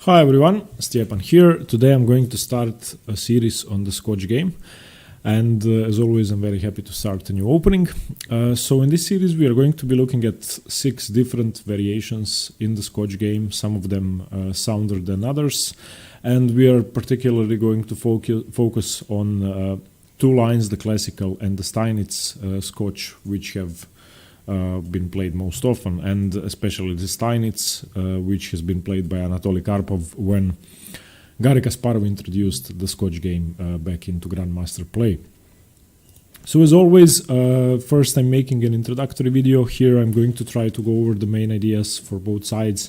Hi everyone, Stjepan here. Today I'm going to start a series on the Scotch game, and as always I'm very happy to start a new opening. So in this series we are going to be looking at 6 different variations in the Scotch game, some of them sounder than others, and we are particularly going to focus on 2 lines, the classical and the Steinitz Scotch, which have been played most often, and especially the Steinitz, which has been played by Anatoly Karpov when Garry Kasparov introduced the Scotch game back into Grandmaster play. So as always, first I'm making an introductory video. Here I'm going to try to go over the main ideas for both sides,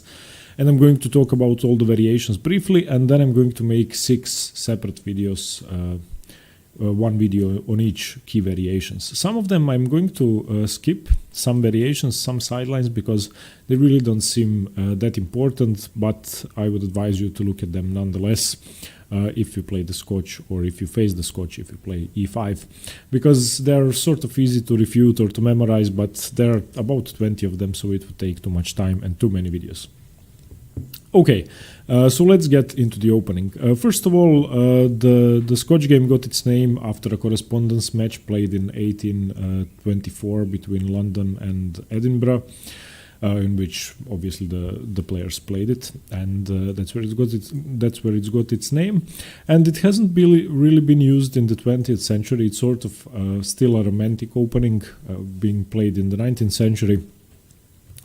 and I'm going to talk about all the variations briefly, and then I'm going to make 6 separate videos, 1 video on each key variations. Some of them I'm going to skip, some variations, some sidelines, because they really don't seem that important, but I would advise you to look at them nonetheless if you play the Scotch, or if you face the Scotch if you play e5, because they're sort of easy to refute or to memorize, but there are about 20 of them, so it would take too much time and too many videos. Okay, so let's get into the opening. First of all, the Scotch game got its name after a correspondence match played in 1824 between London and Edinburgh, in which obviously the players played it, and that's where it's got its name. And it hasn't really been used in the 20th century. It's sort of still a romantic opening, being played in the 19th century.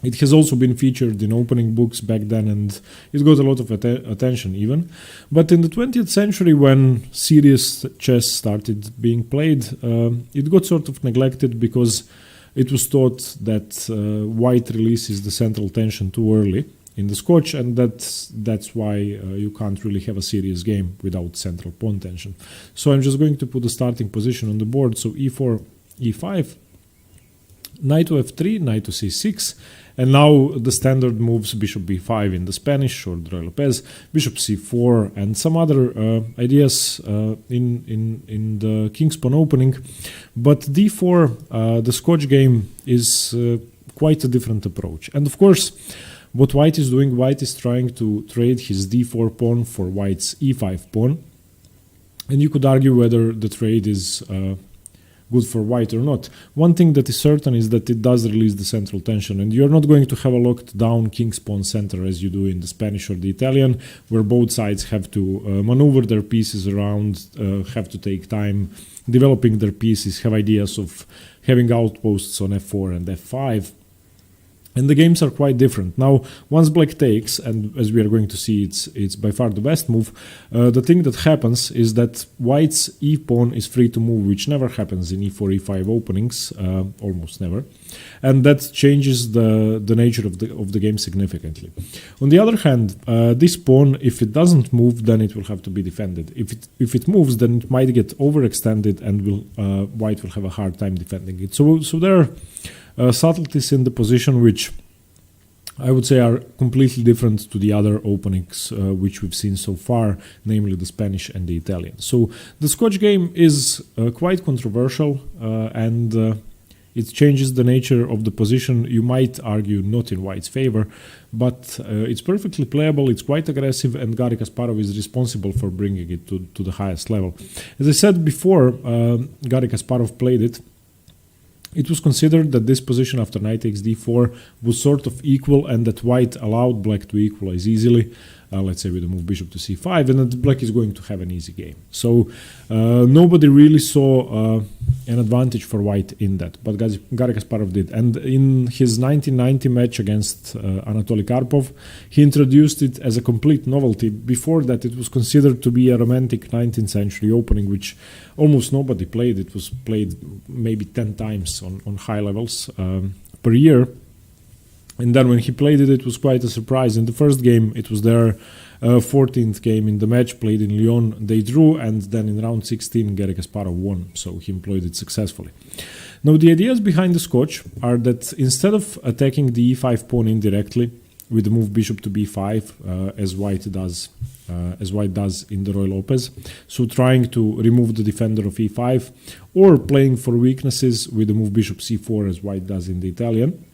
It has also been featured in opening books back then, and it got a lot of attention even. But in the 20th century, when serious chess started being played, it got sort of neglected because it was thought that white releases the central tension too early in the Scotch, and that's why you can't really have a serious game without central pawn tension. So I'm just going to put the starting position on the board. So e4, e5, knight to f3, knight to c6, and now the standard moves bishop b5 in the Spanish or Roy Lopez, bishop c4, and some other ideas in the King's Pawn opening. But d4, the Scotch game, is quite a different approach. And of course, what White is doing, White is trying to trade his d4 pawn for White's e5 pawn. And you could argue whether the trade is good for White or not. One thing that is certain is that it does release the central tension, and you're not going to have a locked down King's Pawn center as you do in the Spanish or the Italian, where both sides have to maneuver their pieces around, have to take time developing their pieces, have ideas of having outposts on f4 and f5. And the games are quite different. Now, once Black takes, and as we are going to see, it's by far the best move, the thing that happens is that White's e-pawn is free to move, which never happens in e4, e5 openings, almost never. And that changes the nature of the game significantly. On the other hand, this pawn, if it doesn't move, then it will have to be defended. If it moves, then it might get overextended, and White will have a hard time defending it. So there are subtleties in the position which I would say are completely different to the other openings which we've seen so far, namely the Spanish and the Italian. So the Scotch game is quite controversial, and it changes the nature of the position, you might argue not in White's favor, but it's perfectly playable, it's quite aggressive, and Garry Kasparov is responsible for bringing it to the highest level. As I said before, Garry Kasparov played it. It was considered that this position after knight takes d4 was sort of equal, and that White allowed Black to equalize easily, let's say with a move bishop to c5, and that Black is going to have an easy game. So nobody really saw an advantage for White in that, but Garry Kasparov did. And in his 1990 match against Anatoly Karpov, he introduced it as a complete novelty. Before that, it was considered to be a romantic 19th century opening, which almost nobody played. It was played maybe 10 times on high levels per year. And then when he played it, it was quite a surprise. In the first game, it was their 14th game in the match, played in Lyon. They drew, and then in round 16, Garry Kasparov won, so he employed it successfully. Now, the ideas behind the Scotch are that instead of attacking the e5 pawn indirectly with the move bishop to b5, as White does in the Roy Lopez, so trying to remove the defender of e5, or playing for weaknesses with the move bishop c4, as White does in the Italian,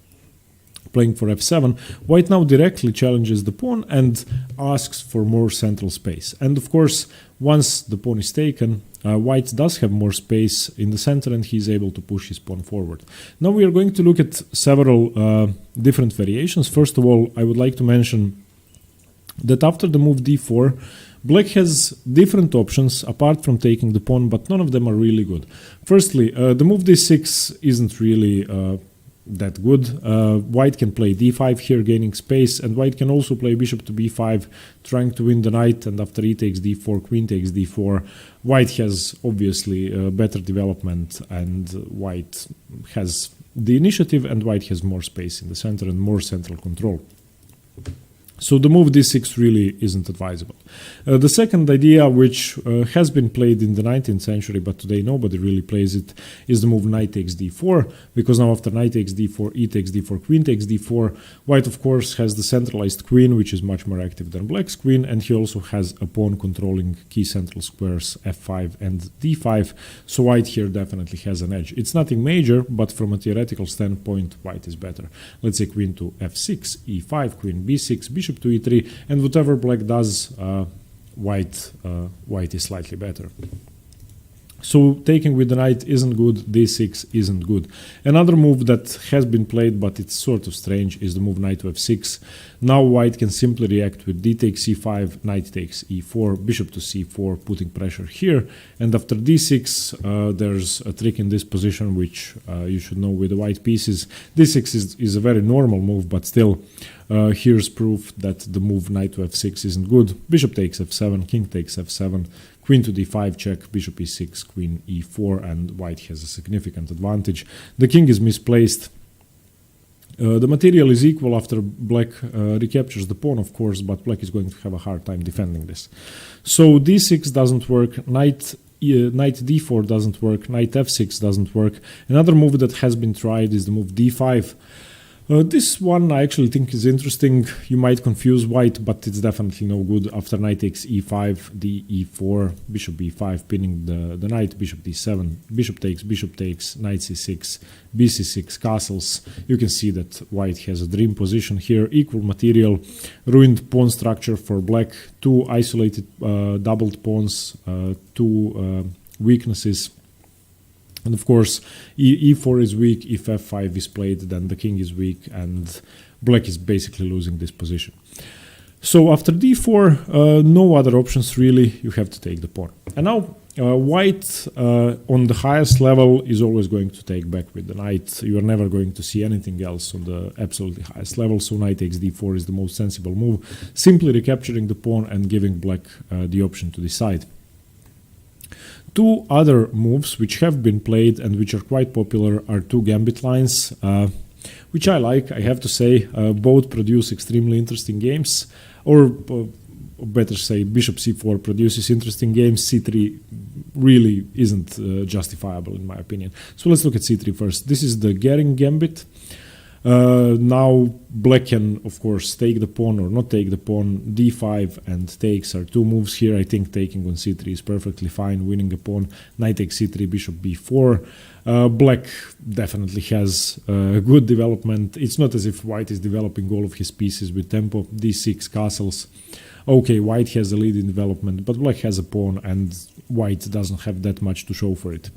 playing for f7, white now directly challenges the pawn and asks for more central space. And of course, once the pawn is taken, white does have more space in the center and he's able to push his pawn forward. Now we are going to look at several different variations. First of all, I would like to mention that after the move d4, black has different options apart from taking the pawn, but none of them are really good. Firstly, the move d6 isn't really that good. White can play d5 here, gaining space, and white can also play bishop to b5, trying to win the knight, and after e takes d4, queen takes d4. White has obviously better development, and white has the initiative, and white has more space in the center and more central control. So the move d6 really isn't advisable. The second idea, which has been played in the 19th century, but today nobody really plays it, is the move knight takes d4, because now after knight takes d4, e takes d4, queen takes d4, white of course has the centralized queen, which is much more active than black's queen, and he also has a pawn controlling key central squares f5 and d5, so white here definitely has an edge. It's nothing major, but from a theoretical standpoint, white is better. Let's say queen to f6, e5, queen b6, bishop to e3, and whatever black does, white is slightly better. So taking with the knight isn't good, d6 isn't good. Another move that has been played, but it's sort of strange, is the move knight to f6. Now white can simply react with d takes c5, knight takes e4, bishop to c4, putting pressure here. And after d6, there's a trick in this position, which you should know with the white pieces. d6 is a very normal move, but still, here's proof that the move knight to f6 isn't good. Bishop takes f7, king takes f7, queen to d5 check, bishop e6, queen e4, and white has a significant advantage. The king is misplaced. The material is equal after black recaptures the pawn, of course, but black is going to have a hard time defending this. So d6 doesn't work, knight d4 doesn't work, knight f6 doesn't work. Another move that has been tried is the move d5. This one I actually think is interesting. You might confuse white, but it's definitely no good. After knight takes e5, d e4, bishop b5, pinning the knight, bishop d7, bishop takes, knight c6, bc6, castles. You can see that white has a dream position here. Equal material, ruined pawn structure for black, two isolated doubled pawns, two weaknesses. And of course, e4 is weak. If f5 is played, then the king is weak, and black is basically losing this position. So after d4, no other options really. You have to take the pawn. And now white on the highest level is always going to take back with the knight. You are never going to see anything else on the absolutely highest level. So knight takes d4 is the most sensible move, simply recapturing the pawn and giving black the option to decide. Two other moves which have been played and which are quite popular are two gambit lines, which I like, I have to say. Both produce extremely interesting games, or better say bishop c4 produces interesting games. c3 really isn't justifiable in my opinion. So let's look at c3 first. This is the Gehring gambit. Now black can of course take the pawn or not take the pawn. d5 and takes are two moves here. I think taking on c3 is perfectly fine, winning a pawn. Knight takes c3, bishop b4. Black definitely has good development. It's not as if white is developing all of his pieces with tempo. d6 castles. Okay, white has a lead in development, but black has a pawn and white doesn't have that much to show for it.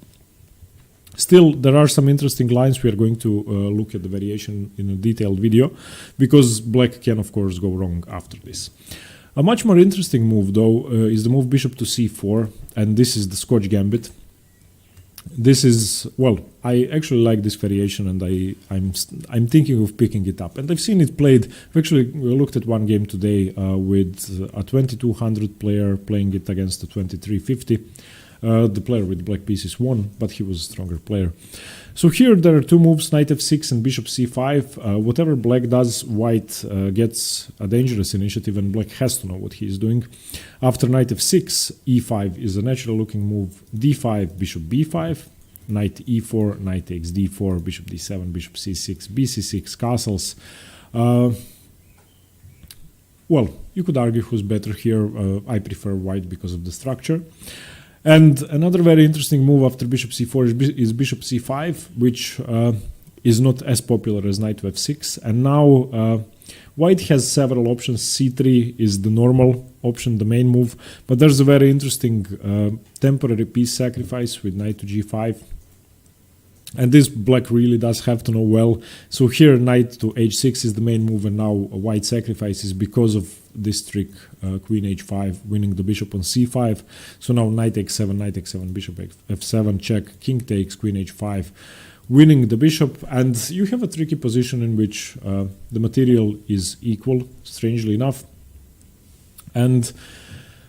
Still, there are some interesting lines. We are going to look at the variation in a detailed video, because black can of course go wrong after this. A much more interesting move though is the move bishop to c4, and this is the Scotch gambit. This is, well, I actually like this variation, and I'm thinking of picking it up, and I've seen it played. We actually looked at one game today with a 2200 player playing it against a 2350. The player with black pieces won, but he was a stronger player. So here there are two moves, knight f6 and bishop c5. Whatever black does, white gets a dangerous initiative, and black has to know what he is doing. After knight f6, e5 is a natural looking move, d5, bishop b5, knight e4, knight takes d4, bishop d7, bishop c6, bc6, castles. Well, you could argue who's better here. I prefer white because of the structure. And another very interesting move after bishop c4 is bishop c5, which is not as popular as knight to f6, and now white has several options. c3 is the normal option, the main move, but there's a very interesting temporary piece sacrifice with knight to g5. And this black really does have to know well. So here knight to h6 is the main move, and now white sacrifices because of this trick, queen h5, winning the bishop on c5. So now knight x7, bishop f7, check, king takes, queen h5, winning the bishop. And you have a tricky position in which the material is equal, strangely enough. And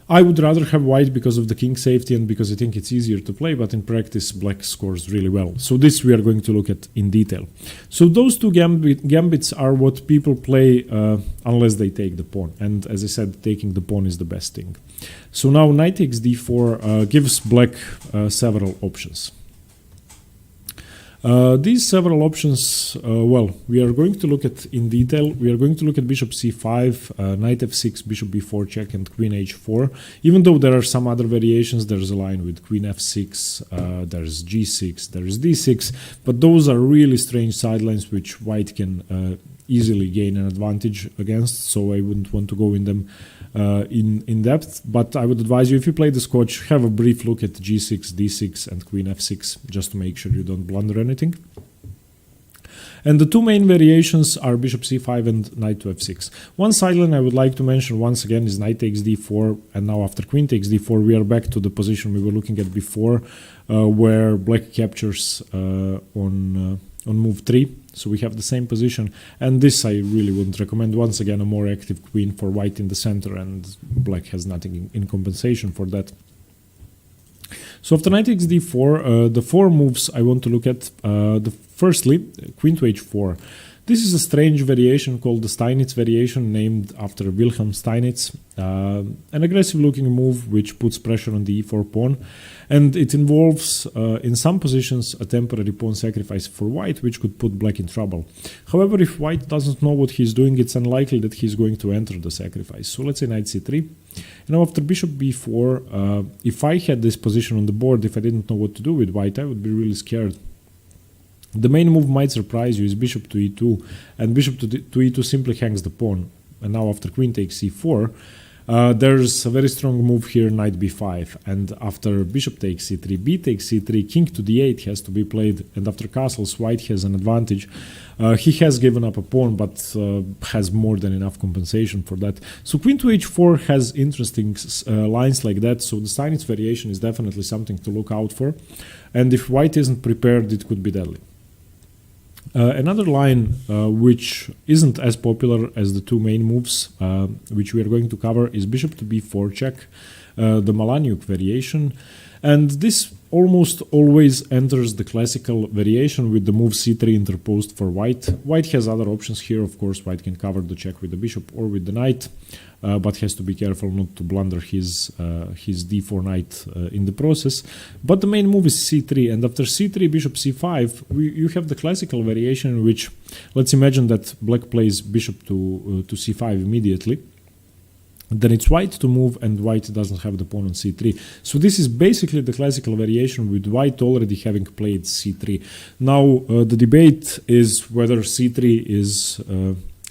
I would rather have white because of the king safety and because I think it's easier to play, but in practice black scores really well. So this we are going to look at in detail. So those two gambits are what people play unless they take the pawn. And as I said, taking the pawn is the best thing. So now knight takes d4 gives black several options. These several options, well, we are going to look at in detail. We are going to look at bishop c5, knight f6, bishop b4 check, and queen h4. Even though there are some other variations, there's a line with queen f6, there's g6, there's d6, but those are really strange sidelines which white can easily gain an advantage against, so I wouldn't want to go in them in depth, but I would advise you, if you play the Scotch, have a brief look at g6, d6 and queen f6 just to make sure you don't blunder anything. And the two main variations are bishop c5 and knight to f6. One sideline I would like to mention once again is knight takes d4, and now after queen takes d4 we are back to the position we were looking at before, where black captures on move 3. So we have the same position, and this I really wouldn't recommend. Once again, a more active queen for white in the center, and black has nothing in compensation for that. So after knight takes d4, the four moves I want to look at. Firstly, queen to h4. This is a strange variation called the Steinitz variation, named after Wilhelm Steinitz. An aggressive-looking move which puts pressure on the e4 pawn, and it involves, in some positions, a temporary pawn sacrifice for white, which could put black in trouble. However, if white doesn't know what he's doing, it's unlikely that he's going to enter the sacrifice. So let's say knight c3. Now after bishop b4, if I had this position on the board, if I didn't know what to do with white, I would be really scared. The main move might surprise you is bishop to e2, and bishop to e2 simply hangs the pawn. And now after queen takes c4, there's a very strong move here, knight b5, and after bishop takes c3, b takes c3, king to d8 has to be played, and after castles white has an advantage. He has given up a pawn, but has more than enough compensation for that. So queen to h4 has interesting lines like that, so the Steinitz variation is definitely something to look out for, and if white isn't prepared, it could be deadly. Another line which isn't as popular as the two main moves, which we are going to cover, is bishop to b4 check, the Malaniuk variation. And this almost always enters the classical variation with the move c3 interposed for white. White has other options here, of course. White can cover the check with the bishop or with the knight, but has to be careful not to blunder his d4 knight in the process. But the main move is c3, and after c3, bishop c5, you have the classical variation in which, let's imagine that black plays bishop to c5 immediately. Then it's white to move, and white doesn't have the pawn on c3. So this is basically the classical variation, with white already having played c3. Now the debate is whether c3 is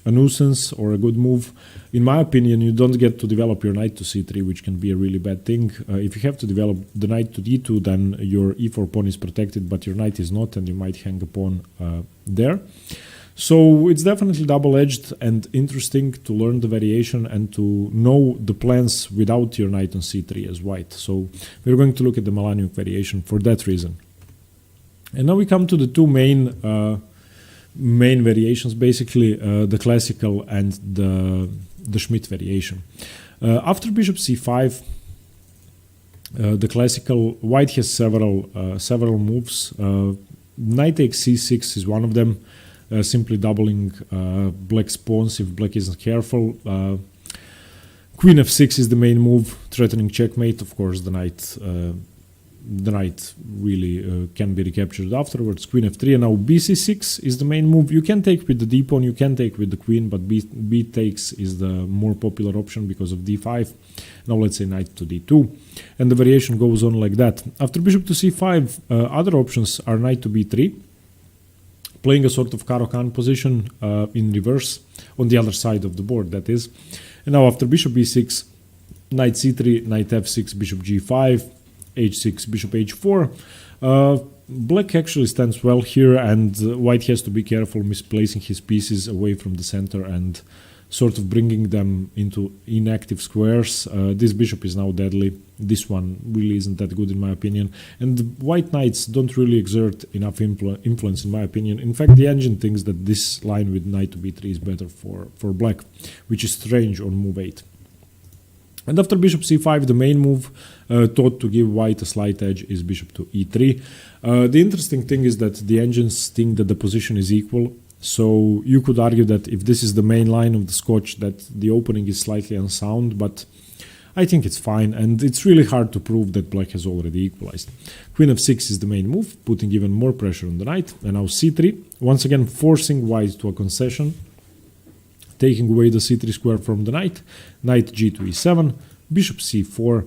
a nuisance or a good move. In my opinion, you don't get to develop your knight to c3, which can be a really bad thing. If you have to develop the knight to d2, then your e4 pawn is protected, but your knight is not, and you might hang a pawn there. So it's definitely double-edged and interesting to learn the variation and to know the plans without your knight on c3 as white. So we're going to look at the Malaniuk variation for that reason. And now we come to the two main variations, basically the classical and the Schmidt variation. After bishop c5, the classical, white has several moves. Knight takes c6 is one of them. Simply doubling black's pawns if black isn't careful. Queen f6 is the main move, threatening checkmate. Of course, the knight really can be recaptured afterwards. Queen f3, and now bc6 is the main move. You can take with the d pawn, you can take with the queen, but b takes is the more popular option because of d5. Now let's say knight to d2, and the variation goes on like that. After bishop to c5, other options are knight to b3, playing a sort of Caro-Kann position in reverse on the other side of the board, that is. And now after bishop b6, knight c3, knight f6, bishop g5, h6, bishop h4. Black actually stands well here, and white has to be careful misplacing his pieces away from the center and sort of bringing them into inactive squares. This bishop is now deadly. This one really isn't that good in my opinion. And white knights don't really exert enough influence in my opinion. In fact, the engine thinks that this line with knight to b3 is better for black, which is strange on move 8. And after bishop c5, the main move thought to give white a slight edge is bishop to e3. The interesting thing is that the engines think that the position is equal. So you could argue that if this is the main line of the Scotch, that the opening is slightly unsound, but I think it's fine, and it's really hard to prove that black has already equalized. Queen f6 is the main move, putting even more pressure on the knight, and now c3, once again forcing white to a concession, taking away the c3 square from the knight, knight g to e7, bishop c4,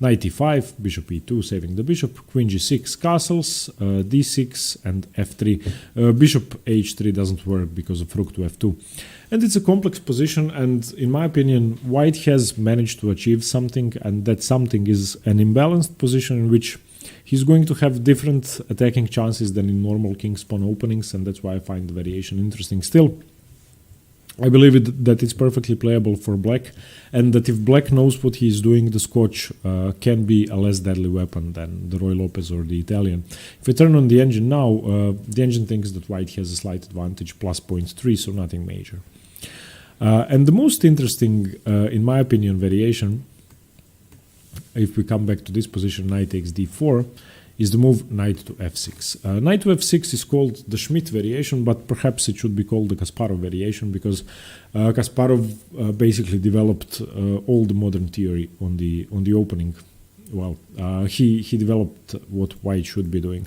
knight e5, bishop e2, saving the bishop, queen g6, castles, d6, and f3. Bishop h3 doesn't work because of rook to f2. And it's a complex position, and in my opinion, white has managed to achieve something, and that something is an imbalanced position in which he's going to have different attacking chances than in normal king's pawn openings, and that's why I find the variation interesting still. I believe that it's perfectly playable for black, and that if black knows what he's doing, the Scotch can be a less deadly weapon than the Roy Lopez or the Italian. If I turn on the engine now, the engine thinks that white has a slight advantage, plus 0.3, so nothing major. And the most interesting, in my opinion, variation, if we come back to this position, knight takes d4, is the move knight to f6. Knight to f6 is called the Schmidt variation, but perhaps it should be called the Kasparov variation, because Kasparov basically developed all the modern theory on the opening. Well, he developed what white should be doing.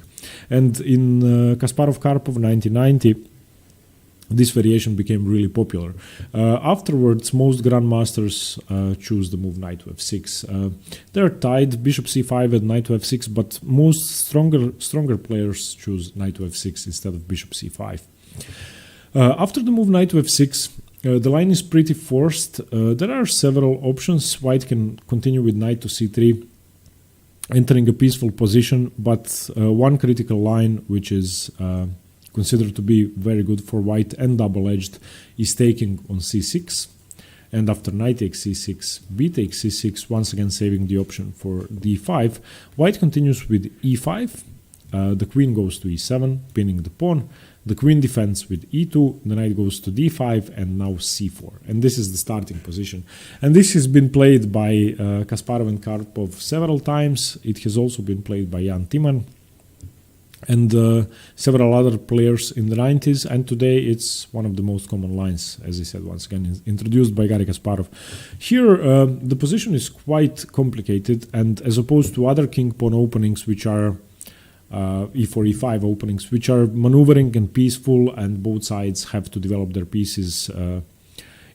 And in Kasparov-Karpov 1990, this variation became really popular. Afterwards, most grandmasters choose the move knight to f6. They're tied, bishop c5 and knight to f6, but most stronger players choose knight to f6 instead of bishop c5. After the move knight to f6, the line is pretty forced. There are several options. White can continue with knight to c3, entering a peaceful position, but one critical line, which is considered to be very good for white and double-edged, is taking on c6, and after knight takes c6, b takes c6, once again saving the option for d5. White continues with e5, the queen goes to e7, pinning the pawn, the queen defends with e2, the knight goes to d5, and now c4. And this is the starting position. And this has been played by Kasparov and Karpov several times. It has also been played by Jan Timman and several other players in the 90s, and today it's one of the most common lines, as I said, once again, introduced by Garry Kasparov. Here, the position is quite complicated, and as opposed to other king-pawn openings, which are e4, e5 openings, which are maneuvering and peaceful, and both sides have to develop their pieces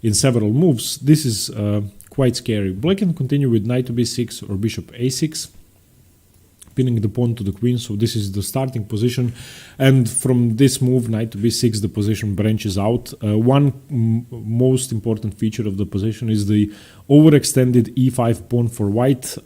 in several moves, this is quite scary. Black can continue with knight to b6 or bishop a6, pinning the pawn to the queen, so this is the starting position, and from this move knight to b6 the position branches out. One most important feature of the position is the overextended e5 pawn for white.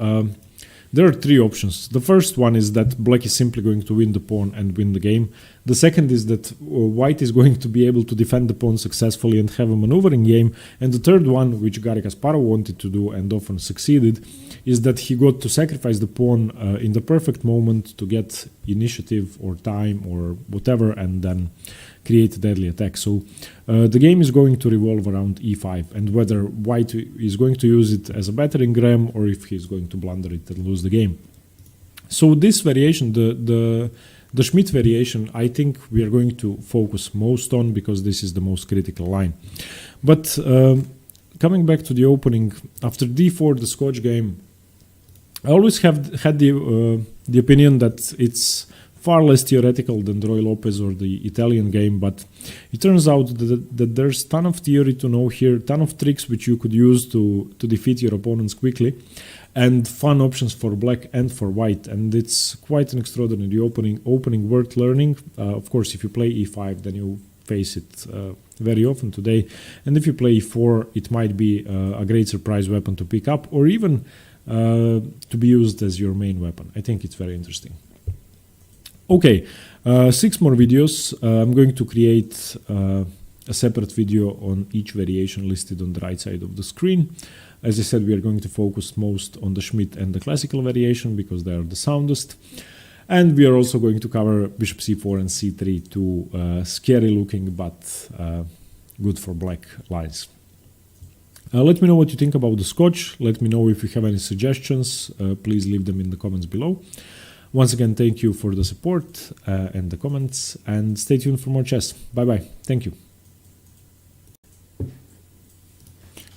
There are three options. The first one is that black is simply going to win the pawn and win the game. The second is that white is going to be able to defend the pawn successfully and have a maneuvering game. And the third one, which Garry Kasparov wanted to do and often succeeded, is that he got to sacrifice the pawn in the perfect moment to get initiative or time or whatever, and then create a deadly attack. So the game is going to revolve around e5, and whether white is going to use it as a battering ram or if he's going to blunder it and lose the game. So this variation, the Schmidt variation, I think we are going to focus most on, because this is the most critical line. But coming back to the opening, after d4, the Scotch game, I always have had the opinion that it's far less theoretical than Roy Lopez or the Italian game, but it turns out that there's ton of theory to know here, ton of tricks which you could use to defeat your opponents quickly, and fun options for black and for white, and it's quite an extraordinary opening worth learning. Of course, if you play e5, then you face it very often today, and if you play e4, it might be a great surprise weapon to pick up, or even to be used as your main weapon. I think it's very interesting. Okay, 6 more videos. I'm going to create a separate video on each variation listed on the right side of the screen. As I said, we are going to focus most on the Schmidt and the classical variation because they are the soundest. And we are also going to cover bishop c4 and c3, two scary looking but good for black lines. Let me know what you think about the Scotch. Let me know if you have any suggestions. Please leave them in the comments below. Once again, thank you for the support and the comments, and stay tuned for more chess. Bye bye. Thank you.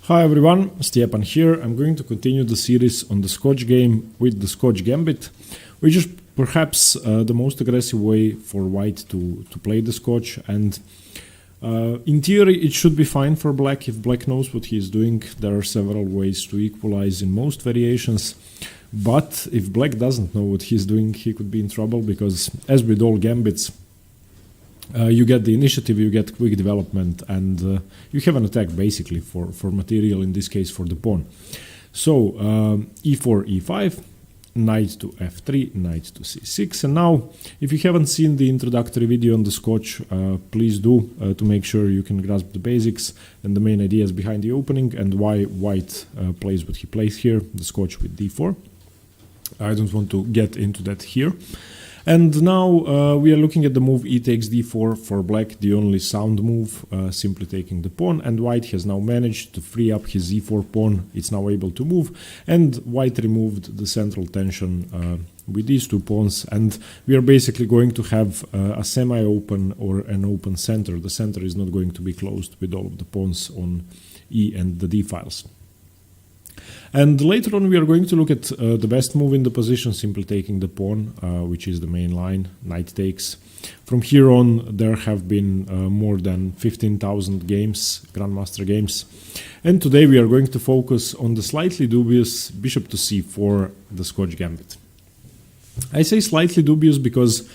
Hi everyone, Stjepan here. I'm going to continue the series on the Scotch game with the Scotch Gambit, which is perhaps the most aggressive way for white to play the Scotch, and in theory it should be fine for black if black knows what he is doing. There are several ways to equalize in most variations, but if black doesn't know what he's doing, he could be in trouble, because as with all gambits, you get the initiative, you get quick development, and you have an attack basically for material, in this case for the pawn. So e4, e5, knight to f3, knight to c6, and now if you haven't seen the introductory video on the Scotch, please do, to make sure you can grasp the basics and the main ideas behind the opening and why white plays what he plays here, the Scotch with d4. I don't want to get into that here. And now we are looking at the move e takes d4 for black, the only sound move, simply taking the pawn, and white has now managed to free up his e4 pawn. It's now able to move, and white removed the central tension with these two pawns, and we are basically going to have a semi-open or an open center. The center is not going to be closed with all of the pawns on e and the d files. And later on we are going to look at the best move in the position, simply taking the pawn, which is the main line, knight takes. From here on there have been more than 15,000 games, Grandmaster games, and today we are going to focus on the slightly dubious bishop to c4, the Scotch Gambit. I say slightly dubious because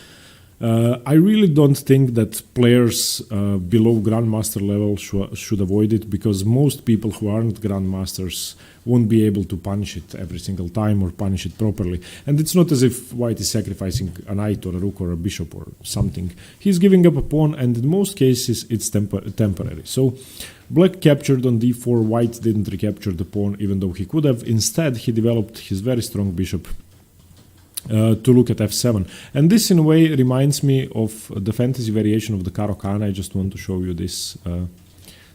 I really don't think that players below Grandmaster level should avoid it, because most people who aren't Grandmasters won't be able to punish it every single time or punish it properly. And it's not as if white is sacrificing a knight or a rook or a bishop or something. He's giving up a pawn, and in most cases it's temporary. So black captured on d4, white didn't recapture the pawn even though he could have. Instead he developed his very strong bishop to look at f7, and this in a way reminds me of the fantasy variation of the Caro Kann. I just want to show you this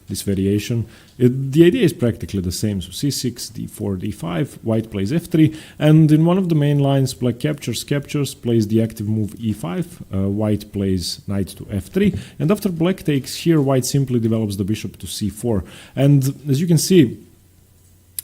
this variation. The idea is practically the same. So c6, d4, d5, white plays f3, and in one of the main lines black captures, plays the active move e5, white plays knight to f3, and after black takes here, white simply develops the bishop to c4. And as you can see,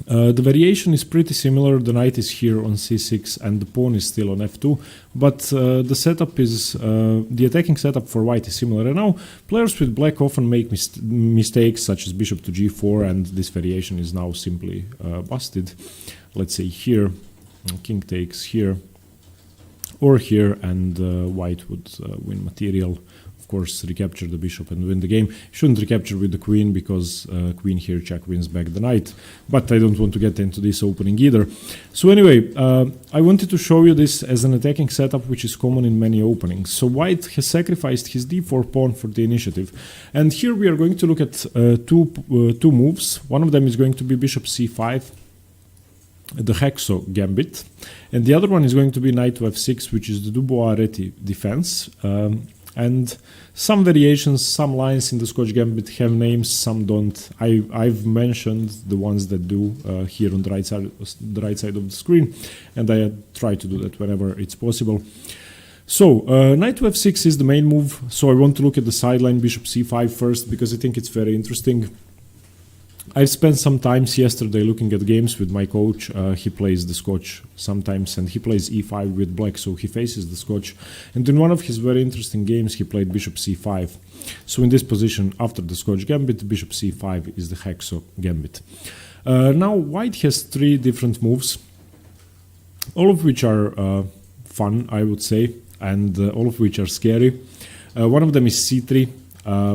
the variation is pretty similar. The knight is here on c6 and the pawn is still on f2, but the setup is the attacking setup for white is similar. And now players with black often make mistakes such as bishop to g4, and this variation is now simply busted. Let's say here, king takes here or here, and white would win material. Of course, recapture the bishop and win the game. Shouldn't recapture with the queen, because queen here check wins back the knight, but I don't want to get into this opening either. So anyway, I wanted to show you this as an attacking setup which is common in many openings. So white has sacrificed his d4 pawn for the initiative, and here we are going to look at two moves. One of them is going to be bishop c5, the Hexo Gambit, and the other one is going to be knight to f6, which is the Dubois-Reti defense. And some variations, some lines in the Scotch Gambit have names, some don't. I've mentioned the ones that do here on the right side of the screen, and I try to do that whenever it's possible. So knight to f6 is the main move. So I want to look at the sideline bishop c5 first, because I think it's very interesting. I've spent some times yesterday looking at games with my coach. He plays the Scotch sometimes, and he plays e5 with black, so he faces the Scotch. And in one of his very interesting games, he played bishop c5. So in this position, after the Scotch gambit, bishop c5 is the hexo gambit. Now white has three different moves, all of which are fun, I would say, and all of which are scary. One of them is c3,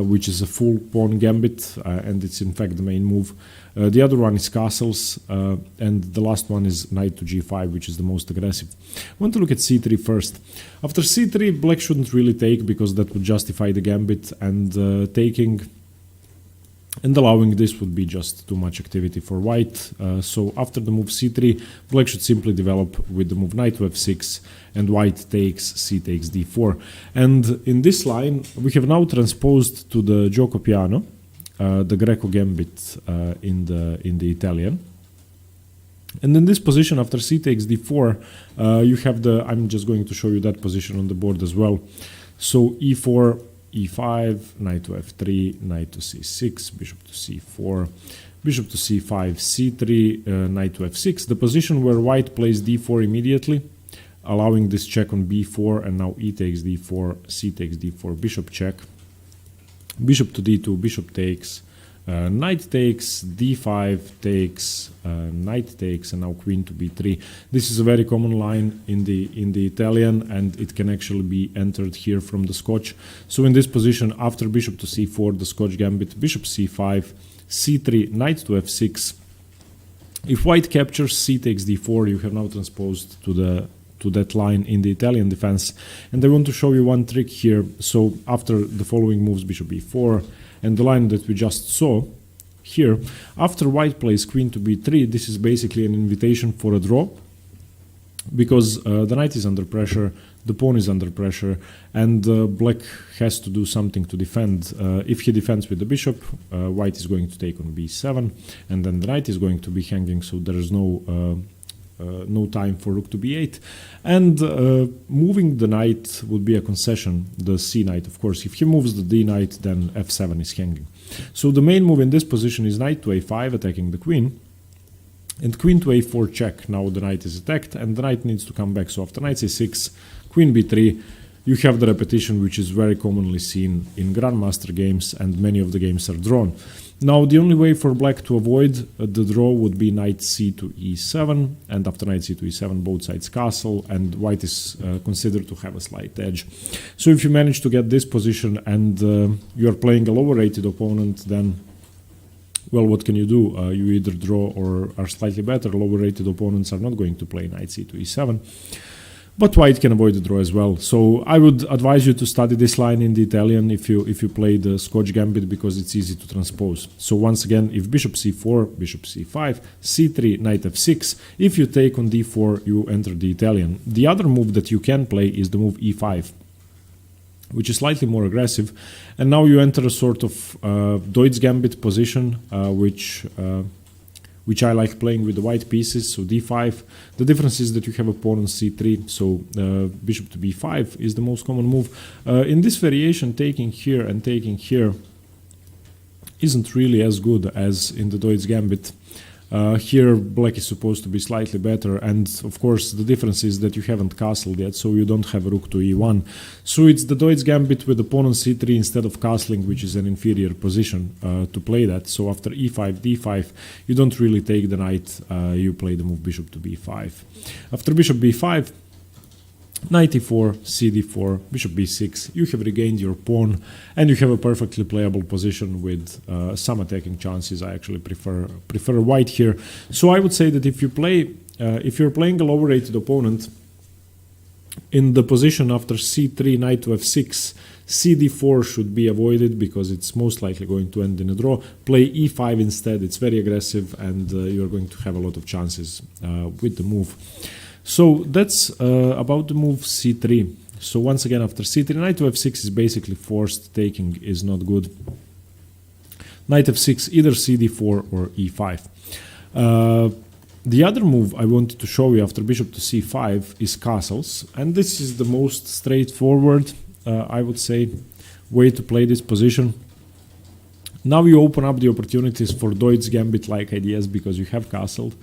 which is a full pawn gambit, and it's in fact the main move. The other one is castles, and the last one is knight to g5, which is the most aggressive. I want to look at c3 first. After c3, black shouldn't really take, because that would justify the gambit, and taking and allowing this would be just too much activity for white. So after the move c3, black should simply develop with the move knight to f6, and white takes, c takes d4. And in this line, we have now transposed to the gioco piano, the Greco gambit in the Italian. And in this position, after c takes d4, you have the, I'm just going to show you that position on the board as well. So e4, e5, knight to f3, knight to c6, bishop to c4, bishop to c5, c3, knight to f6. The position where white plays d4 immediately, allowing this check on b4, and now e takes d4, c takes d4, bishop check, bishop to d2, bishop takes, knight takes, d5 takes, knight takes, and now queen to b3. This is a very common line in the Italian, and it can actually be entered here from the Scotch. So in this position, after bishop to c4, the Scotch gambit, bishop c5, c3, knight to f6. If white captures, c takes d4, you have now transposed to that line in the Italian defense. And I want to show you one trick here. So after the following moves, bishop b4, and the line that we just saw here, after white plays queen to b3, this is basically an invitation for a draw, because the knight is under pressure, the pawn is under pressure, and black has to do something to defend. If he defends with the bishop, white is going to take on b7, and then the knight is going to be hanging, so there is no time for rook to b8, and moving the knight would be a concession, the c knight, of course. If he moves the d knight, then f7 is hanging. So the main move in this position is knight to a5, attacking the queen, and queen to a4 check. Now the knight is attacked, and the knight needs to come back. So after knight c6, queen b3, you have the repetition, which is very commonly seen in grandmaster games, and many of the games are drawn. Now the only way for black to avoid the draw would be knight c to e7, and after knight c to e7, both sides castle, and white is considered to have a slight edge. So if you manage to get this position and you are playing a lower rated opponent, then, well, what can you do? You either draw or are slightly better. Lower rated opponents are not going to play knight c to e7. But white can avoid the draw as well. So I would advise you to study this line in the Italian if you play the Scotch gambit, because it's easy to transpose. So once again, if bishop c4, bishop c5, c3, knight f6, if you take on d4, you enter the Italian. The other move that you can play is the move e5, which is slightly more aggressive. And now you enter a sort of Deutsch gambit position, which I like playing with the white pieces, so d5. The difference is that you have a pawn on c3, so bishop to b5 is the most common move. In this variation, taking here and taking here isn't really as good as in the Deutsch gambit. Here black is supposed to be slightly better, and of course the difference is that you haven't castled yet, so you don't have a rook to e1. So it's the Deutsch gambit with the pawn on c3 instead of castling, which is an inferior position to play that. So after e5, d5, you don't really take the knight, you play the move bishop to b5. After bishop b5, knight e4, c d4, bishop b6, you have regained your pawn, and you have a perfectly playable position with some attacking chances. I actually prefer white here. So I would say that if you're playing a lower rated opponent, in the position after c3, knight to f6, c d4 should be avoided, because it's most likely going to end in a draw. Play e5 instead, it's very aggressive, and you're going to have a lot of chances with the move. So that's about the move c3. So once again, after c3, knight to f6 is basically forced. Taking is not good. Knight f6, either c d4 or e5. The other move I wanted to show you after bishop to c5 is castles. And this is the most straightforward, I would say, way to play this position. Now you open up the opportunities for Deutsch gambit-like ideas because you have castled.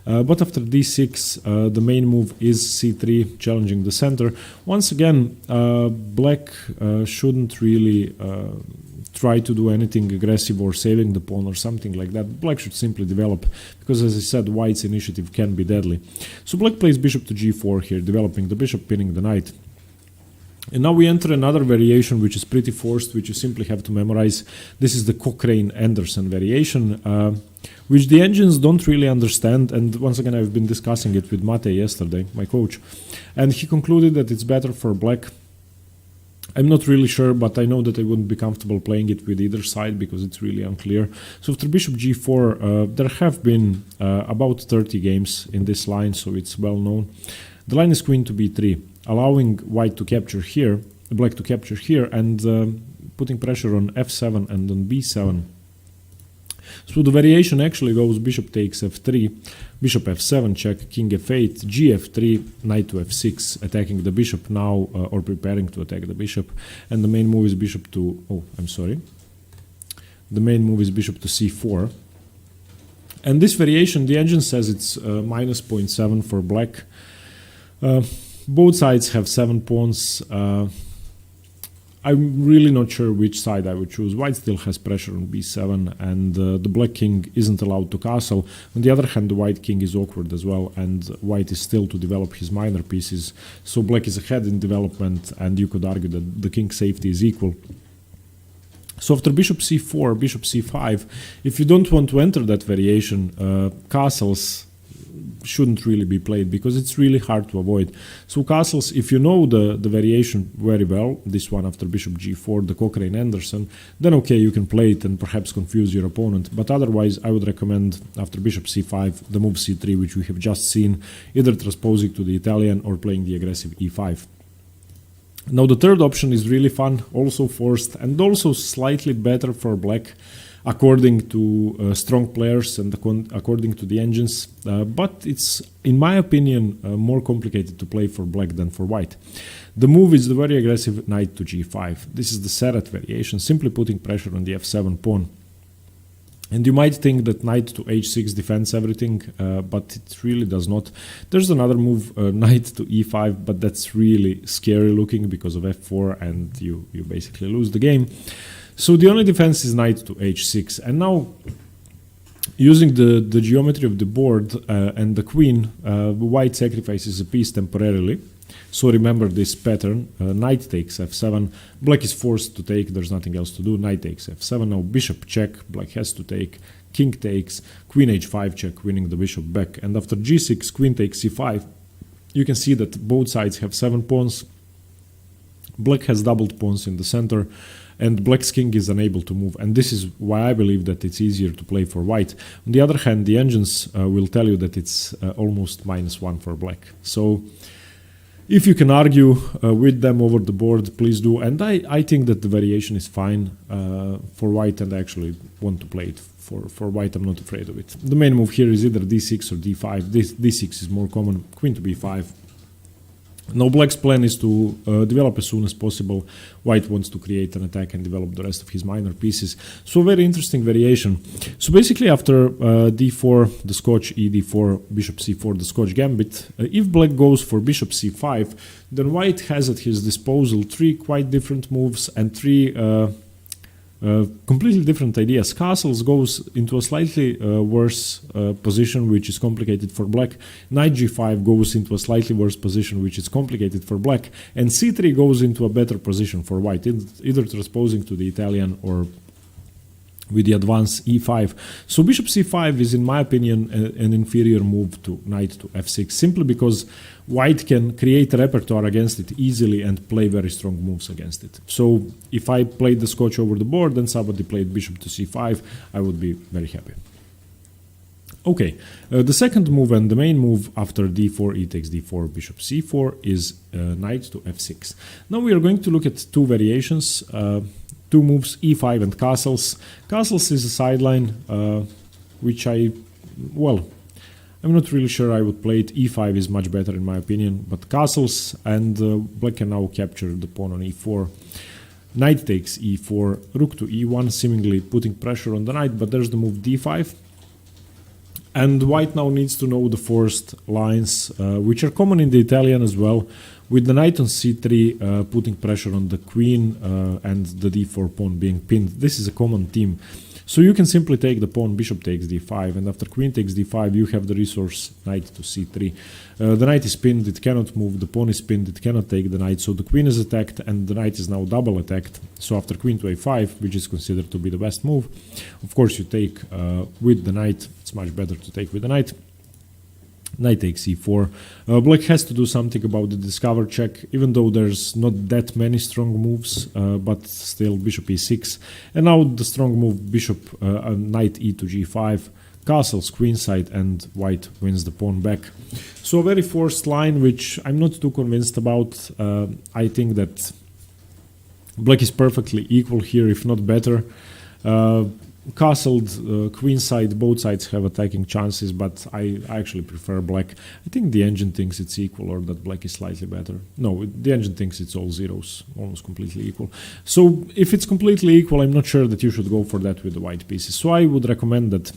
But after d6, the main move is c3, challenging the center. Once again, black shouldn't really try to do anything aggressive or saving the pawn or something like that. Black should simply develop, because as I said, white's initiative can be deadly. So black plays bishop to g4 here, developing the bishop, pinning the knight. And now we enter another variation which is pretty forced, which you simply have to memorize. This is the Cochrane-Anderson variation, which the engines don't really understand. And once again, I've been discussing it with Mate yesterday, my coach. And he concluded that it's better for black. I'm not really sure, but I know that I wouldn't be comfortable playing it with either side because it's really unclear. So after bishop g4, there have been about 30 games in this line, so it's well known. The line is queen to b3, allowing white to capture here, black to capture here, and putting pressure on f7 and on b7. So the variation actually goes bishop takes f3, bishop f7 check, king f8, gf3, knight to f6, attacking the bishop now, or preparing to attack the bishop. And the main move is bishop to, the main move is bishop to c4. And this variation, the engine says it's minus 0.7 for black. Both sides have 7 pawns. I'm really not sure which side I would choose. White still has pressure on b7, and the black king isn't allowed to castle. On the other hand, the white king is awkward as well, and white is still to develop his minor pieces. So black is ahead in development, and you could argue that the king's safety is equal. So after bishop c4, bishop c5, if you don't want to enter that variation, castles shouldn't really be played because it's really hard to avoid. So castles, if you know the variation very well, this one after bishop g4, the Cochrane-Anderson, then okay, you can play it and perhaps confuse your opponent. But otherwise, I would recommend after bishop c5, the move c3, which we have just seen, either transposing to the Italian or playing the aggressive e5. Now the third option is really fun, also forced, and also slightly better for black, according to strong players and according to the engines, but it's, in my opinion, more complicated to play for black than for white. The move is the very aggressive knight to g5. This is the Serret variation, simply putting pressure on the f7 pawn. And you might think that knight to h6 defends everything, but it really does not. There's another move, knight to e5, but that's really scary looking because of f4, and you basically lose the game. So the only defense is knight to h6, and now using the geometry of the board and the queen, white sacrifices a piece temporarily. So remember this pattern, knight takes f7, black is forced to take, there's nothing else to do, knight takes f7, now bishop check, black has to take, king takes, queen h5 check, winning the bishop back, and after g6, queen takes c5, you can see that both sides have 7 pawns, black has doubled pawns in the center, and black's king is unable to move, and this is why I believe that it's easier to play for white. On the other hand, the engines will tell you that it's almost -1 for black. So if you can argue with them over the board, please do, and I think that the variation is fine for white, and I actually want to play it for white. I'm not afraid of it. The main move here is either d6 or d5. D6 is more common, queen to b5. Now black's plan is to develop as soon as possible. White wants to create an attack and develop the rest of his minor pieces. So very interesting variation. So basically after d4, the Scotch, e d4, bishop c4, the Scotch gambit, if black goes for bishop c5, then white has at his disposal 3 quite different moves and 3 completely different ideas. Castles goes into a slightly worse position, which is complicated for black. Knight g5 goes into a slightly worse position, which is complicated for black. And c3 goes into a better position for white, either transposing to the Italian or with the advance e5. So bishop c5 is, in my opinion, an inferior move to knight to f6, simply because white can create a repertoire against it easily and play very strong moves against it. So if I played the Scotch over the board and somebody played bishop to c5, I would be very happy. Okay, the second move and the main move after d4, e takes d4, bishop c4 is knight to f6. Now we are going to look at 2 variations, 2 moves, e5 and castles. Castles is a sideline which I'm not really sure I would play it. e5 is much better in my opinion, but castles, and black can now capture the pawn on e4. Knight takes e4, rook to e1, seemingly putting pressure on the knight, but there's the move d5. And white now needs to know the forced lines, which are common in the Italian as well, with the knight on c3 putting pressure on the queen and the d4 pawn being pinned. This is a common theme. So you can simply take the pawn, bishop takes d5, and after queen takes d5, you have the resource knight to c3. The knight is pinned, it cannot move, the pawn is pinned, it cannot take the knight, so the queen is attacked, and the knight is now double attacked. So after queen to a5, which is considered to be the best move, of course you take with the knight. It's much better to take with the knight. Knight takes e4. Black has to do something about the discover check, even though there's not that many strong moves, but still bishop e6. And now the strong move, bishop, knight e to g5, castles queenside, and white wins the pawn back. So a very forced line, which I'm not too convinced about. I think that black is perfectly equal here, if not better. Castled queenside, both sides have attacking chances, but I actually prefer black. I think the engine thinks it's equal, or that black is slightly better. No, the engine thinks it's all zeros, almost completely equal. So if it's completely equal, I'm not sure that you should go for that with the white pieces. So I would recommend that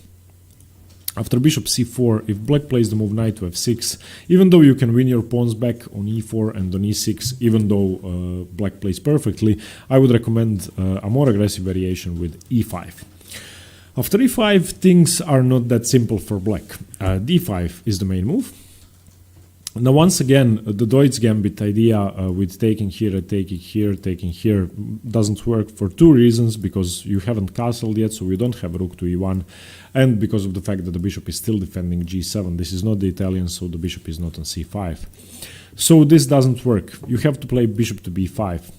after bishop c4, if black plays the move knight to f6, even though you can win your pawns back on e4 and on e6, even though black plays perfectly, I would recommend a more aggressive variation with e5. After e5, things are not that simple for black. d5 is the main move. Now, once again, the Deutsch gambit idea with taking here, taking here doesn't work for two reasons: because you haven't castled yet, so you don't have rook to e1, and because of the fact that the bishop is still defending g7. This is not the Italian, so the bishop is not on c5. So this doesn't work. You have to play bishop to b5.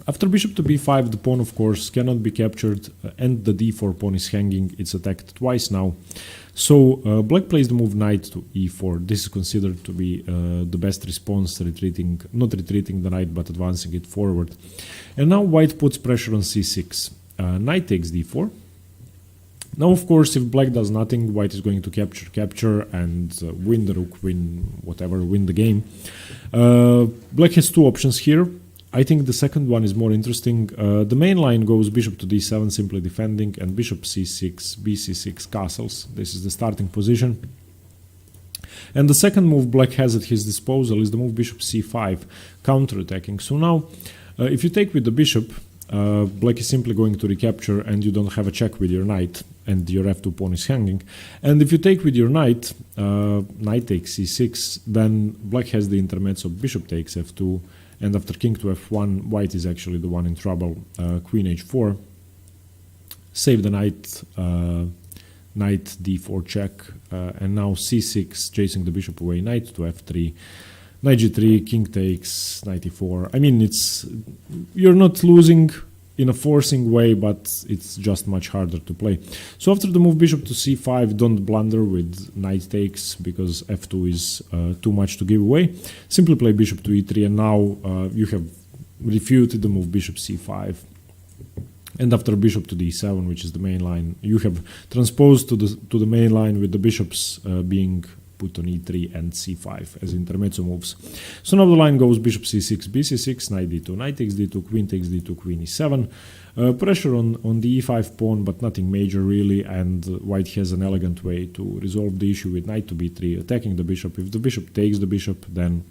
After bishop to b5, the pawn, of course, cannot be captured, and the d4 pawn is hanging. It's attacked twice now. So black plays the move knight to e4. This is considered to be the best response, not retreating the knight, but advancing it forward. And now white puts pressure on c6. Knight takes d4. Now, of course, if black does nothing, white is going to capture, and win the rook, win the game. Black has two options here. I think the second one is more interesting. The main line goes bishop to d7, simply defending, and bishop c6, bc6, castles. This is the starting position. And the second move black has at his disposal is the move bishop c5, counter-attacking. So now, if you take with the bishop, black is simply going to recapture, and you don't have a check with your knight, and your f2 pawn is hanging. And if you take with your knight, knight takes c6, then black has the intermezzo, bishop takes f2, and after king to f1, white is actually the one in trouble. Queen h4, save the knight, knight d4 check, and now c6, chasing the bishop away, knight to f3, knight g3, king takes, knight e4. I mean, you're not losing in a forcing way, but it's just much harder to play. So after the move bishop to c5, don't blunder with knight takes, because f2 is too much to give away. Simply play bishop to e3, and now you have refuted the move bishop c5. And after bishop to d7, which is the main line, you have transposed to the main line with the bishops being put on e3 and c5 as intermezzo moves. So now the line goes bishop c6, bc6, knight d2, knight takes d2, queen takes d2, queen e7. Pressure on the e5 pawn, but nothing major really, and white has an elegant way to resolve the issue with knight to b3, attacking the bishop. If the bishop takes the bishop, then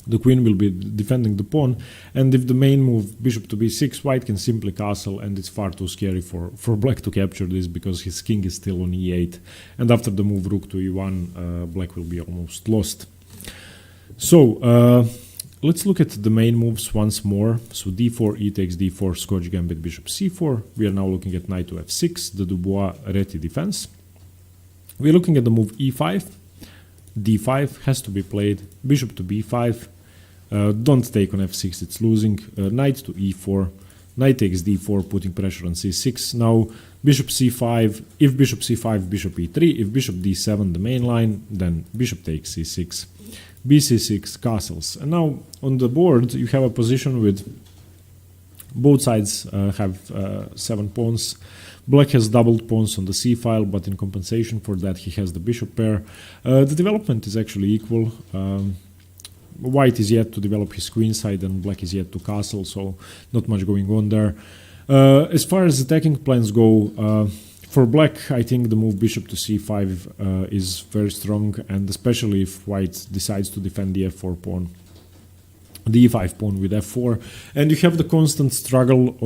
the queen will be defending the pawn, and if the main move bishop to b6, white can simply castle, and it's far too scary for black to capture this, because his king is still on e8, and after the move rook to e1, black will be almost lost. So let's look at the main moves once more. So d4, e takes d4, Scotch gambit, bishop c4. We are now looking at knight to f6, the Dubois-Reti defense. We're looking at the move e5. d5 has to be played, bishop to b5, don't take on f6, it's losing, knight to e4, knight takes d4, putting pressure on c6. Now bishop c5, if bishop c5, bishop e3, if bishop d7, the main line, then bishop takes c6, bc6, castles. And now on the board you have a position with both sides have 7 pawns. Black has doubled pawns on the c-file, but in compensation for that he has the bishop pair. The development is actually equal. white is yet to develop his queen side and black is yet to castle, so not much going on there. As far as attacking plans go, for black, I think the move bishop to c5 is very strong, and especially if white decides to defend the f4 pawn, the e5 pawn with f4, and you have the constant struggle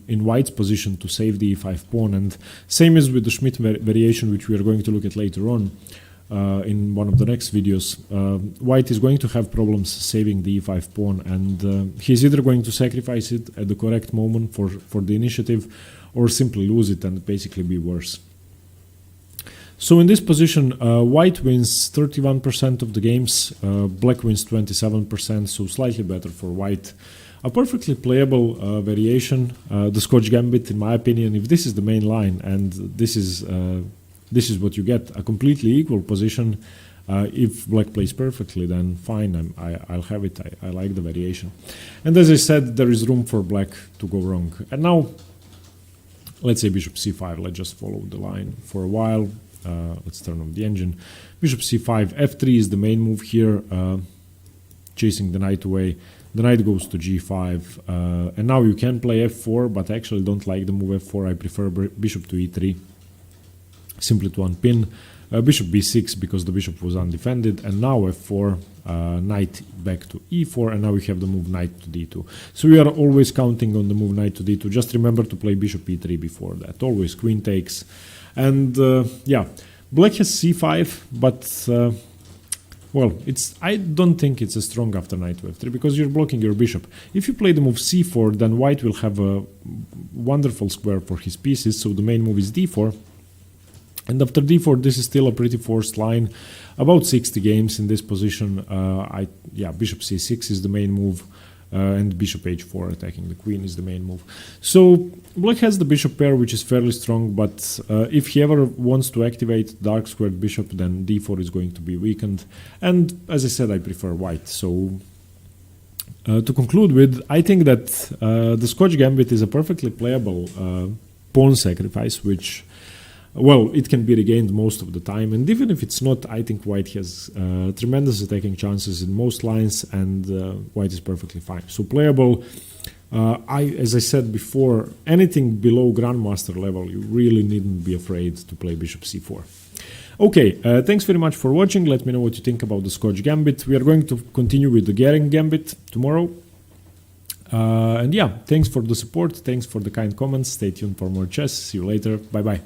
in white's position to save the e5 pawn, and same as with the Schmidt variation, which we are going to look at later on in one of the next videos. White is going to have problems saving the e5 pawn, and he's either going to sacrifice it at the correct moment for the initiative, or simply lose it and basically be worse. So in this position, white wins 31% of the games, black wins 27%, so slightly better for white. A perfectly playable variation, the Scotch Gambit, in my opinion. If this is the main line and this is what you get, a completely equal position. If black plays perfectly, then fine, I'll have it. I like the variation. And as I said, there is room for black to go wrong. And now, let's say bishop c5. Let's just follow the line for a while. Let's turn on the engine. Bishop c5, f3 is the main move here, chasing the knight away. The knight goes to g5, and now you can play f4, but I actually don't like the move f4. I prefer bishop to e3, simply to unpin. Bishop b6 because the bishop was undefended, and now f4, knight back to e4, and now we have the move knight to d2. So we are always counting on the move knight to d2. Just remember to play bishop e3 before that. Always queen takes. And yeah, black has c5, but well, I don't think it's as strong after knight to f3 because you're blocking your bishop. If you play the move c4, then white will have a wonderful square for his pieces, so the main move is d4. And after d4, this is still a pretty forced line. About 60 games in this position. Bishop c6 is the main move, and bishop h4 attacking the queen is the main move. So black has the bishop pair, which is fairly strong, but if he ever wants to activate dark squared bishop, then d4 is going to be weakened. And as I said, I prefer white. So to conclude with, I think that the Scotch Gambit is a perfectly playable pawn sacrifice, which, well, it can be regained most of the time, and even if it's not, I think white has tremendous attacking chances in most lines, and white is perfectly fine. So playable. As I said before, anything below grandmaster level, you really needn't be afraid to play bishop c4. Okay, thanks very much for watching. Let me know what you think about the Scotch Gambit. We are going to continue with the Gehring Gambit tomorrow. And yeah, thanks for the support. Thanks for the kind comments. Stay tuned for more chess. See you later. Bye-bye.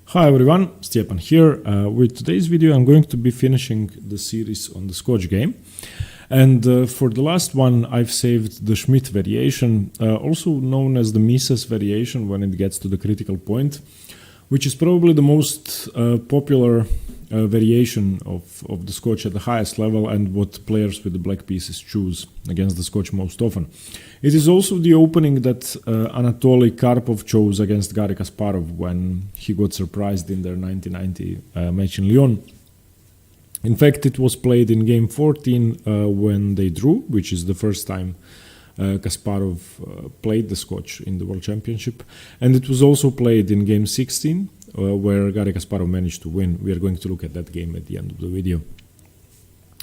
Hi everyone, Stjepan here. With today's video I'm going to be finishing the series on the Scotch game, and for the last one I've saved the Schmidt variation, also known as the Mises variation when it gets to the critical point, which is probably the most popular variation of the Scotch at the highest level, and what players with the black pieces choose against the Scotch most often. It is also the opening that Anatoly Karpov chose against Garry Kasparov when he got surprised in their 1990 match in Lyon. In fact, it was played in game 14 when they drew, which is the first time Kasparov played the Scotch in the World Championship, and it was also played in game 16 where Garry Kasparov managed to win. We are going to look at that game at the end of the video.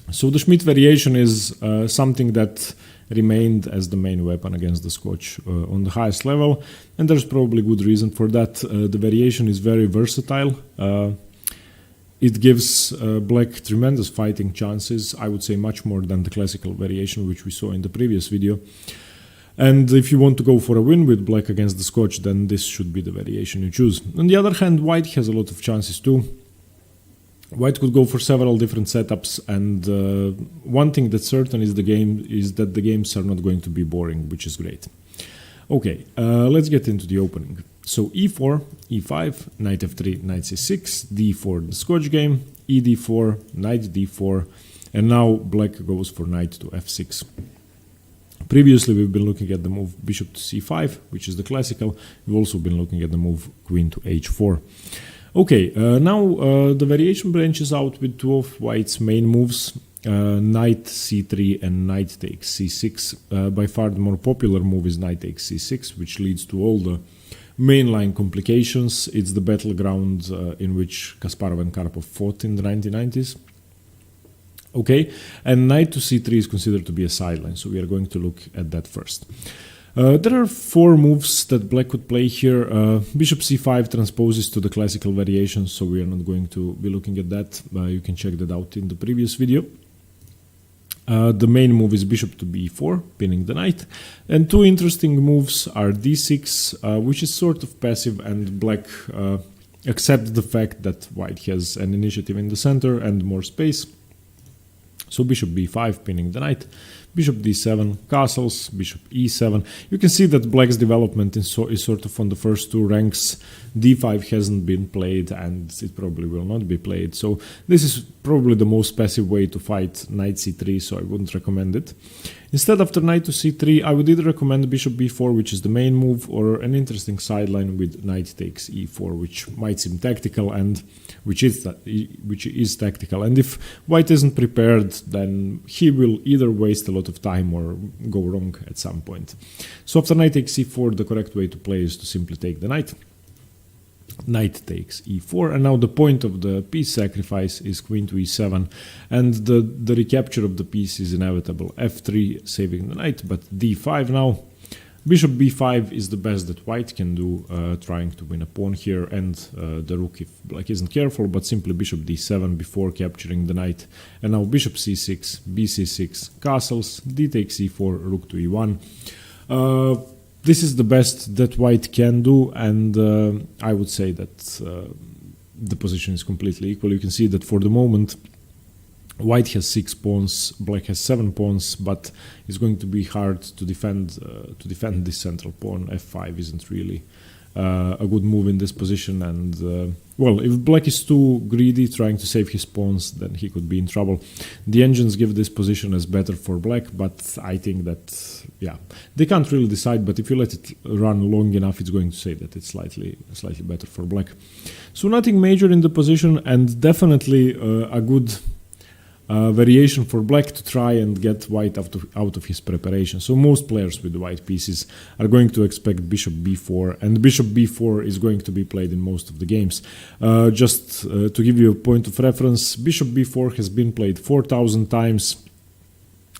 So the Schmidt variation is something that remained as the main weapon against the Scotch on the highest level, and there's probably good reason for that. The variation is very versatile. It gives black tremendous fighting chances, I would say much more than the classical variation which we saw in the previous video. And if you want to go for a win with black against the Scotch, then this should be the variation you choose. On the other hand, white has a lot of chances too. White could go for several different setups, and one thing that's certain is that the games are not going to be boring, which is great. Okay, let's get into the opening. So e4, e5, knight f3, knight c6, d4 the Scotch game, e d4, knight d4, and now black goes for knight to f6. Previously we've been looking at the move bishop to c5, which is the classical. We've also been looking at the move queen to h4. Okay, now the variation branches out with two of white's main moves, knight c3 and knight takes c6. By far the more popular move is knight takes c6, which leads to all the mainline complications. It's the battleground in which Kasparov and Karpov fought in the 1990s. Okay, and knight to c3 is considered to be a sideline, so we are going to look at that first. There are 4 moves that black could play here. Bishop c5 transposes to the classical variation, so we are not going to be looking at that. You can check that out in the previous video. The main move is bishop to b4, pinning the knight. And 2 interesting moves are d6, which is sort of passive, and black accepts the fact that white has an initiative in the center and more space. So bishop b5, pinning the knight, bishop d7, castles, bishop e7. You can see that black's development is sort of on the first 2 ranks. d5 hasn't been played, and it probably will not be played. So this is probably the most passive way to fight knight c3, so I wouldn't recommend it. Instead, after knight to c3, I would either recommend bishop b4, which is the main move, or an interesting sideline with knight takes e4, which might seem tactical, and which is tactical. And if white isn't prepared, then he will either waste a lot of time or go wrong at some point. So after knight takes e4, the correct way to play is to simply take the knight. Knight takes e4, and now the point of the piece sacrifice is queen to e7, and the recapture of the piece is inevitable. f3 saving the knight, but d5 now. Bishop b5 is the best that white can do, trying to win a pawn here, and the rook if black isn't careful, but simply bishop d7 before capturing the knight. And now bishop c6, bc6, castles, d takes e4, rook to e1. This is the best that white can do, and I would say that the position is completely equal. You can see that for the moment white has 6 pawns, black has 7 pawns, but it's going to be hard to defend this central pawn. f5 isn't really a good move in this position, and well, if black is too greedy trying to save his pawns, then he could be in trouble. The engines give this position as better for black, but I think that, yeah, they can't really decide, but if you let it run long enough, it's going to say that it's slightly better for black. So nothing major in the position, and definitely a good variation for black to try and get white out of his preparation. So most players with the white pieces are going to expect bishop b4, and bishop b4 is going to be played in most of the games. Just to give you a point of reference, bishop b4 has been played 4,000 times,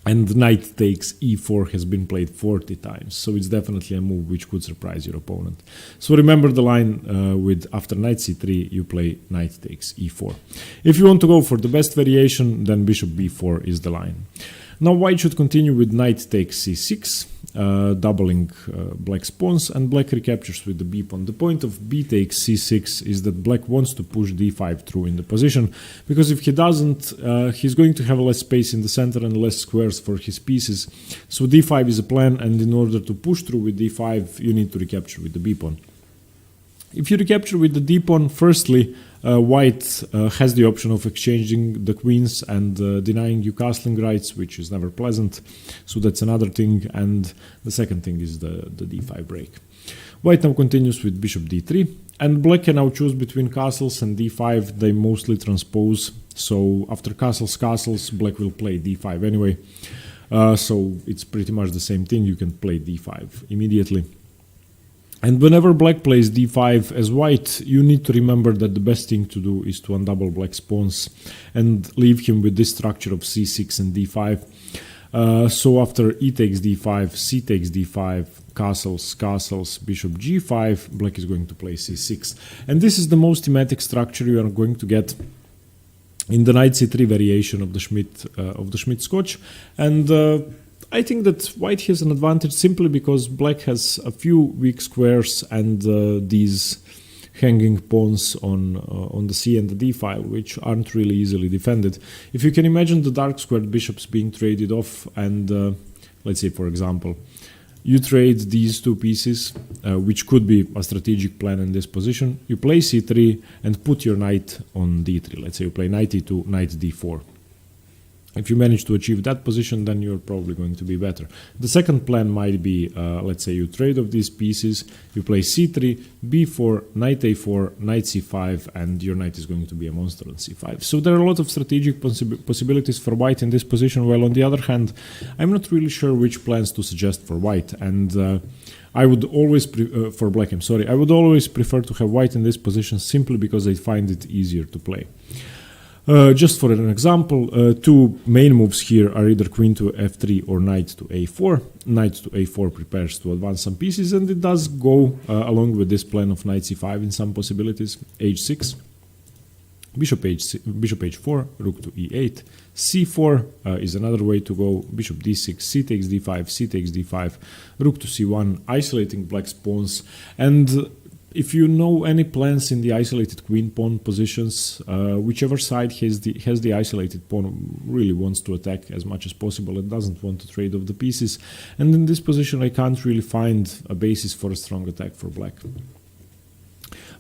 and knight takes e4 has been played 40 times. So it's definitely a move which could surprise your opponent. So remember the line with after knight c3, you play knight takes e4. If you want to go for the best variation, then bishop b4 is the line. Now white should continue with knight takes c6, doubling black's pawns, and black recaptures with the b pawn. The point of b takes c6 is that black wants to push d5 through in the position, because if he doesn't, he's going to have less space in the center and less squares for his pieces. So d5 is a plan, and in order to push through with d5, you need to recapture with the b pawn. If you recapture with the d pawn, firstly, white has the option of exchanging the queens and denying you castling rights, which is never pleasant. So that's another thing. And the second thing is the d5 break. White now continues with bishop d3, and black can now choose between castles and d5. They mostly transpose. So after castles, black will play d5 anyway. So it's pretty much the same thing. You can play d5 immediately. And whenever black plays d5 as white, you need to remember that the best thing to do is to undouble black's pawns and leave him with this structure of c6 and d5. So after e takes d5, c takes d5, castles, bishop g5, black is going to play c6. And this is the most thematic structure you are going to get in the knight c3 variation of the Schmidt Scotch. And I think that white has an advantage simply because black has a few weak squares and these hanging pawns on the c and the d file, which aren't really easily defended. If you can imagine the dark squared bishops being traded off, and let's say, for example, you trade these 2 pieces, which could be a strategic plan in this position. You play c3 and put your knight on d3. Let's say you play knight e2, knight d4. If you manage to achieve that position, then you're probably going to be better. The second plan might be, let's say you trade off these pieces, you play c3, b4, knight a4, knight c5, and your knight is going to be a monster on c5. So there are a lot of strategic possibilities for white in this position, while on the other hand, I'm not really sure which plans to suggest for white. And I would always, for black, I would always prefer to have white in this position simply because I find it easier to play. Just for an example, two main moves here are either queen to f3 or knight to a4. Knight to a4 prepares to advance some pieces, and it does go along with this plan of knight c5 in some possibilities. h6, bishop h4, rook to e8, c4 is another way to go, bishop d6, c takes d5, c takes d5, rook to c1, isolating black's pawns. And if you know any plans in the isolated queen-pawn positions, whichever side has the isolated pawn really wants to attack as much as possible and doesn't want to trade off the pieces. And in this position, I can't really find a basis for a strong attack for black.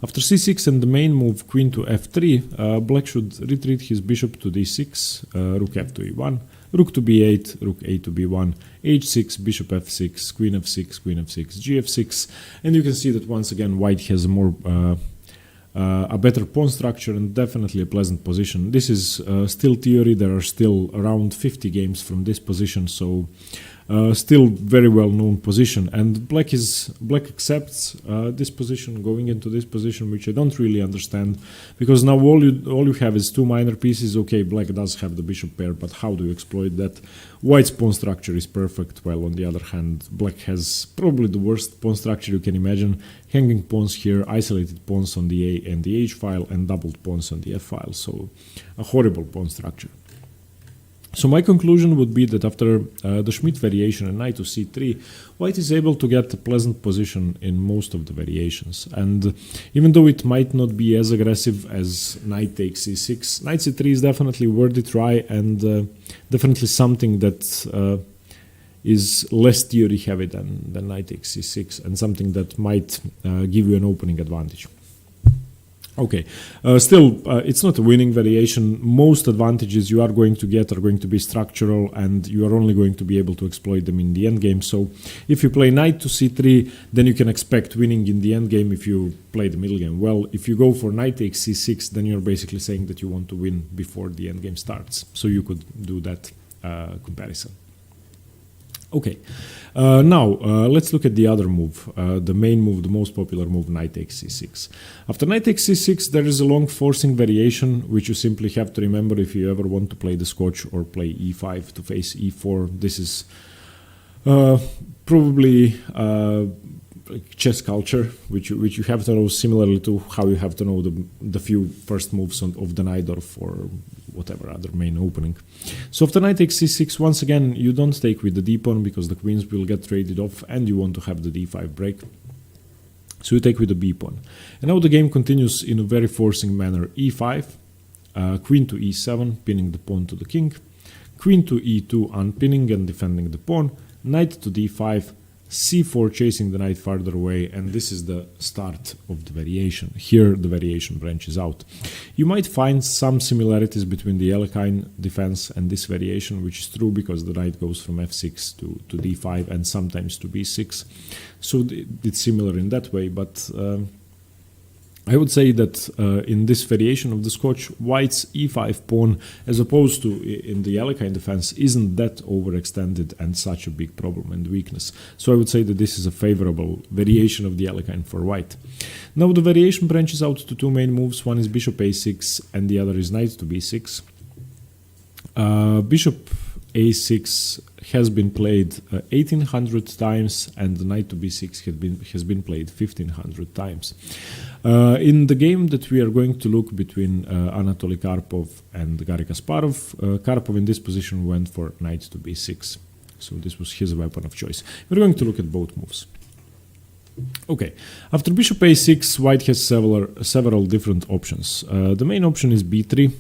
After c6 and the main move queen to f3, black should retreat his bishop to d6, rook f to e1, rook to b8, rook a to b1, h6, bishop f6, queen f6, queen f6, gf6, and you can see that once again white has a better pawn structure and definitely a pleasant position. This is still theory. There are still around 50 games from this position, so still very well known position. And black accepts this position, going into this position, which I don't really understand, because now all you have is two minor pieces. Okay, black does have the bishop pair, but how do you exploit that? White's pawn structure is perfect, while on the other hand, black has probably the worst pawn structure you can imagine. Hanging pawns here, isolated pawns on the A and the H file, and doubled pawns on the F file. So a horrible pawn structure. So my conclusion would be that after the Schmidt variation and knight to c3, white is able to get a pleasant position in most of the variations. And even though it might not be as aggressive as knight takes c6, knight c3 is definitely worth a try, and definitely something that is less theory heavy than knight takes c6, and something that might give you an opening advantage. Okay, still, it's not a winning variation. Most advantages you are going to get are going to be structural, and you are only going to be able to exploit them in the endgame. So if you play knight to c3, then you can expect winning in the endgame if you play the middle game. Well, if you go for knight takes c6, then you're basically saying that you want to win before the endgame starts. So you could do that comparison. Okay, now let's look at the other move, the main move, the most popular move, knight takes c6. After knight takes c6, there is a long forcing variation, which you simply have to remember if you ever want to play the Scotch or play e5 to face e4. This is probably chess culture, which you have to know, similarly to how you have to know the few first moves of the Najdorf or whatever other main opening. So after knight takes c6, once again, you don't take with the d-pawn because the queens will get traded off and you want to have the d5 break. So you take with the b-pawn. And now the game continues in a very forcing manner. e5, queen to e7, pinning the pawn to the king, queen to e2, unpinning and defending the pawn, knight to d5, c4 chasing the knight farther away, and this is the start of the variation. Here the variation branches out. You might find some similarities between the Alekhine defense and this variation, which is true because the knight goes from f6 to d5 and sometimes to b6. So it's similar in that way, but I would say that in this variation of the Scotch, white's e5 pawn, as opposed to in the Alekhine defense, isn't that overextended and such a big problem and weakness. So I would say that this is a favorable variation of the Alekhine for white. Now the variation branches out to two main moves. One is bishop a6 and the other is knight to b6. Bishop a6 has been played 1800 times and the knight to b6 has been played 1500 times. In the game that we are going to look between Anatoly Karpov and Garry Kasparov, Karpov in this position went for knight to b6. So this was his weapon of choice. We're going to look at both moves. Okay, after bishop a6, white has several different options. The main option is b3.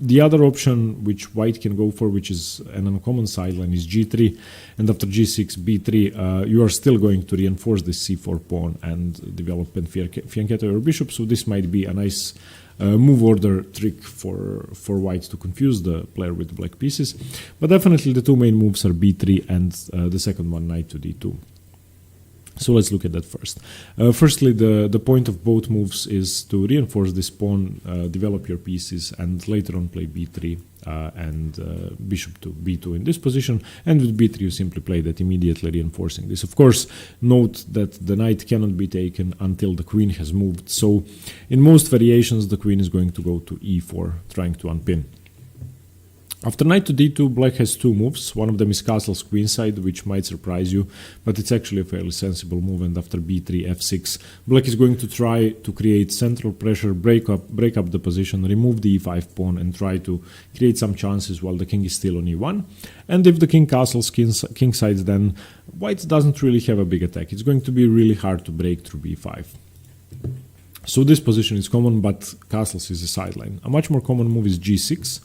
The other option which white can go for, which is an uncommon sideline, is g3, and after g6, b3, you are still going to reinforce this c4 pawn and develop and fianchetto your bishop, so this might be a nice move order trick for white to confuse the player with the black pieces, but definitely the two main moves are b3 and the second one, knight to d2. So let's look at that first. Firstly, the point of both moves is to reinforce this pawn, develop your pieces, and later on play b3 and bishop to b2 in this position. And with b3 you simply play that, immediately reinforcing this. Of course, note that the knight cannot be taken until the queen has moved. So in most variations the queen is going to go to e4, trying to unpin. After knight to d2, black has two moves. One of them is castle's queenside, which might surprise you, but it's actually a fairly sensible move. And after b3, f6, black is going to try to create central pressure, break up the position, remove the e5 pawn, and try to create some chances while the king is still on e1. And if the king castles kingside, then white doesn't really have a big attack. It's going to be really hard to break through b5. So this position is common, but castles is a sideline. A much more common move is g6,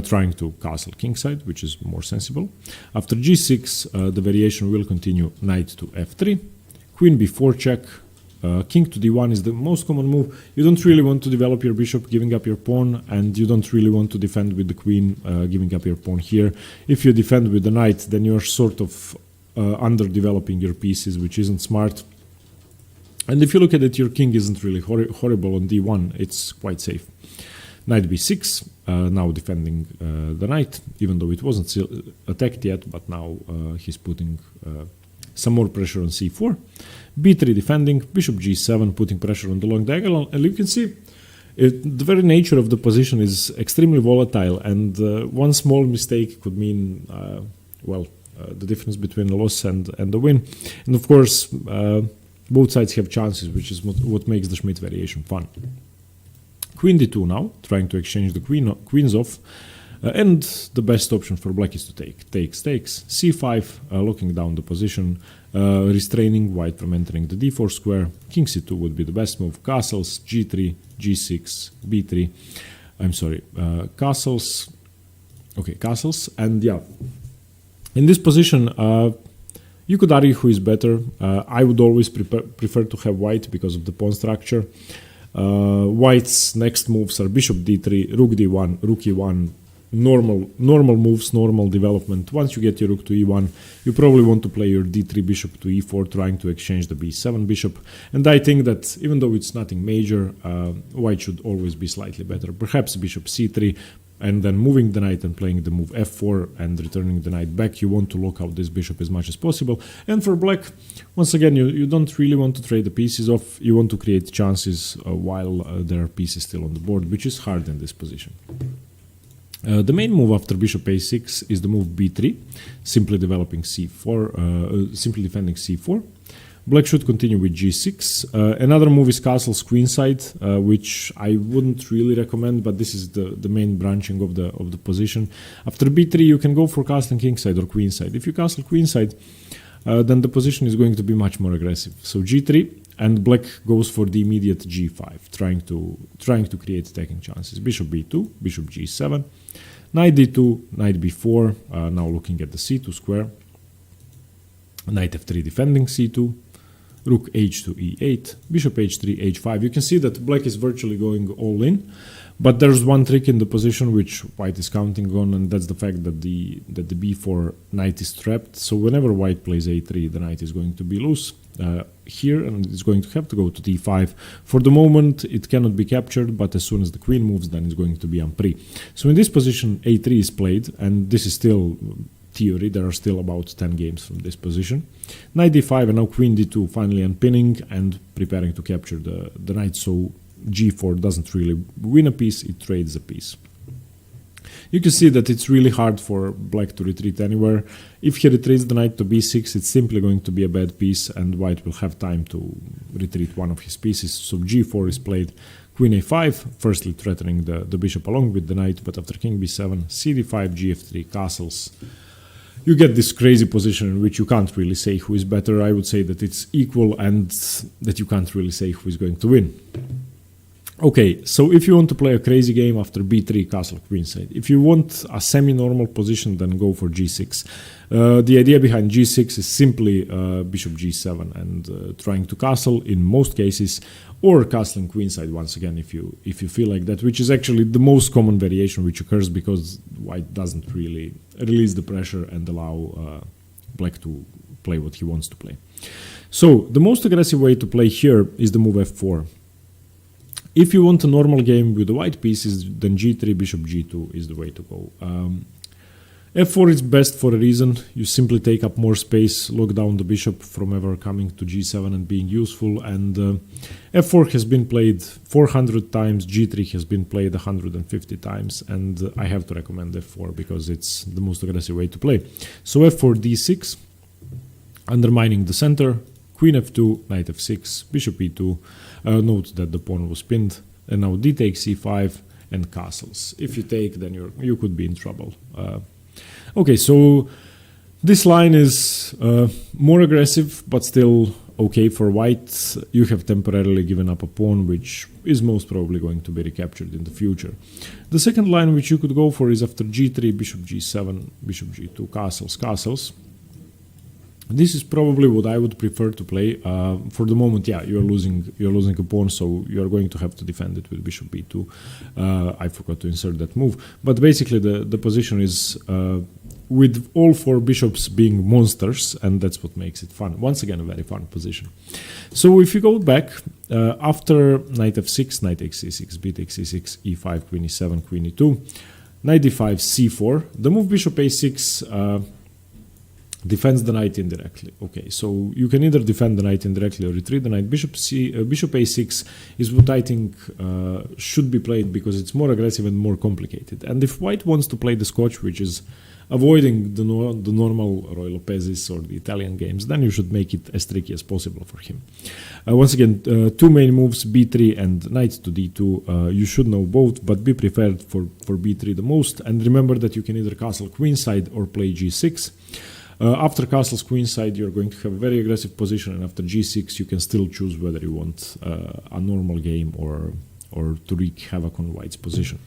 trying to castle kingside, which is more sensible. After g6, the variation will continue knight to f3, queen b4 check, king to d1 is the most common move. You don't really want to develop your bishop, giving up your pawn, and you don't really want to defend with the queen, giving up your pawn here. If you defend with the knight, then you're sort of underdeveloping your pieces, which isn't smart. And if you look at it, your king isn't really horrible on d1, it's quite safe. Knight b6, now defending the knight, even though it wasn't attacked yet, but now he's putting some more pressure on c4. b3 defending, bishop g7, putting pressure on the long diagonal, and you can see the very nature of the position is extremely volatile, and one small mistake could mean, the difference between a loss and the win. And of course, both sides have chances, which is what makes the Schmidt variation fun. Queen d2 now, trying to exchange the queens off. And the best option for black is to takes. c5, locking down the position, restraining white from entering the d4 square. King c2 would be the best move. Castles, g3, g6, b3. I'm sorry, castles. Okay, castles. And yeah, in this position, you could argue who is better. I would always prefer to have white because of the pawn structure. White's next moves are bishop d3, rook d1, rook e1, normal moves, normal development. Once you get your rook to e1, you probably want to play your d3 bishop to e4, trying to exchange the b7 bishop. And I think that even though it's nothing major, white should always be slightly better. Perhaps bishop c3, and then moving the knight and playing the move f4 and returning the knight back. You want to lock out this bishop as much as possible. And for black, once again, you don't really want to trade the pieces off. You want to create chances while there are pieces still on the board, which is hard in this position. The main move after bishop a6 is the move b3, simply developing c4, simply defending c4. Black should continue with g6. Another move is castle's queenside, which I wouldn't really recommend, but this is the main branching of the position. After b3, you can go for castling kingside or queenside. If you castle queenside, then the position is going to be much more aggressive. So g3, and black goes for the immediate g5, trying to create attacking chances. Bishop b2, bishop g7, knight d2, knight b4. Now looking at the c2 square. Knight f3 defending c2. Rook h2 e8, bishop h3 h5. You can see that black is virtually going all in, but there's one trick in the position which white is counting on, and that's the fact that the b4 knight is trapped. So whenever white plays a3, the knight is going to be loose here, and it's going to have to go to d5. For the moment, it cannot be captured, but as soon as the queen moves, then it's going to be ampri. So in this position, a3 is played, and this is still theory. There are still about 10 games from this position. Knight d5 and now queen d2, finally unpinning and preparing to capture the knight, so g4 doesn't really win a piece, it trades a piece. You can see that it's really hard for black to retreat anywhere. If he retreats the knight to b6, it's simply going to be a bad piece, and white will have time to retreat one of his pieces. So g4 is played. Queen a5, firstly threatening the bishop along with the knight, but after king b7, cd5, gf3, castles. You get this crazy position in which you can't really say who is better. I would say that it's equal and that you can't really say who is going to win. Okay, so if you want to play a crazy game after b3, castle queenside. If you want a semi-normal position, then go for g6. The idea behind g6 is simply bishop g7 and trying to castle in most cases, or castling queenside once again if you feel like that, which is actually the most common variation which occurs because white doesn't really release the pressure and allow black to play what he wants to play. So the most aggressive way to play here is the move f4. If you want a normal game with the white pieces, then g3, bishop g2 is the way to go. f4 is best for a reason. You simply take up more space, lock down the bishop from ever coming to g7 and being useful. And f4 has been played 400 times, g3 has been played 150 times, and I have to recommend f4 because it's the most aggressive way to play. So f4, d6, undermining the center, queen f2, knight f6, bishop e2. Note that the pawn was pinned, and now d takes e5 and castles. If you take, then you could be in trouble. Okay, so this line is more aggressive, but still okay for white. You have temporarily given up a pawn, which is most probably going to be recaptured in the future. The second line which you could go for is after g3, bishop g7, bishop g2, castles, castles. This is probably what I would prefer to play. For the moment, yeah, you're losing a pawn, so you're going to have to defend it with bishop b2. I forgot to insert that move. But basically the position is with all four bishops being monsters, and that's what makes it fun. Once again, a very fun position. So if you go back, after knight f6, knight takes c6, b takes c6, e5, queen e7, queen e2, knight d5, c4, the move bishop a6 defends the knight indirectly. Okay, so you can either defend the knight indirectly or retreat the knight. Bishop a6 is what I think should be played because it's more aggressive and more complicated. And if white wants to play the Scotch, which is avoiding the normal Roy Lopez's or the Italian games, then you should make it as tricky as possible for him. Once again, two main moves, b3 and knight to d2. You should know both, but be prepared for b3 the most. And remember that you can either castle queenside or play g6. After castles queenside, you're going to have a very aggressive position, and after g6, you can still choose whether you want a normal game or to wreak havoc on white's position.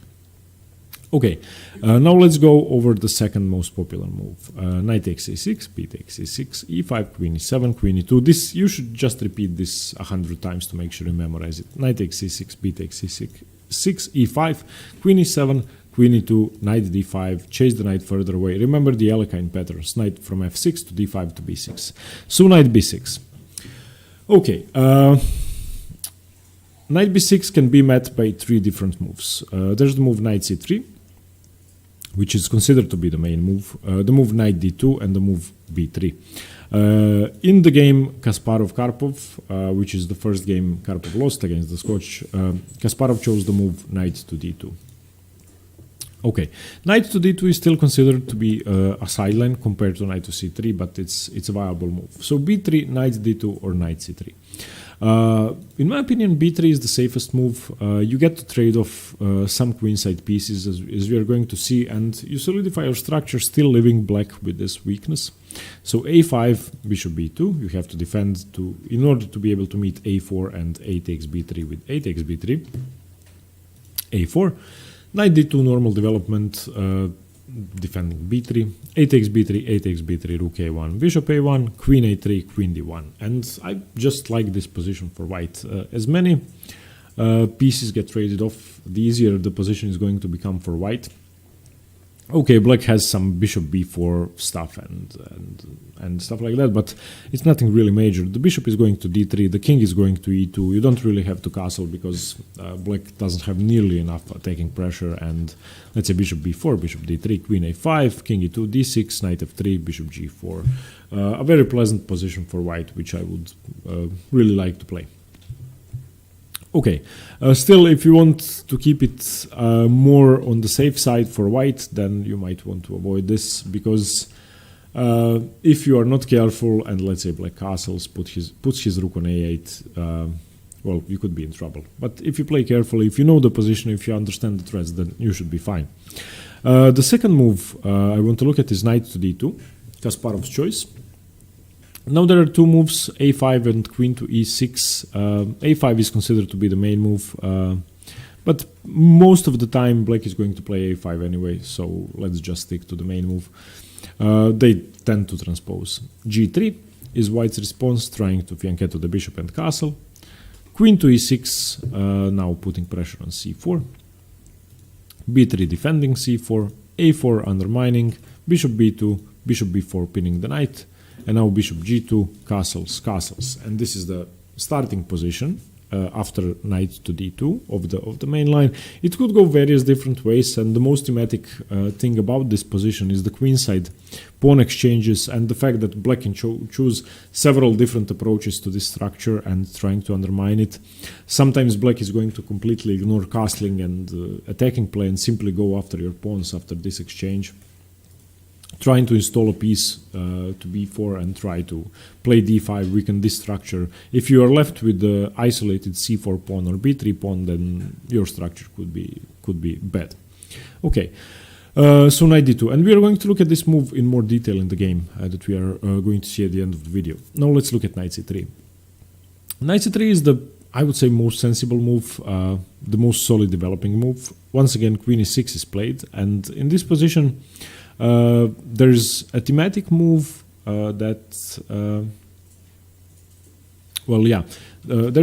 Okay, now let's go over the second most popular move. Knight takes a6, b takes a6, e5, queen e7, queen e2. This, you should just repeat this 100 times to make sure you memorize it. Knight takes c6, b takes c6, e5, queen e7, queen e2, knight d5, chase the knight further away. Remember the Alekhine patterns, knight from f6 to d5 to b6. So knight b6. Okay, knight b6 can be met by three different moves. There's the move knight c3, which is considered to be the main move, the move knight d2, and the move b3. In the game Kasparov-Karpov, which is the first game Karpov lost against the Scotch, Kasparov chose the move knight to d2. Okay, knight to d2 is still considered to be a sideline compared to knight to c3, but it's a viable move. So b3, knight d2, or knight c3. In my opinion, b3 is the safest move. You get to trade off some queenside pieces, as we are going to see, and you solidify your structure, still leaving black with this weakness. So a5, bishop b2, you have to defend in order to be able to meet a4 and a takes b3 with a takes b3. a4. Knight d2, normal development, defending b3, a takes b3, a takes b3, rook a1, bishop a1, queen a3, queen d1. And I just like this position for white. As many pieces get traded off, the easier the position is going to become for white. Okay, black has some bishop b4 stuff and stuff like that, but it's nothing really major. The bishop is going to d3, the king is going to e2. You don't really have to castle because black doesn't have nearly enough attacking pressure, and let's say bishop b4, bishop d3, queen a5, king e2, d6, knight f3, bishop g4. A very pleasant position for white, which I would really like to play. Okay, still, if you want to keep it more on the safe side for white, then you might want to avoid this, because if you are not careful and let's say black castles, puts his rook on a8, well, you could be in trouble. But if you play carefully, if you know the position, if you understand the threats, then you should be fine. The second move I want to look at is knight to d2, Kasparov's choice. Now there are two moves, a5 and queen to e6. a5 is considered to be the main move, but most of the time black is going to play a5 anyway, so let's just stick to the main move. They tend to transpose. g3 is white's response, trying to fianchetto the bishop and castle. Queen to e6, now putting pressure on c4. b3 defending c4, a4 undermining, bishop b2, bishop b4 pinning the knight, And now bishop g2, castles, castles. And this is the starting position after knight to d2 of the main line. It could go various different ways, and the most thematic thing about this position is the queenside pawn exchanges and the fact that black can choose several different approaches to this structure and trying to undermine it. Sometimes black is going to completely ignore castling and attacking play and simply go after your pawns after this exchange, trying to install a piece to b4 and try to play d5, weaken this structure. If you are left with the isolated c4 pawn or b3 pawn, then your structure could be bad. Okay, so knight d2, and we are going to look at this move in more detail in the game that we are going to see at the end of the video. Now let's look at knight c3. Knight c3 is the, I would say, most sensible move, the most solid developing move. Once again, queen e6 is played, and in this position there's a thematic move there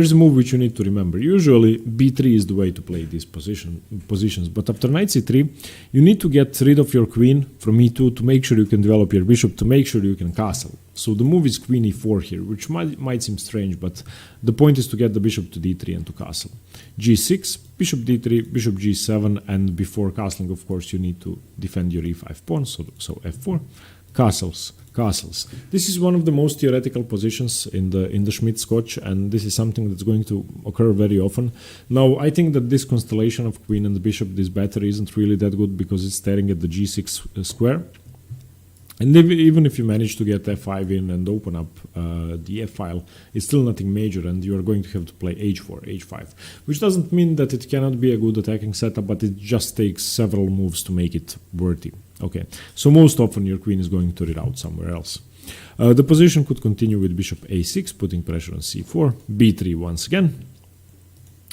is a move which you need to remember. Usually b3 is the way to play these positions, but after knight c3 you need to get rid of your queen from e2 to make sure you can develop your bishop, to make sure you can castle. So the move is queen e4 here, which might seem strange, but the point is to get the bishop to d3 and to castle. g6, bishop d3, bishop g7, and before castling, of course, you need to defend your e5 pawn, so f4, castles, castles. This is one of the most theoretical positions in the Schmidt-Scotch, and this is something that's going to occur very often. Now, I think that this constellation of queen and the bishop, this battery, isn't really that good because it's staring at the g6 square. And even if you manage to get f5 in and open up the f file, it's still nothing major, and you are going to have to play h4, h5, which doesn't mean that it cannot be a good attacking setup, but it just takes several moves to make it worthy. Okay, so most often your queen is going to reroute somewhere else. The position could continue with bishop a6, putting pressure on c4, b3 once again,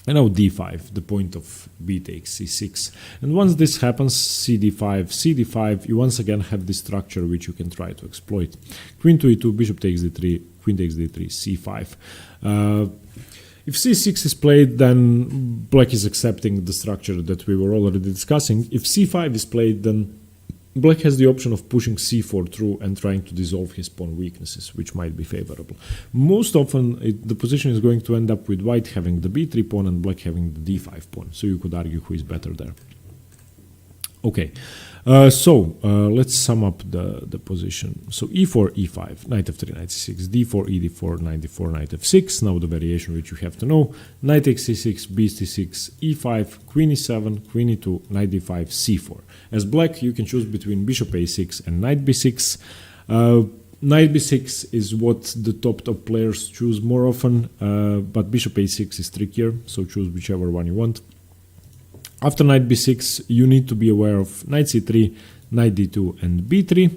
and now d5, the point of b takes c6. And once this happens, cd5, cd5, you once again have this structure which you can try to exploit. Queen to e2, bishop takes d3, queen takes d3, c5. If c6 is played, then black is accepting the structure that we were already discussing. If c5 is played, then black has the option of pushing c4 through and trying to dissolve his pawn weaknesses, which might be favorable. Most often, the position is going to end up with white having the b3 pawn and black having the d5 pawn, so you could argue who is better there. Okay, let's sum up the position. So e4, e5, knight f3, knight c6, d4, e4, knight d4, knight f6. Now the variation which you have to know: knight takes c6, b c6, e5, queen e7, queen e2, knight d5, c4. As black, you can choose between bishop a6 and knight b6. Knight b6 is what the top players choose more often, but bishop a6 is trickier, so choose whichever one you want. After knight b6, you need to be aware of knight c3, knight d2, and b3.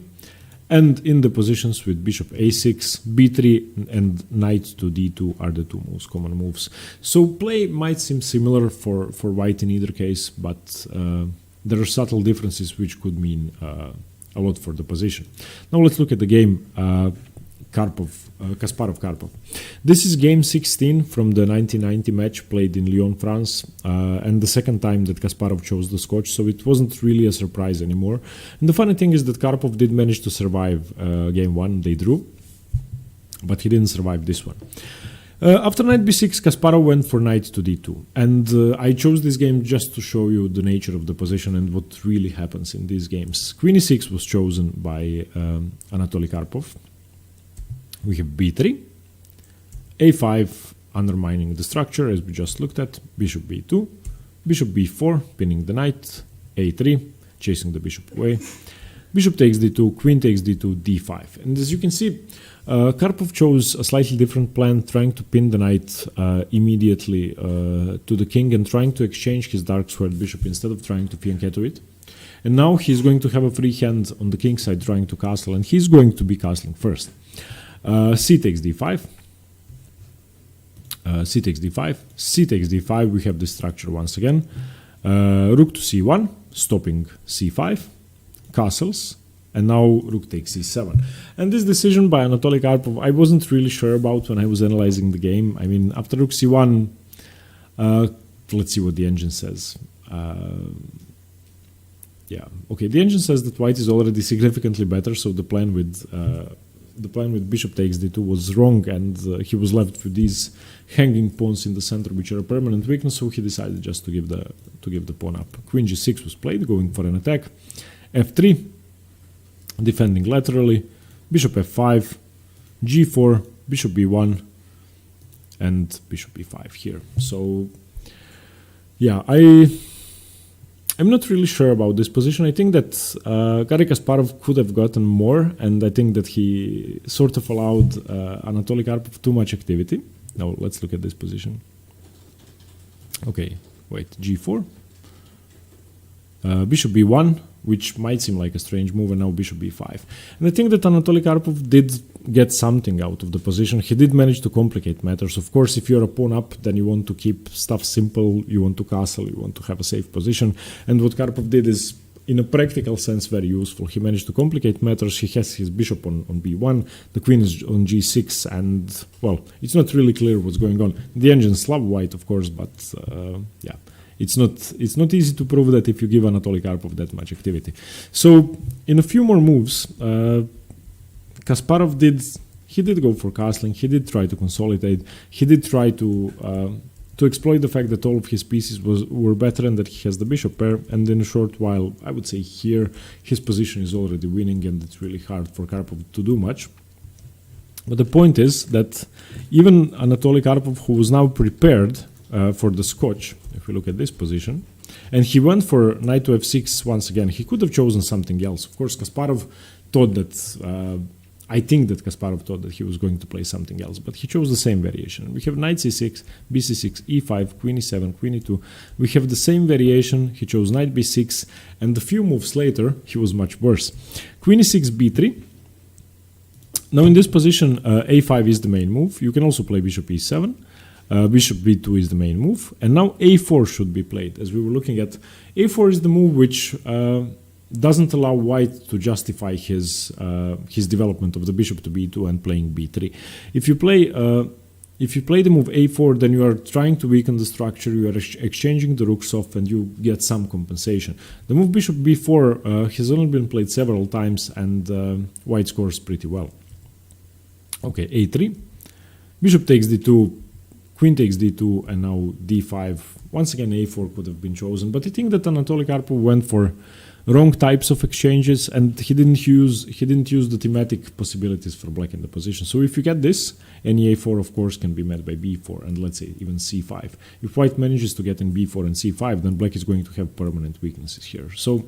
And in the positions with bishop a6, b3, and knight to d2 are the two most common moves. So play might seem similar for white in either case, but there are subtle differences which could mean a lot for the position. Now let's look at the game. Kasparov-Karpov. This is game 16 from the 1990 match played in Lyon, France, and the second time that Kasparov chose the Scotch, so it wasn't really a surprise anymore. And the funny thing is that Karpov did manage to survive game 1, they drew, but he didn't survive this one. After knight b6, Kasparov went for knight to d2, and I chose this game just to show you the nature of the position and what really happens in these games. Queen e6 was chosen by Anatoly Karpov. We have b3, a5 undermining the structure as we just looked at, bishop b2, bishop b4 pinning the knight, a3 chasing the bishop away, bishop takes d2, queen takes d2, d5. And as you can see, Karpov chose a slightly different plan, trying to pin the knight immediately to the king and trying to exchange his dark squared bishop instead of trying to fianchetto it. And now he's going to have a free hand on the king side trying to castle, and he's going to be castling first. C takes d5, c takes d5, c takes d5, we have this structure once again. Rook to c1, stopping c5, castles, and now rook takes c7. And this decision by Anatoly Karpov, I wasn't really sure about when I was analyzing the game. I mean, after rook c1, let's see what the engine says. Yeah, okay, the engine says that white is already significantly better, so the plan with the plan with bishop takes d2 was wrong, and he was left with these hanging pawns in the center, which are a permanent weakness. So he decided just to give the pawn up. Queen g6 was played, going for an attack. f3, defending laterally. Bishop f5, g4, bishop b1, and bishop b5 here. So yeah, I'm not really sure about this position. I think that Garry Kasparov could have gotten more, and I think that he sort of allowed Anatoly Karpov too much activity. Now let's look at this position. Okay, wait, g4, bishop b1, which might seem like a strange move, and now bishop b5. And I think that Anatoly Karpov did get something out of the position. He did manage to complicate matters. Of course, if you're a pawn up, then you want to keep stuff simple, you want to castle, you want to have a safe position. And what Karpov did is, in a practical sense, very useful. He managed to complicate matters. He has his bishop on b1, the queen is on g6, and, well, it's not really clear what's going on. The engine's love white, of course, but yeah. It's not easy to prove that if you give Anatoly Karpov that much activity. So in a few more moves, Kasparov did go for castling. He did try to consolidate. He did try to exploit the fact that all of his pieces were better and that he has the bishop pair. And in a short while, I would say here his position is already winning, and it's really hard for Karpov to do much. But the point is that even Anatoly Karpov, who was now prepared for the Scotch, if we look at this position, and he went for knight to f6 once again. He could have chosen something else. Of course, Kasparov thought that, I think that Kasparov thought that he was going to play something else, but he chose the same variation. We have knight c6, bc6, e5, queen e7, queen e2. We have the same variation. He chose knight b6, and a few moves later, he was much worse. Queen e6, b3. Now in this position, a5 is the main move. You can also play bishop e7. Bishop b2 is the main move, and now a4 should be played. As we were looking at, a4 is the move which doesn't allow white to justify his development of the bishop to b2 and playing b3. If you play the move a4, then you are trying to weaken the structure, you are exchanging the rooks off, and you get some compensation. The move bishop b4 has only been played several times, and white scores pretty well. Okay, a3, bishop takes d2, queen takes d2, and now d5. Once again, a4 could have been chosen, but I think that Anatoly Karpov went for wrong types of exchanges, and he didn't use the thematic possibilities for black in the position. So if you get this, any a4 of course can be met by b4, and let's say even c5. If white manages to get in b4 and c5, then black is going to have permanent weaknesses here. So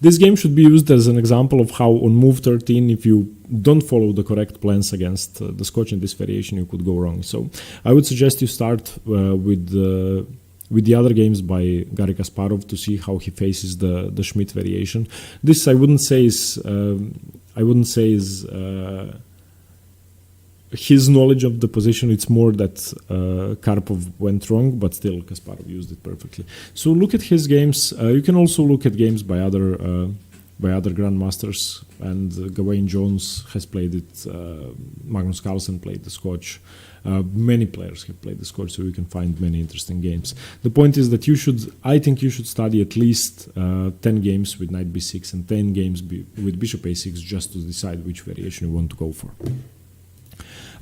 this game should be used as an example of how on move 13, if you don't follow the correct plans against the Scotch in this variation, you could go wrong. So I would suggest you start with the other games by Garry Kasparov to see how he faces the Schmidt variation. This I wouldn't say is his knowledge of the position. It's more that Karpov went wrong, but still Kasparov used it perfectly. So look at his games. You can also look at games by other grandmasters, and Gawain Jones has played it. Magnus Carlsen played the Scotch. Many players have played the Scotch, so you can find many interesting games. The point is that I think you should study at least 10 games with knight b6 and 10 games with bishop a6 just to decide which variation you want to go for.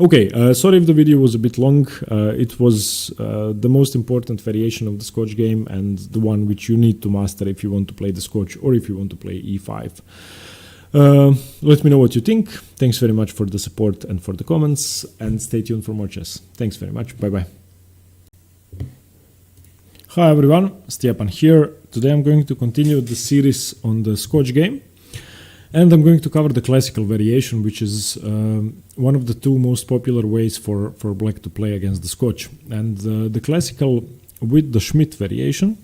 Okay, sorry if the video was a bit long. It was the most important variation of the Scotch game, and the one which you need to master if you want to play the Scotch or if you want to play e5. Let me know what you think. Thanks very much for the support and for the comments, and stay tuned for more chess. Thanks very much. Bye bye. Hi everyone, Stjepan here. Today I'm going to continue the series on the Scotch game. And I'm going to cover the classical variation, which is one of the two most popular ways for black to play against the Scotch. And the classical with the Schmidt variation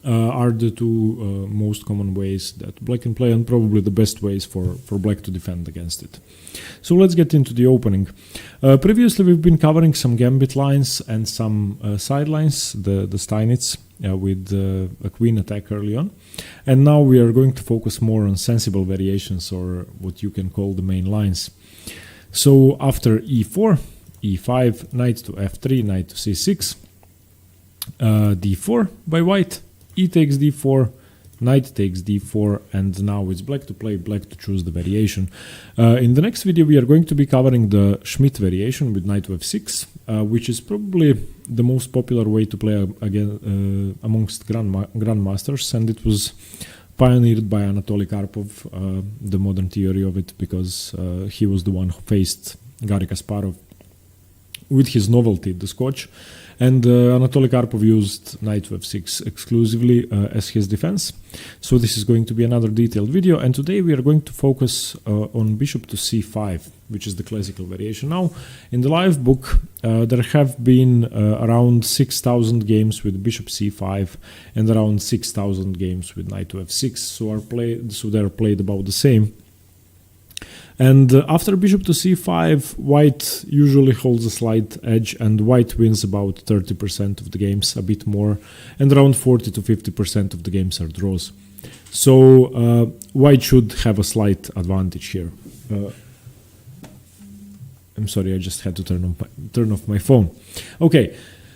are the two most common ways that black can play, and probably the best ways for black to defend against it. So let's get into the opening. Previously we've been covering some gambit lines and some side lines, the Steinitz, with a queen attack early on. And now we are going to focus more on sensible variations, or what you can call the main lines. So after e4, e5, knight to f3, knight to c6, d4 by white, e takes d4, knight takes d4, and now it's black to play, black to choose the variation. In the next video we are going to be covering the Schmidt variation with knight to f6, which is probably the most popular way to play again amongst grandmasters, and it was pioneered by Anatoly Karpov, the modern theory of it, because he was the one who faced Garry Kasparov with his novelty, the Scotch, and Anatoly Karpov used knight to f6 exclusively as his defense. So this is going to be another detailed video, and today we are going to focus on bishop to c5, which is the classical variation. Now, in the live book, there have been around 6,000 games with bishop c5 and around 6,000 games with knight to f6, so they're played about the same. And after bishop to c5, white usually holds a slight edge, and white wins about 30% of the games, a bit more, and around 40 to 50% of the games are draws. So white should have a slight advantage here. I'm sorry, I just had to turn off my phone. Okay,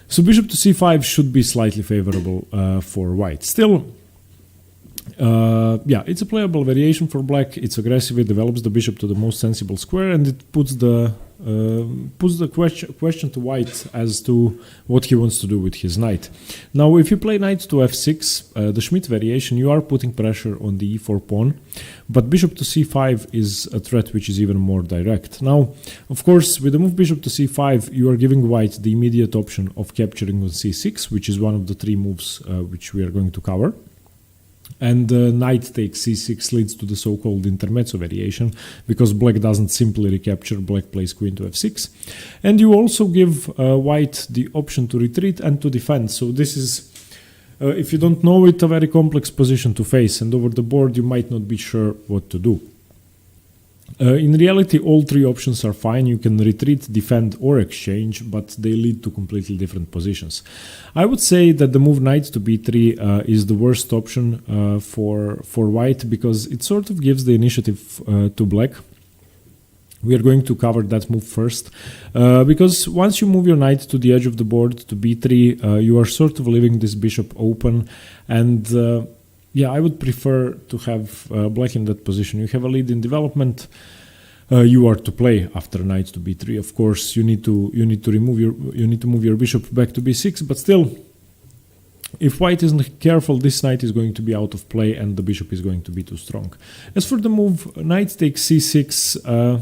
so bishop to c5 should be slightly favorable for white. Still, yeah, it's a playable variation for black. It's aggressive. It develops the bishop to the most sensible square, and it puts the question to white as to what he wants to do with his knight. Now, if you play knight to f6, the Schmidt variation, you are putting pressure on the e4 pawn, but bishop to c5 is a threat which is even more direct. Now, of course, with the move bishop to c5, you are giving white the immediate option of capturing on c6, which is one of the three moves which we are going to cover. And knight takes c6 leads to the so-called intermezzo variation, because black doesn't simply recapture, black plays queen to f6. And you also give white the option to retreat and to defend. So this is, if you don't know it, a very complex position to face, and over the board you might not be sure what to do. In reality, all three options are fine. You can retreat, defend, or exchange, but they lead to completely different positions. I would say that the move knight to b3 is the worst option for white, because it sort of gives the initiative to black. We are going to cover that move first, because once you move your knight to the edge of the board to b3, you are sort of leaving this bishop open, and yeah, I would prefer to have black in that position. You have a lead in development. You are to play after knight to b3. Of course, you need to move your bishop back to b6. But still, if white isn't careful, this knight is going to be out of play, and the bishop is going to be too strong. As for the move knight takes c6,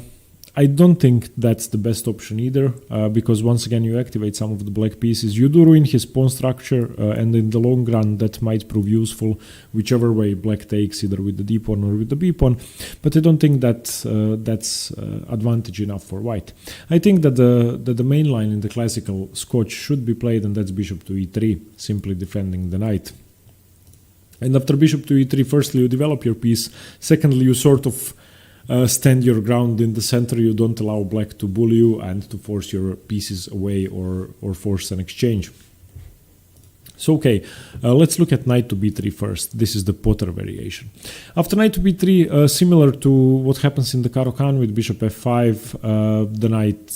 I don't think that's the best option either, because once again you activate some of the black pieces. You do ruin his pawn structure, and in the long run that might prove useful whichever way black takes, either with the d pawn or with the b pawn. But I don't think that that's advantage enough for white. I think that the main line in the classical Scotch should be played, and that's bishop to e3, simply defending the knight. And after bishop to e3, firstly you develop your piece. Secondly, you sort of stand your ground in the center. You don't allow black to bully you and to force your pieces away or force an exchange. So okay, let's look at knight to b3 first. This is the Potter variation. After knight to b3, similar to what happens in the Caro-Kann with bishop f5, the knight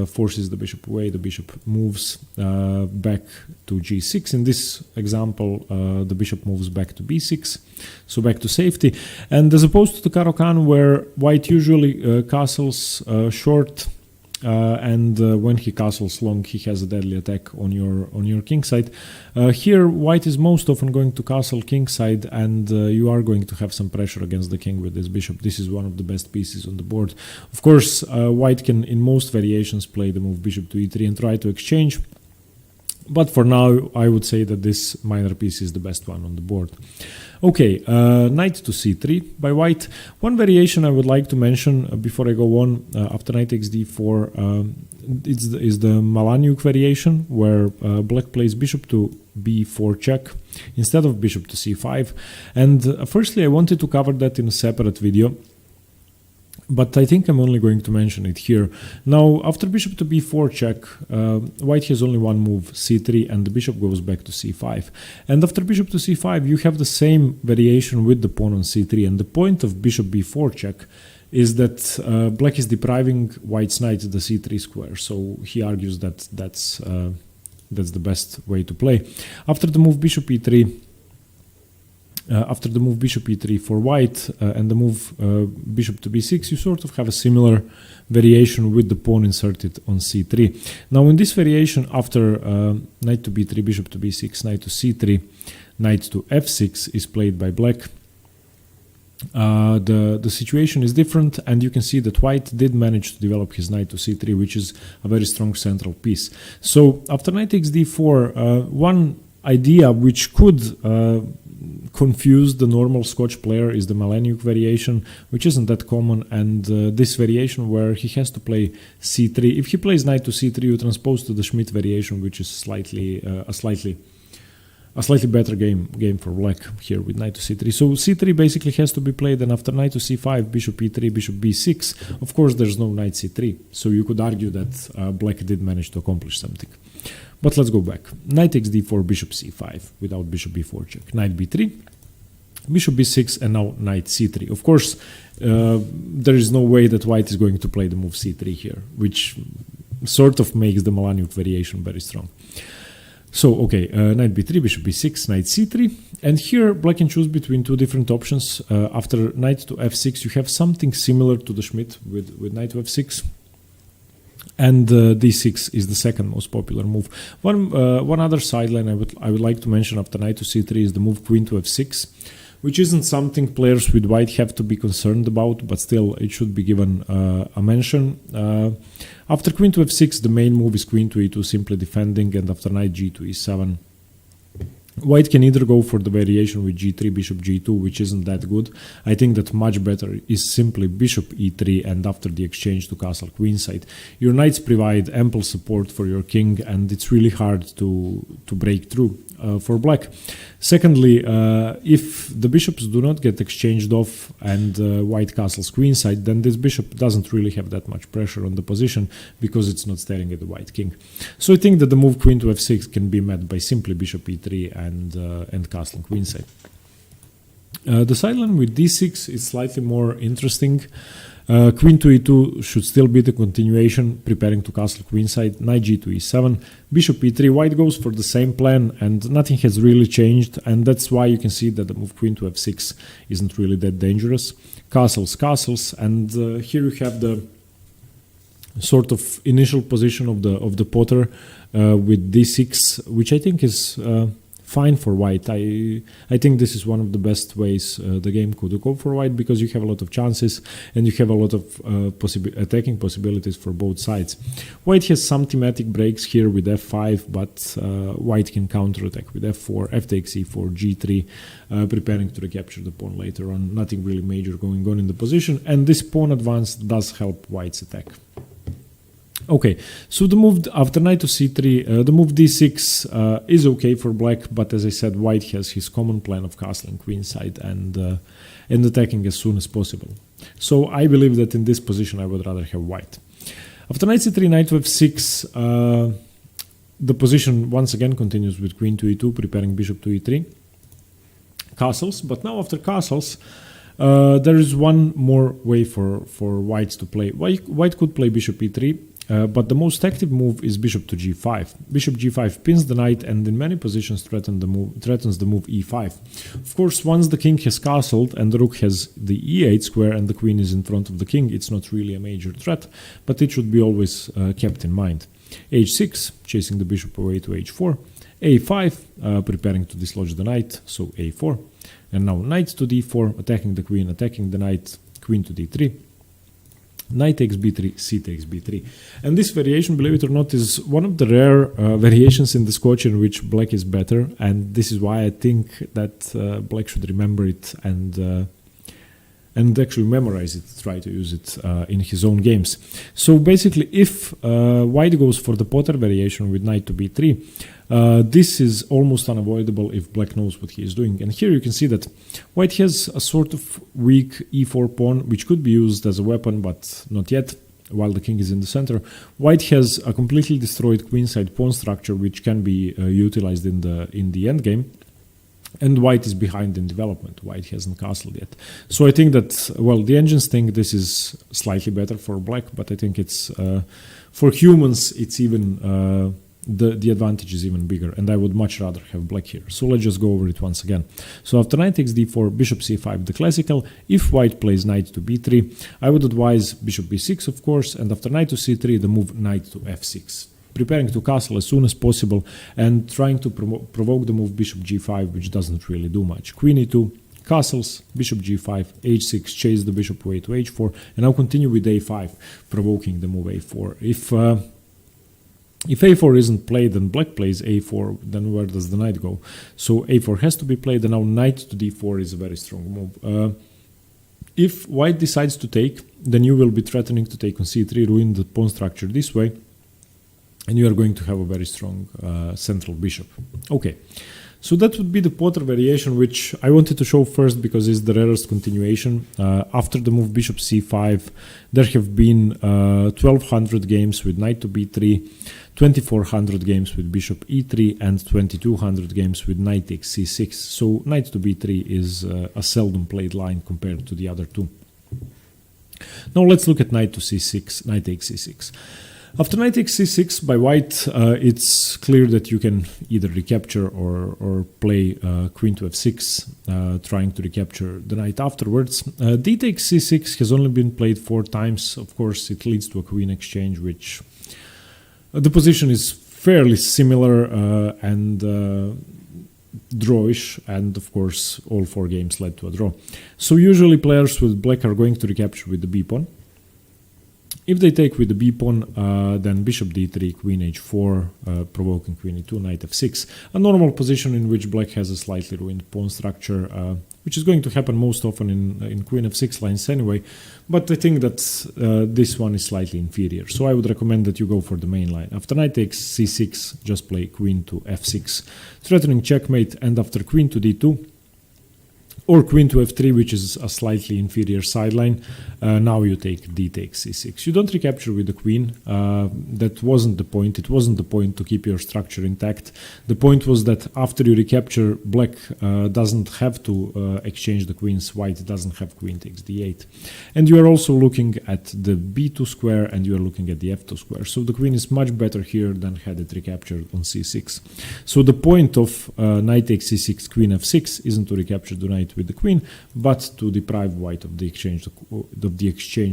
forces the bishop away. The bishop moves back to g6. In this example, the bishop moves back to b6, so back to safety. And as opposed to the Caro-Kann, where white usually castles short, and when he castles long, he has a deadly attack on your king side. Here, white is most often going to castle king side, and you are going to have some pressure against the king with this bishop. This is one of the best pieces on the board. Of course, white can, in most variations, play the move bishop to e3 and try to exchange. But for now, I would say that this minor piece is the best one on the board. Okay, knight to c3 by white. One variation I would like to mention before I go on, after knight takes d4, is the Malanyuk variation, where black plays bishop to b4 check instead of bishop to c5. And firstly, I wanted to cover that in a separate video, but I think I'm only going to mention it here. Now, after bishop to b4 check, white has only one move, c3, and the bishop goes back to c5. And after bishop to c5, you have the same variation with the pawn on c3. And the point of bishop b4 check is that black is depriving white's knight the c3 square. So he argues that that's the best way to play. After the move bishop e3, after the move bishop e3 for white and the move bishop to b6, you sort of have a similar variation with the pawn inserted on c3. Now in this variation, after knight to b3, bishop to b6, knight to c3, knight to f6 is played by black, the situation is different, and you can see that white did manage to develop his knight to c3, which is a very strong central piece. So after knight takes d4, one idea which could confuse the normal Scotch player is the Maleniuk variation, which isn't that common, and this variation where he has to play c3. If he plays knight to c3, you transpose to the Schmidt variation, which is a slightly better game for black here with knight to c3. So c3 basically has to be played, and after knight to c5, bishop e3, bishop b6. Of course, there's no knight c3, so you could argue that black did manage to accomplish something. But let's go back. Knight takes d4, bishop c5 without bishop b4 check. Knight b3, bishop b6, and now knight c3. Of course, there is no way that white is going to play the move c3 here, which sort of makes the Maleniuk variation very strong. So, okay, knight b3, bishop b6, knight c3. And here, black can choose between two different options. After knight to f6, you have something similar to the Schmidt with knight to f6. And d6 is the second most popular move. One other sideline I would like to mention after knight to c3 is the move queen to f6, which isn't something players with white have to be concerned about, but still it should be given a mention. After queen to f6, the main move is queen to e2, simply defending, and after knight g to e7, white can either go for the variation with g3, bishop g2, which isn't that good. I think that much better is simply bishop e3, and after the exchange to castle queenside. Your knights provide ample support for your king, and it's really hard to break through for black. Secondly, if the bishops do not get exchanged off and white castles queenside, then this bishop doesn't really have that much pressure on the position because it's not staring at the white king. So I think that the move queen to f6 can be met by simply bishop e3 and castle queenside. The sideline with d6 is slightly more interesting. Queen to e2 should still be the continuation, preparing to castle queenside. Knight g to e7, bishop e3. White goes for the same plan, and nothing has really changed, and that's why you can see that the move queen to f6 isn't really that dangerous. Castles, and here you have the sort of initial position of the Potter with d6, which I think is fine for white. I think this is one of the best ways the game could go for white, because you have a lot of chances and you have a lot of attacking possibilities for both sides. White has some thematic breaks here with f5, but white can counterattack with f4, f takes e4, g3, preparing to recapture the pawn later on. Nothing really major going on in the position, and this pawn advance does help white's attack. Okay, so the move after knight to c3, the move d6 is okay for black, but as I said, white has his common plan of castling queenside and attacking as soon as possible. So I believe that in this position I would rather have white. After knight c3, knight to f6, the position once again continues with queen to e2, preparing bishop to e3. Castles, but now after castles, there is one more way for white to play. White could play bishop e3, but the most active move is bishop to g5. Bishop g5 pins the knight and in many positions threatens the move e5. Of course, once the king has castled and the rook has the e8 square and the queen is in front of the king, it's not really a major threat, but it should be always kept in mind. h6, chasing the bishop away to h4. a5, preparing to dislodge the knight, so a4. And now knight to d4, attacking the queen, attacking the knight, queen to d3. Knight takes b3, c takes b3. And this variation, believe it or not, is one of the rare variations in the Scotch in which black is better, and this is why I think that black should remember it and actually memorize it, try to use it in his own games. So basically, if white goes for the Potter variation with knight to b3, this is almost unavoidable if black knows what he is doing. And here you can see that white has a sort of weak e4 pawn, which could be used as a weapon, but not yet, while the king is in the center. White has a completely destroyed queenside pawn structure, which can be utilized in the endgame. And white is behind in development. White hasn't castled yet. So I think that, well, the engines think this is slightly better for black, but I think it's, for humans, it's even the advantage is even bigger, and I would much rather have black here. So let's just go over it once again. So after knight takes d4, bishop c5, the classical. If white plays knight to b3, I would advise bishop b6, of course, and after knight to c3, the move knight to f6. Preparing to castle as soon as possible and trying to provoke the move bishop g5, which doesn't really do much. Queen e2, castles, bishop g5, h6, chase the bishop away to h4, and now continue with a5, provoking the move a4. If a4 isn't played and black plays a4, then where does the knight go? So a4 has to be played, and now knight to d4 is a very strong move. If white decides to take, then you will be threatening to take on c3, ruin the pawn structure this way, and you are going to have a very strong central bishop. Okay, so that would be the Potter variation, which I wanted to show first because it's the rarest continuation. After the move bishop c5, there have been 1200 games with knight to b3, 2400 games with bishop e3, and 2200 games with knight takes c6. So knight to b3 is a seldom played line compared to the other two. Now let's look at knight to c6, knight takes c6. After knight takes c6 by white, it's clear that you can either recapture or play queen to f6, trying to recapture the knight afterwards. D takes c6 has only been played 4 times. Of course, it leads to a queen exchange, which the position is fairly similar and drawish, and of course, all 4 games led to a draw. So usually players with black are going to recapture with the b pawn. If they take with the b pawn, then bishop d3, queen h4, provoking queen e2, knight f6. A normal position in which black has a slightly ruined pawn structure, which is going to happen most often in queen f6 lines anyway. But I think that this one is slightly inferior. So I would recommend that you go for the main line. After knight takes c6, just play queen to f6, threatening checkmate, and after queen to d2, or queen to f3, which is a slightly inferior sideline. Now you take d takes c6. You don't recapture with the queen. That wasn't the point. It wasn't the point to keep your structure intact. The point was that after you recapture, black doesn't have to exchange the queens. White doesn't have queen takes d8. And you are also looking at the b2 square, and you are looking at the f2 square. So the queen is much better here than had it recaptured on c6. So the point of knight takes c6, queen f6 isn't to recapture the knight with the queen, but to deprive white of the exchange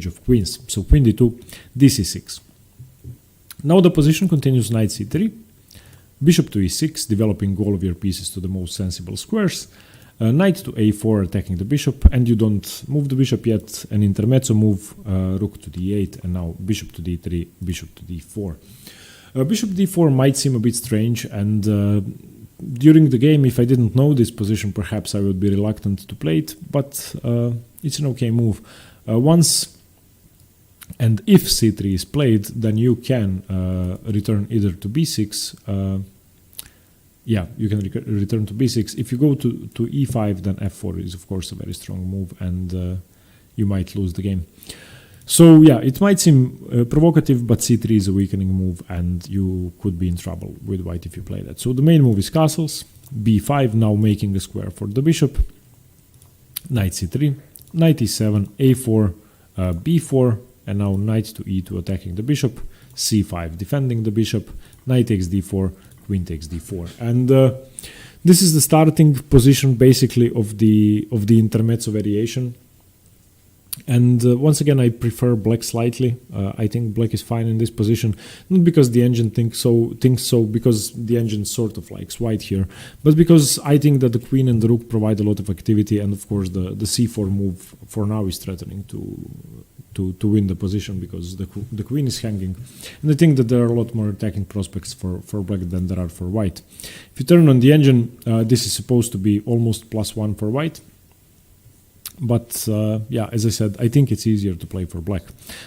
of queens. So queen d2, dc6. Now the position continues knight c3, bishop to e6, developing all of your pieces to the most sensible squares, knight to a4, attacking the bishop, and you don't move the bishop yet, an intermezzo move, rook to d8, and now bishop to d3, bishop to d4. Bishop d4 might seem a bit strange, and during the game, if I didn't know this position, perhaps I would be reluctant to play it, but it's an okay move. Once and if c3 is played, then you can return either to b6. You can return to b6. If you go to e5, then f4 is of course a very strong move, and you might lose the game. So yeah, it might seem provocative, but c3 is a weakening move, and you could be in trouble with white if you play that. So the main move is castles, b5, now making a square for the bishop, knight c3, knight e7, a4, b4, and now knight to e2 attacking the bishop, c5 defending the bishop, knight takes d4, queen takes d4. And this is the starting position basically of the intermezzo variation. And once again, I prefer black slightly. I think black is fine in this position, not because the engine thinks so, because the engine sort of likes white here, but because I think that the queen and the rook provide a lot of activity, and of course the c4 move for now is threatening to win the position because the queen is hanging. And I think that there are a lot more attacking prospects for black than there are for white. If you turn on the engine, this is supposed to be almost +1 for white. But as I said, I think it's easier to play for black.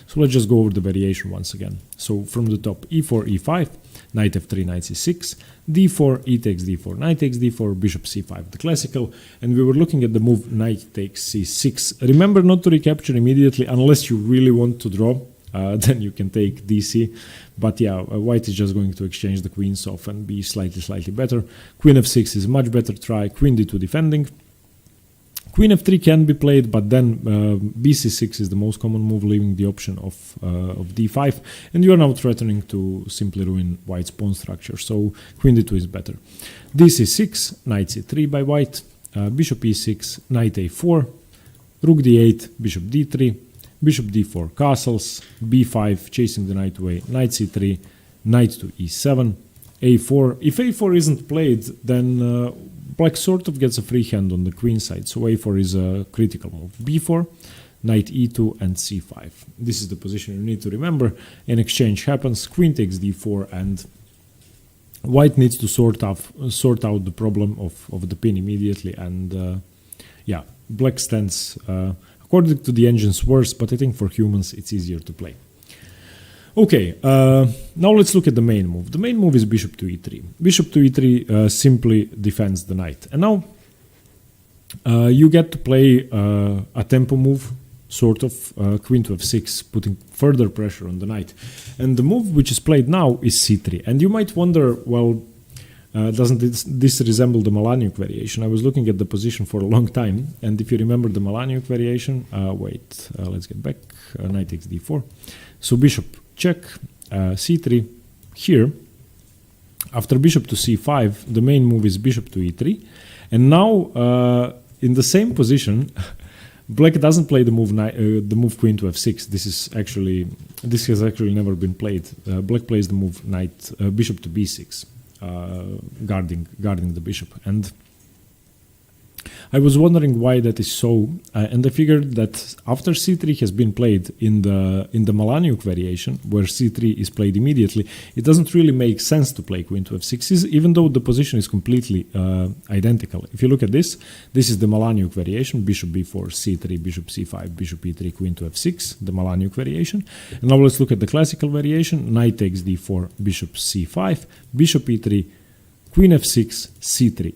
So let's just go over the variation once again. So from the top, e4, e5, knight f3, knight c6, d4, e takes d4, knight takes d4, bishop c5, the classical. And we were looking at the move knight takes c6. Remember not to recapture immediately unless you really want to draw. Then you can take dc. But white is just going to exchange the queens off and be slightly better. Queen f6 is much better try. Queen d2 defending. Queen f3 can be played, but then bc6 is the most common move, leaving the option of d5, and you are now threatening to simply ruin white's pawn structure, so queen d2 is better. dc6, knight c3 by white, bishop e6, knight a4, rook d8, bishop d3, bishop d4 castles, b5 chasing the knight away, knight c3, knight to e7, a4. If a4 isn't played, then black sort of gets a free hand on the queen side, so a4 is a critical move. b4, knight e2 and c5. This is the position you need to remember. An exchange happens, queen takes d4, and white needs to sort out the problem of the pin immediately, and yeah, black stands according to the engines worse, but I think for humans it's easier to play. Okay, now let's look at the main move. The main move is bishop to e3. Bishop to e3 simply defends the knight. And now you get to play a tempo move, sort of queen to f6, putting further pressure on the knight. And the move which is played now is c3. And you might wonder, well, doesn't this resemble the Malanyuk variation? I was looking at the position for a long time, and if you remember the Malanyuk variation, let's get back, knight takes d4. So bishop check, c3 here. After bishop to c5, the main move is bishop to e3. And now, in the same position, black doesn't play the move queen to f6. This has actually never been played. Black plays the move bishop to b6. Guarding the bishop, and I was wondering why that is so, and I figured that after c3 has been played in the Malanyuk variation, where c3 is played immediately, it doesn't really make sense to play queen to f6, even though the position is completely identical. If you look at this is the Malanyuk variation, bishop b4, c3, bishop c5, bishop e3, queen to f6, the Malanyuk variation. And now let's look at the classical variation, knight takes d4, bishop c5, bishop e3, queen f6, c3.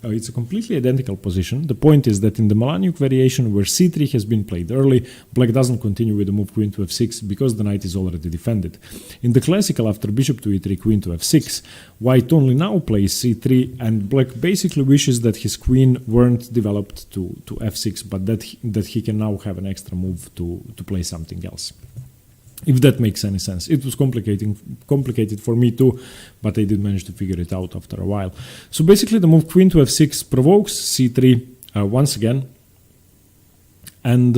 It's a completely identical position. The point is that in the Malanyuk variation, where c3 has been played early, black doesn't continue with the move queen to f6 because the knight is already defended. In the classical, after bishop to e3, queen to f6, white only now plays c3, and black basically wishes that his queen weren't developed to f6, but that he can now have an extra move to play something else. If that makes any sense. It was complicated for me too, but I did manage to figure it out after a while. So basically the move queen to f6 provokes c3 once again, and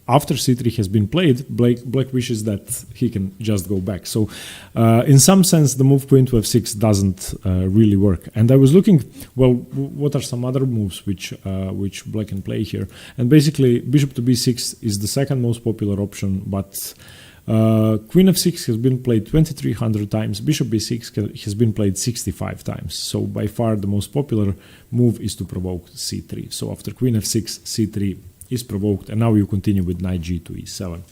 after c3 has been played, black wishes that he can just go back. So in some sense the move queen to f6 doesn't really work. And I was looking, well, what are some other moves which black can play here? And basically bishop to b6 is the second most popular option, but queen f6 has been played 2300 times, bishop b6 has been played 65 times. So by far the most popular move is to provoke c3. So after queen f6, c3 is provoked, and now you continue with knight g to e7,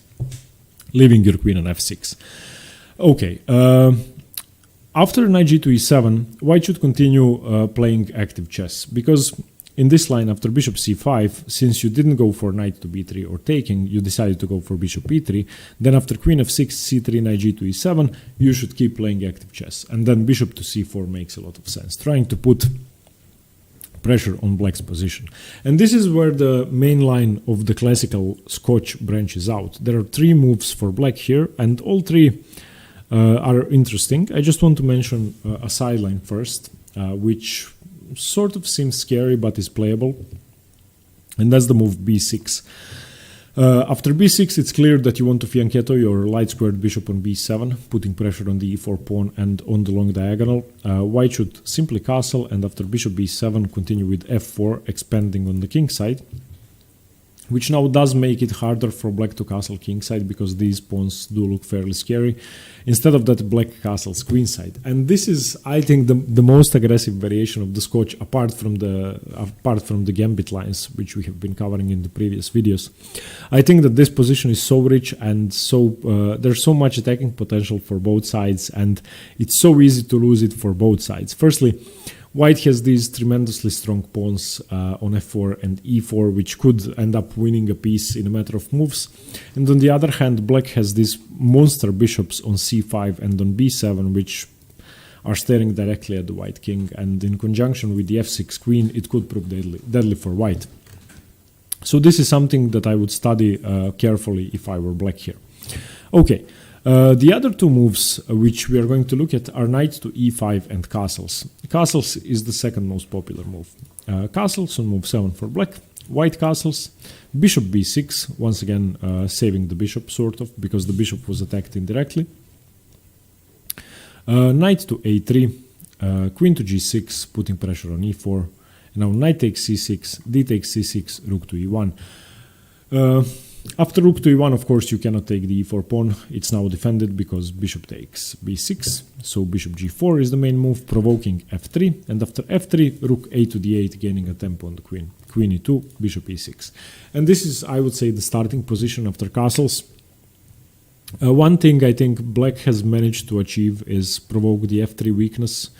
leaving your queen on f6. Okay, after knight g to e7, white should continue playing active chess, because in this line, after bishop c5, since you didn't go for knight to b3 or taking, you decided to go for bishop e3. Then after queen f6, c3, knight g to e7, you should keep playing active chess. And then bishop to c4 makes a lot of sense, trying to put pressure on black's position. And this is where the main line of the classical Scotch branches out. There are three moves for black here, and all three are interesting. I just want to mention a sideline first, which sort of seems scary but is playable, and that's the move b6. After b6, it's clear that you want to fianchetto your light squared bishop on b7, putting pressure on the e4 pawn and on the long diagonal. White should simply castle, and after bishop b7, continue with f4, expanding on the king side, which now does make it harder for black to castle kingside, because these pawns do look fairly scary. Instead of that, black castles queenside, and this is, I think, the most aggressive variation of the Scotch, apart from the gambit lines, which we have been covering in the previous videos. I think that this position is so rich, and so there's so much attacking potential for both sides, and it's so easy to lose it for both sides. Firstly, white has these tremendously strong pawns on f4 and e4, which could end up winning a piece in a matter of moves. And on the other hand, black has these monster bishops on c5 and on b7, which are staring directly at the white king. And in conjunction with the f6 queen, it could prove deadly for white. So this is something that I would study carefully if I were black here. Okay, the other two moves which we are going to look at are knight to e5 and castles. Castles is the second most popular move. Castles on move 7 for black, white castles, bishop b6, once again saving the bishop sort of, because the bishop was attacked indirectly. Knight to a3, queen to g6, putting pressure on e4. Now knight takes c6, d takes c6, rook to e1. After rook to e1, of course, you cannot take the e4 pawn. It's now defended because bishop takes b6. So bishop g4 is the main move, provoking f3. And after f3, rook a to d8, gaining a tempo on the queen. Queen e2, bishop e6. And this is, I would say, the starting position after castles. One thing I think black has managed to achieve is provoke the f3 weakness,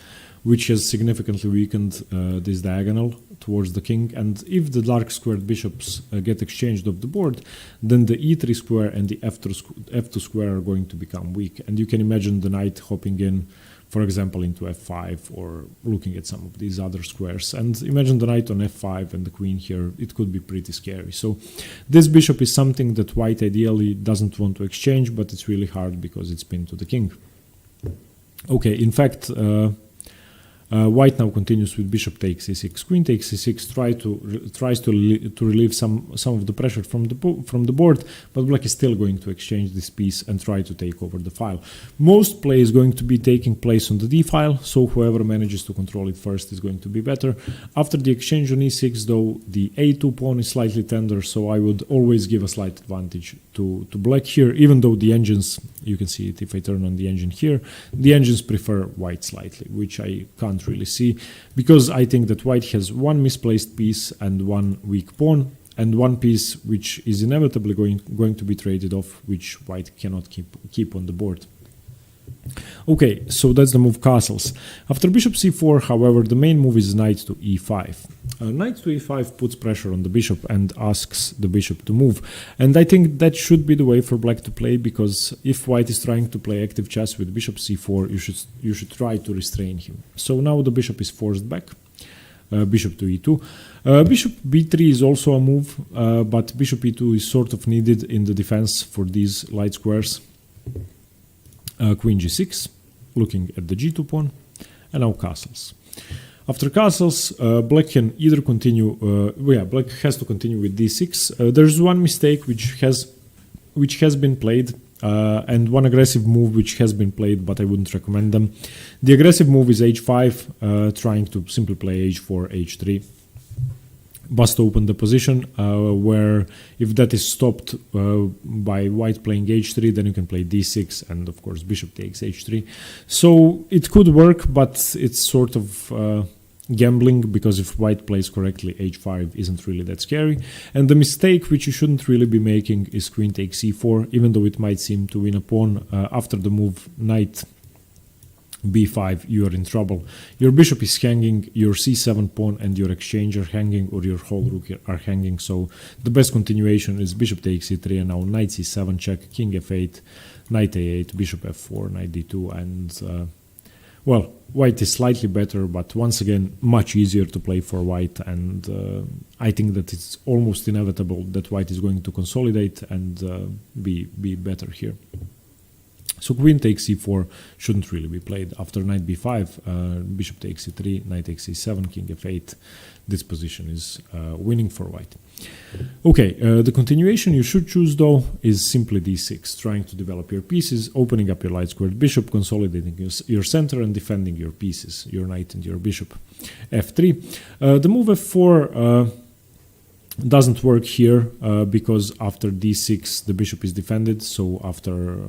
which has significantly weakened this diagonal towards the king. And if the dark squared bishops get exchanged off the board, then the e3 square and the f2 square are going to become weak. And you can imagine the knight hopping in, for example, into f5 or looking at some of these other squares. And imagine the knight on f5 and the queen here. It could be pretty scary. So this bishop is something that white ideally doesn't want to exchange, but it's really hard because it's pinned to the king. Okay, in fact, white now continues with bishop takes e6, queen takes e6, tries to relieve some of the pressure from the board, but black is still going to exchange this piece and try to take over the file. Most play is going to be taking place on the d file, so whoever manages to control it first is going to be better. After the exchange on e6, though, the a2 pawn is slightly tender, so I would always give a slight advantage to black here, even though the engines, you can see it if I turn on the engine here, the engines prefer white slightly, which I can't really see, because I think that white has one misplaced piece and one weak pawn, and one piece which is inevitably going to be traded off, which white cannot keep on the board. Okay, so that's the move castles. After bishop c4, however, the main move is knight to e5. Knight to e5 puts pressure on the bishop and asks the bishop to move. And I think that should be the way for black to play, because if white is trying to play active chess with bishop c4, you should try to restrain him. So now the bishop is forced back. Bishop to e2. Bishop b3 is also a move, but bishop e2 is sort of needed in the defense for these light squares. Queen g6, looking at the g2 pawn, and now castles. After castles, black can either continue, black has to continue with d6. There's one mistake which has been played, and one aggressive move which has been played, but I wouldn't recommend them. The aggressive move is h5, trying to simply play h4, h3. Bust open the position, where if that is stopped by white playing h3, then you can play d6, and of course bishop takes h3. So it could work, but it's sort of gambling, because if white plays correctly, h5 isn't really that scary. And the mistake which you shouldn't really be making is queen takes c4, even though it might seem to win a pawn. After the move knight b5, you are in trouble. Your bishop is hanging, your c7 pawn and your exchange are hanging, or your whole rook are hanging. So the best continuation is bishop takes e3, and now knight c7 check, king f8, knight a8, bishop f4, knight d2, and well, white is slightly better, but once again much easier to play for white, and I think that it's almost inevitable that white is going to consolidate and be better here. So queen takes c4 shouldn't really be played. After knight b5, bishop takes c3, knight takes c7, king f8. This position is winning for white. Okay, the continuation you should choose, though, is simply d6, trying to develop your pieces, opening up your light squared bishop, consolidating your center, and defending your pieces, your knight and your bishop. f3. The move f4 doesn't work here, because after d6 the bishop is defended, so after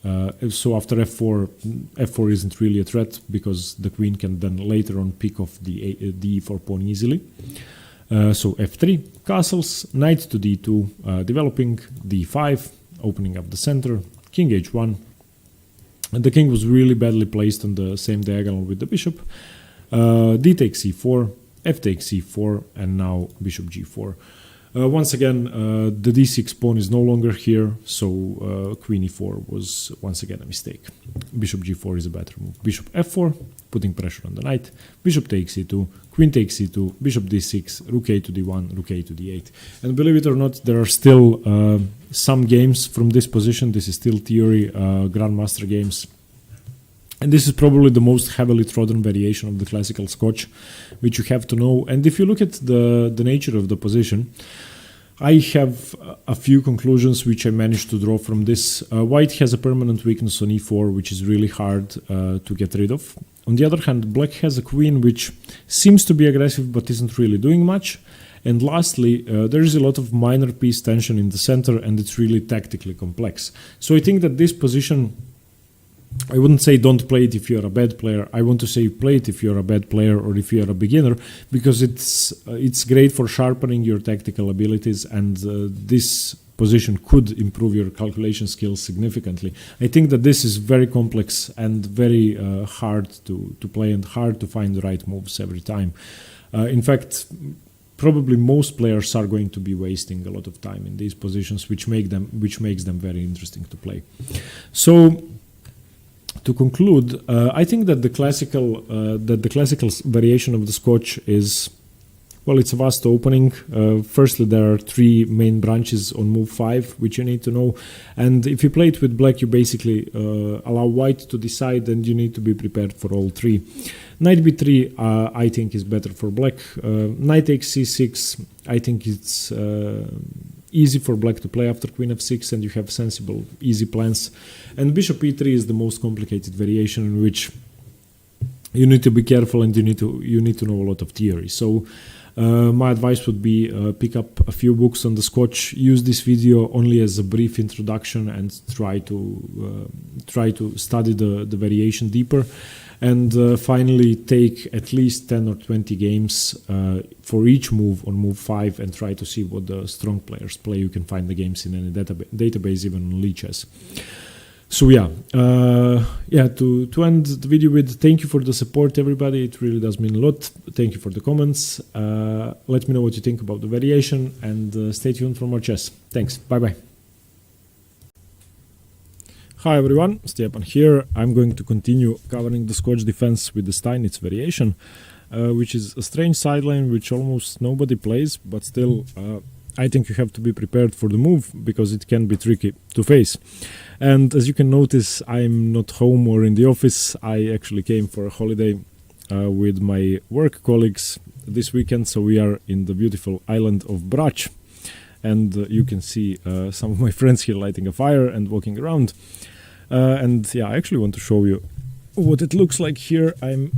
f4 isn't really a threat, because the queen can then later on pick off the e4 pawn easily. So f3, castles, knight to d2, developing d5, opening up the center, king h1. And the king was really badly placed on the same diagonal with the bishop. D takes c4, f takes c4, and now bishop g4. Once again, the d6 pawn is no longer here, so queen e4 was once again a mistake. Bishop g4 is a better move. Bishop f4, putting pressure on the knight. Bishop takes e2, queen takes e2, bishop d6, rook a to d1, rook a to d8. And believe it or not, there are still some games from this position. This is still theory, grandmaster games. And this is probably the most heavily trodden variation of the classical Scotch, which you have to know. And if you look at the nature of the position, I have a few conclusions which I managed to draw from this. White has a permanent weakness on e4, which is really hard to get rid of. On the other hand, black has a queen which seems to be aggressive but isn't really doing much. And lastly, there is a lot of minor piece tension in the center, and it's really tactically complex. So I think that this position, I wouldn't say don't play it if you're a bad player. I want to say play it if you're a bad player or if you're a beginner, because it's great for sharpening your tactical abilities, and this position could improve your calculation skills significantly. I think that this is very complex and very hard to play and hard to find the right moves every time. In fact, probably most players are going to be wasting a lot of time in these positions, which makes them very interesting to play. So, to conclude, I think that the classical variation of the Scotch is, well, it's a vast opening. Firstly, there are three main branches on move 5, which you need to know. And if you play it with black, you basically allow white to decide, and you need to be prepared for all three. Knight b3, I think, is better for black. Knight takes c6, I think it's easy for black to play after queen f6, and you have sensible, easy plans. And bishop e3 is the most complicated variation, in which you need to be careful and you need to know a lot of theory. So my advice would be pick up a few books on the Scotch. Use this video only as a brief introduction and try to study the variation deeper. And finally, take at least 10 or 20 games for each move on move 5 and try to see what the strong players play. You can find the games in any database, even on Lichess. So to end the video with, thank you for the support, everybody. It really does mean a lot. Thank you for the comments. Let me know what you think about the variation, and stay tuned for more chess. Thanks. Bye-bye. Hi everyone, Stepan here. I'm going to continue covering the Scotch defense with the Steinitz variation, which is a strange sideline which almost nobody plays, but still I think you have to be prepared for the move because it can be tricky to face. And as you can notice, I'm not home or in the office. I actually came for a holiday with my work colleagues this weekend, so we are in the beautiful island of Brač. And you can see some of my friends here lighting a fire and walking around. I actually want to show you what it looks like here. I'm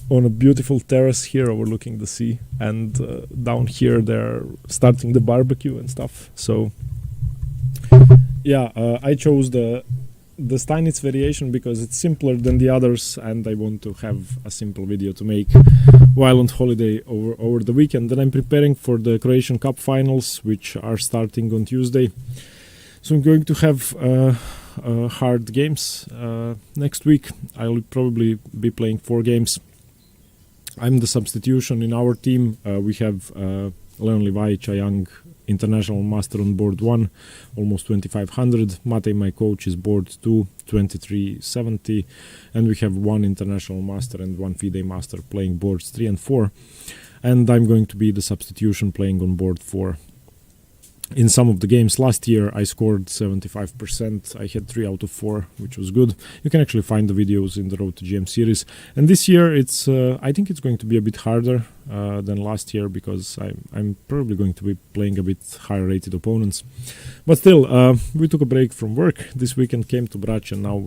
on a beautiful terrace here overlooking the sea, and down here they're starting the barbecue and stuff. So I chose the Steinitz variation because it's simpler than the others, and I want to have a simple video to make while on holiday over the weekend. Then I'm preparing for the Croatian Cup finals, which are starting on Tuesday. So I'm going to have hard games next week. I'll probably be playing 4 games. I'm the substitution in our team. We have Leon Levajic, a young international master, on board 1, almost 2500. Matej, my coach, is board 2, 2370. And we have 1 international master and 1 FIDE master playing boards 3 and 4. And I'm going to be the substitution playing on board 4. In some of the games last year, I scored 75%. I had 3 out of 4, which was good. You can actually find the videos in the Road to GM series. And this year, I think it's going to be a bit harder than last year, because I'm probably going to be playing a bit higher rated opponents. But still, we took a break from work this weekend, came to Brač, and now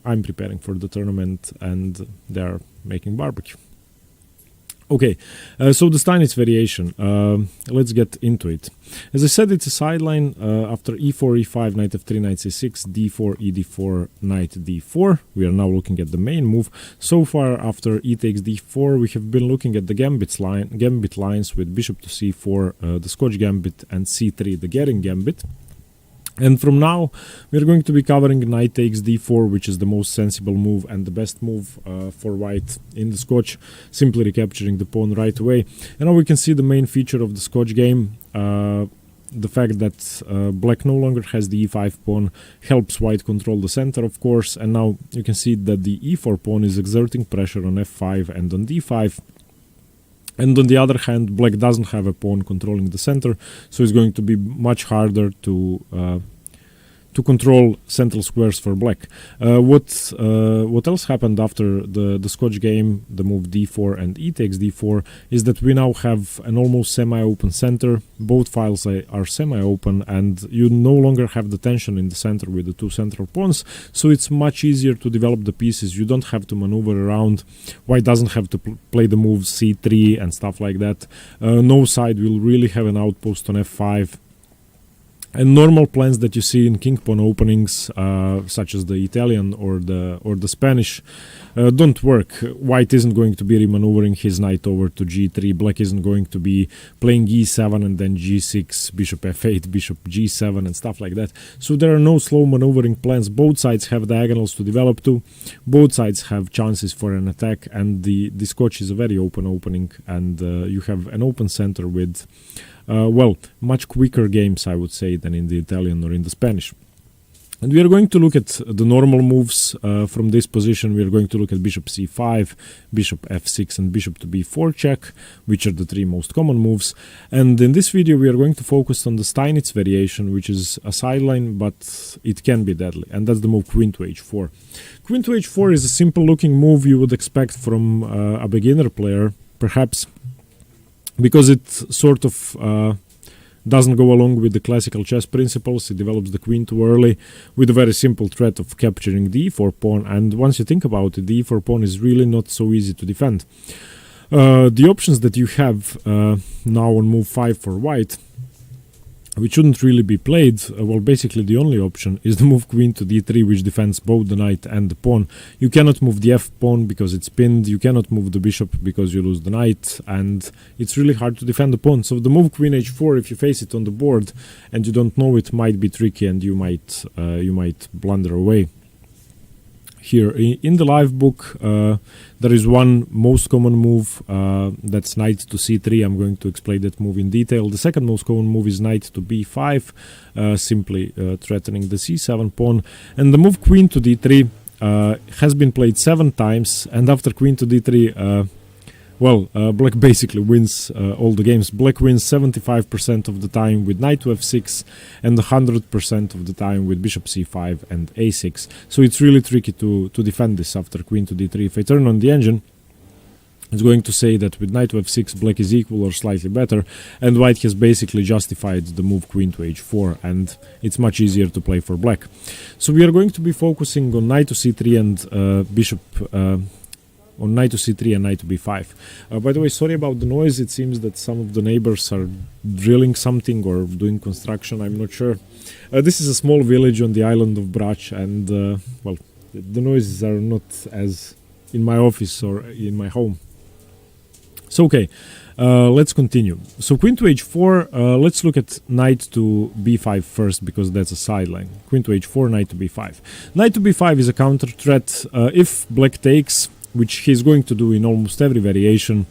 I'm preparing for the tournament, and they're making barbecue. Okay, so the Steinitz variation, let's get into it. As I said, it's a sideline after e4, e5, knight f3, knight c6, d4, e d4, knight d4. We are now looking at the main move. So far, after e takes d4, we have been looking at the gambit lines with bishop to c4, the Scotch gambit, and c3, the Gehring gambit. And from now, we're going to be covering knight takes d4, which is the most sensible move and the best move for white in the Scotch, simply recapturing the pawn right away. And now we can see the main feature of the Scotch game. The fact that black no longer has the e5 pawn helps white control the center, of course. And now you can see that the e4 pawn is exerting pressure on f5 and on d5. And on the other hand, black doesn't have a pawn controlling the center, so it's going to be much harder to control central squares for black. What else happened after the Scotch game, the move d4 and e takes d4, is that we now have an almost semi-open center. Both files are semi-open, and you no longer have the tension in the center with the two central pawns, so it's much easier to develop the pieces. You don't have to maneuver around. White doesn't have to play the move c3 and stuff like that. No side will really have an outpost on f5. And normal plans that you see in king pawn openings, such as the Italian or the Spanish, don't work. White isn't going to be remaneuvering his knight over to g3. Black isn't going to be playing e7 and then g6, bishop f8, bishop g7 and stuff like that. So there are no slow maneuvering plans. Both sides have diagonals to develop to. Both sides have chances for an attack, and the Scotch is a very open opening, and you have an open center with much quicker games, I would say, than in the Italian or in the Spanish. And we are going to look at the normal moves from this position. We are going to look at bishop c5, bishop f6, and bishop to b4 check, which are the three most common moves. And in this video, we are going to focus on the Steinitz variation, which is a sideline, but it can be deadly. And that's the move queen to h4. Queen to h4 is a simple-looking move you would expect from a beginner player, perhaps, because it sort of doesn't go along with the classical chess principles. It develops the queen too early with a very simple threat of capturing the e4 pawn. And once you think about it, the e4 pawn is really not so easy to defend. The options that you have now on move 5 for white, which shouldn't really be played, basically the only option is the move queen to d3, which defends both the knight and the pawn. You cannot move the f pawn because it's pinned, you cannot move the bishop because you lose the knight, and it's really hard to defend the pawn. So the move queen h4, if you face it on the board and you don't know it, might be tricky, and you might blunder away. Here in the live book, there is one most common move, that's knight to c3. I'm going to explain that move in detail. The second most common move is knight to b5, simply threatening the c7 pawn. And the move queen to d3 has been played 7 times, and after queen to d3, black basically wins all the games. Black wins 75% of the time with knight to f6 and 100% of the time with bishop c5 and a6. So it's really tricky to defend this after queen to d3. If I turn on the engine, it's going to say that with knight to f6, black is equal or slightly better, and white has basically justified the move queen to h4, and it's much easier to play for black. So we are going to be focusing on knight to c3 and bishop on knight to c3 and knight to b5. By the way, sorry about the noise. It seems that some of the neighbors are drilling something or doing construction. I'm not sure. This is a small village on the island of Brač, and the noises are not as in my office or in my home. So okay, let's continue. So queen to h4, let's look at knight to b5 first, because that's a sideline. Queen to h4, knight to b5. Knight to b5 is a counter threat. If black takes, which he's going to do in almost every variation,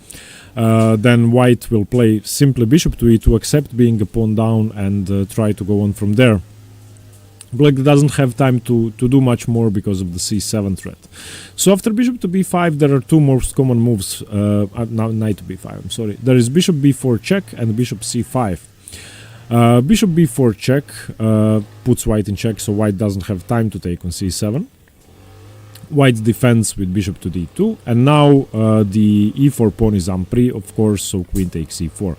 then white will play simply bishop to e2, accept being a pawn down, and try to go on from there. Black doesn't have time to do much more because of the c7 threat. So after bishop to b5, there are two most common moves. Knight to b5, I'm sorry. There is bishop b4 check and bishop c5. Bishop b4 check puts white in check, so white doesn't have time to take on c7. White defends with bishop to d2, and now the e4 pawn is ampri, of course, so queen takes e4.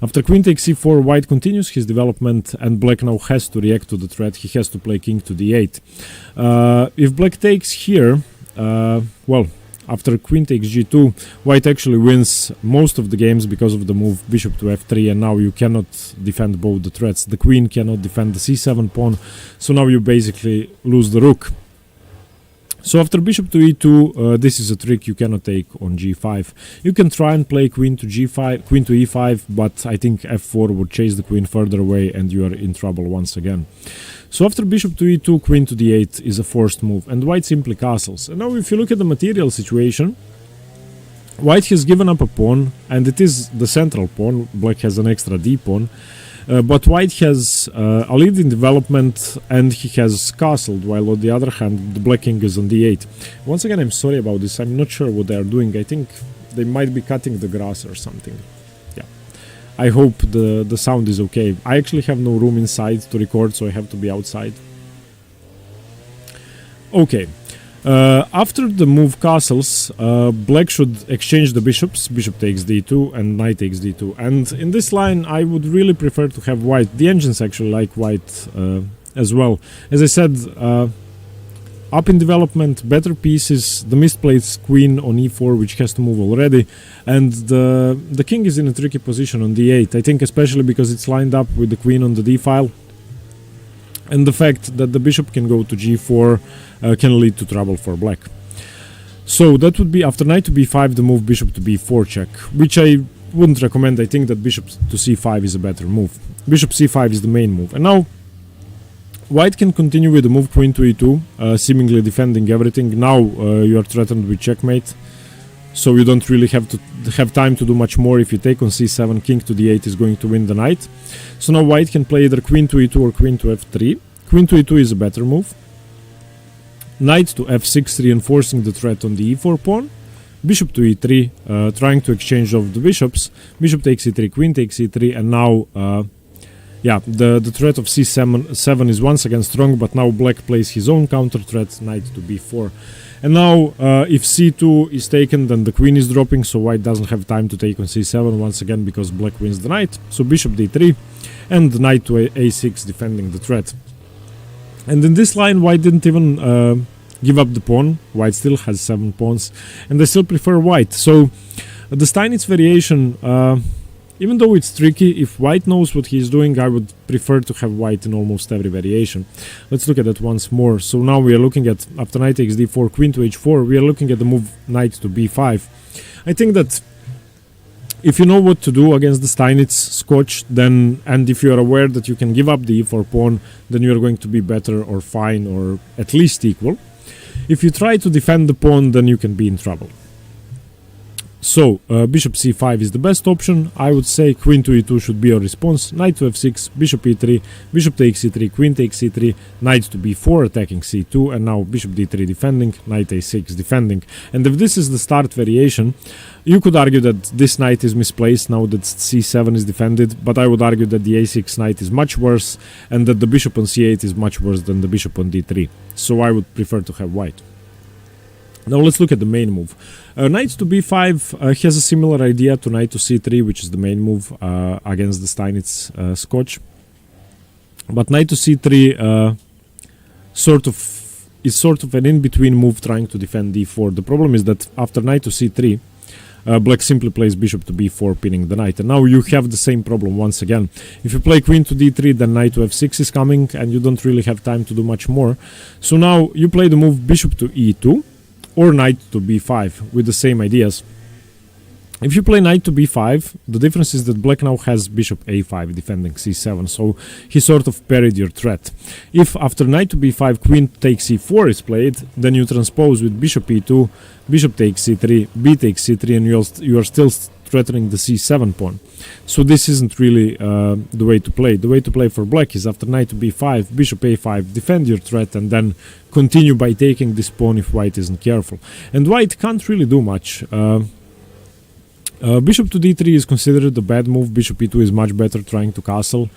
After queen takes e4, white continues his development, and black now has to react to the threat. He has to play king to d8. If black takes here, after queen takes g2, white actually wins most of the games because of the move bishop to f3, and now you cannot defend both the threats. The queen cannot defend the c7 pawn, so now you basically lose the rook. So after bishop to e2, this is a trick you cannot take on g5. You can try and play queen to g5, queen to e5, but I think f4 would chase the queen further away and you are in trouble once again. So after bishop to e2, queen to d8 is a forced move, and white simply castles. And now if you look at the material situation, white has given up a pawn, and it is the central pawn. Black has an extra d pawn. But white has a lead in development and he has castled, while on the other hand the black king is on d8. Once again, I'm sorry about this, I'm not sure what they are doing. I think they might be cutting the grass or something. Yeah, I hope the sound is okay. I actually have no room inside to record, so I have to be outside. Okay. After the move castles, black should exchange the bishops. Bishop takes d2 and knight takes d2. And in this line, I would really prefer to have white. The engines actually like white as well. As I said, up in development, better pieces. The misplaced queen on e4, which has to move already. And the king is in a tricky position on d8. I think especially because it's lined up with the queen on the d file. And the fact that the bishop can go to g4 can lead to trouble for black. So that would be after knight to b5, the move bishop to b4 check, which I wouldn't recommend. I think that bishop to c5 is a better move. Bishop c5 is the main move. And now white can continue with the move queen to e2, seemingly defending everything. Now you are threatened with checkmate, so you don't really have to have time to do much more. If you take on c7, king to d8 is going to win the knight. So now white can play either queen to e2 or queen to f3. Queen to e2 is a better move. Knight to f6, reinforcing the threat on the e4 pawn. Bishop to e3, trying to exchange of the bishops. Bishop takes e3, queen takes e3, and now the threat of c7 is once again strong, but now black plays his own counter threat, knight to b4. And now if c2 is taken, then the queen is dropping, so white doesn't have time to take on c7 once again because black wins the knight. So bishop d3 and knight to a6, defending the threat. And in this line, white didn't even give up the pawn. White still has 7 pawns, and I still prefer white. So the Steinitz variation, even though it's tricky, if white knows what he's doing, I would prefer to have white in almost every variation. Let's look at that once more. So now we are looking at, after knight takes d4, queen to h4, we are looking at the move knight to b5. I think that if you know what to do against the Steinitz Scotch, then, and if you are aware that you can give up the e4 pawn, then you are going to be better or fine or at least equal. If you try to defend the pawn, then you can be in trouble. So bishop c5 is the best option. I would say queen to e2 should be your response. Knight to f6, bishop e3, bishop takes e3, queen takes e3, knight to b4 attacking c2, and now bishop d3 defending, knight a6 defending. And if this is the start variation, you could argue that this knight is misplaced now that c7 is defended, but I would argue that the a6 knight is much worse and that the bishop on c8 is much worse than the bishop on d3. So I would prefer to have white. Now let's look at the main move. Knight to b5 has a similar idea to knight to c3, which is the main move against the Steinitz Scotch. But knight to c3 is sort of an in-between move trying to defend d4. The problem is that after knight to c3, black simply plays bishop to b4, pinning the knight. And now you have the same problem once again. If you play queen to d3, then knight to f6 is coming, and you don't really have time to do much more. So now you play the move bishop to e2, or knight to b5 with the same ideas. If you play knight to b5, the difference is that black now has bishop a5 defending c7, so he sort of parried your threat. If after knight to b5 queen takes e4 is played, then you transpose with bishop e2, bishop takes c3, b takes c3, and you are still threatening the c7 pawn. So this isn't really the way to play. The way to play for black is after knight to b5, bishop a5, defend your threat, and then continue by taking this pawn if white isn't careful. And white can't really do much. Bishop to d3 is considered a bad move. Bishop e2 is much better trying to castle.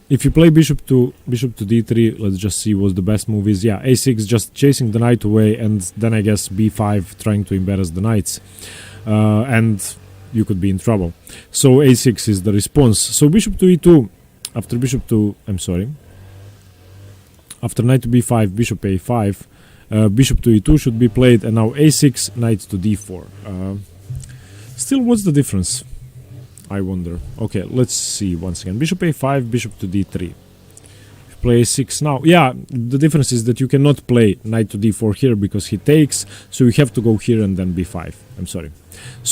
If you play bishop to d3, let's just see what the best move is. Yeah, a6 just chasing the knight away, and then I guess b5 trying to embarrass the knights. And you could be in trouble. So a6 is the response. So bishop to e2, after knight to b5, bishop a5, bishop to e2 should be played, and now a6, knight to d4. Still, what's the difference? I wonder. Okay, let's see once again. Bishop a5, bishop to d3. If you play a6 now. Yeah, the difference is that you cannot play knight to d4 here because he takes, so you have to go here and then b5. I'm sorry.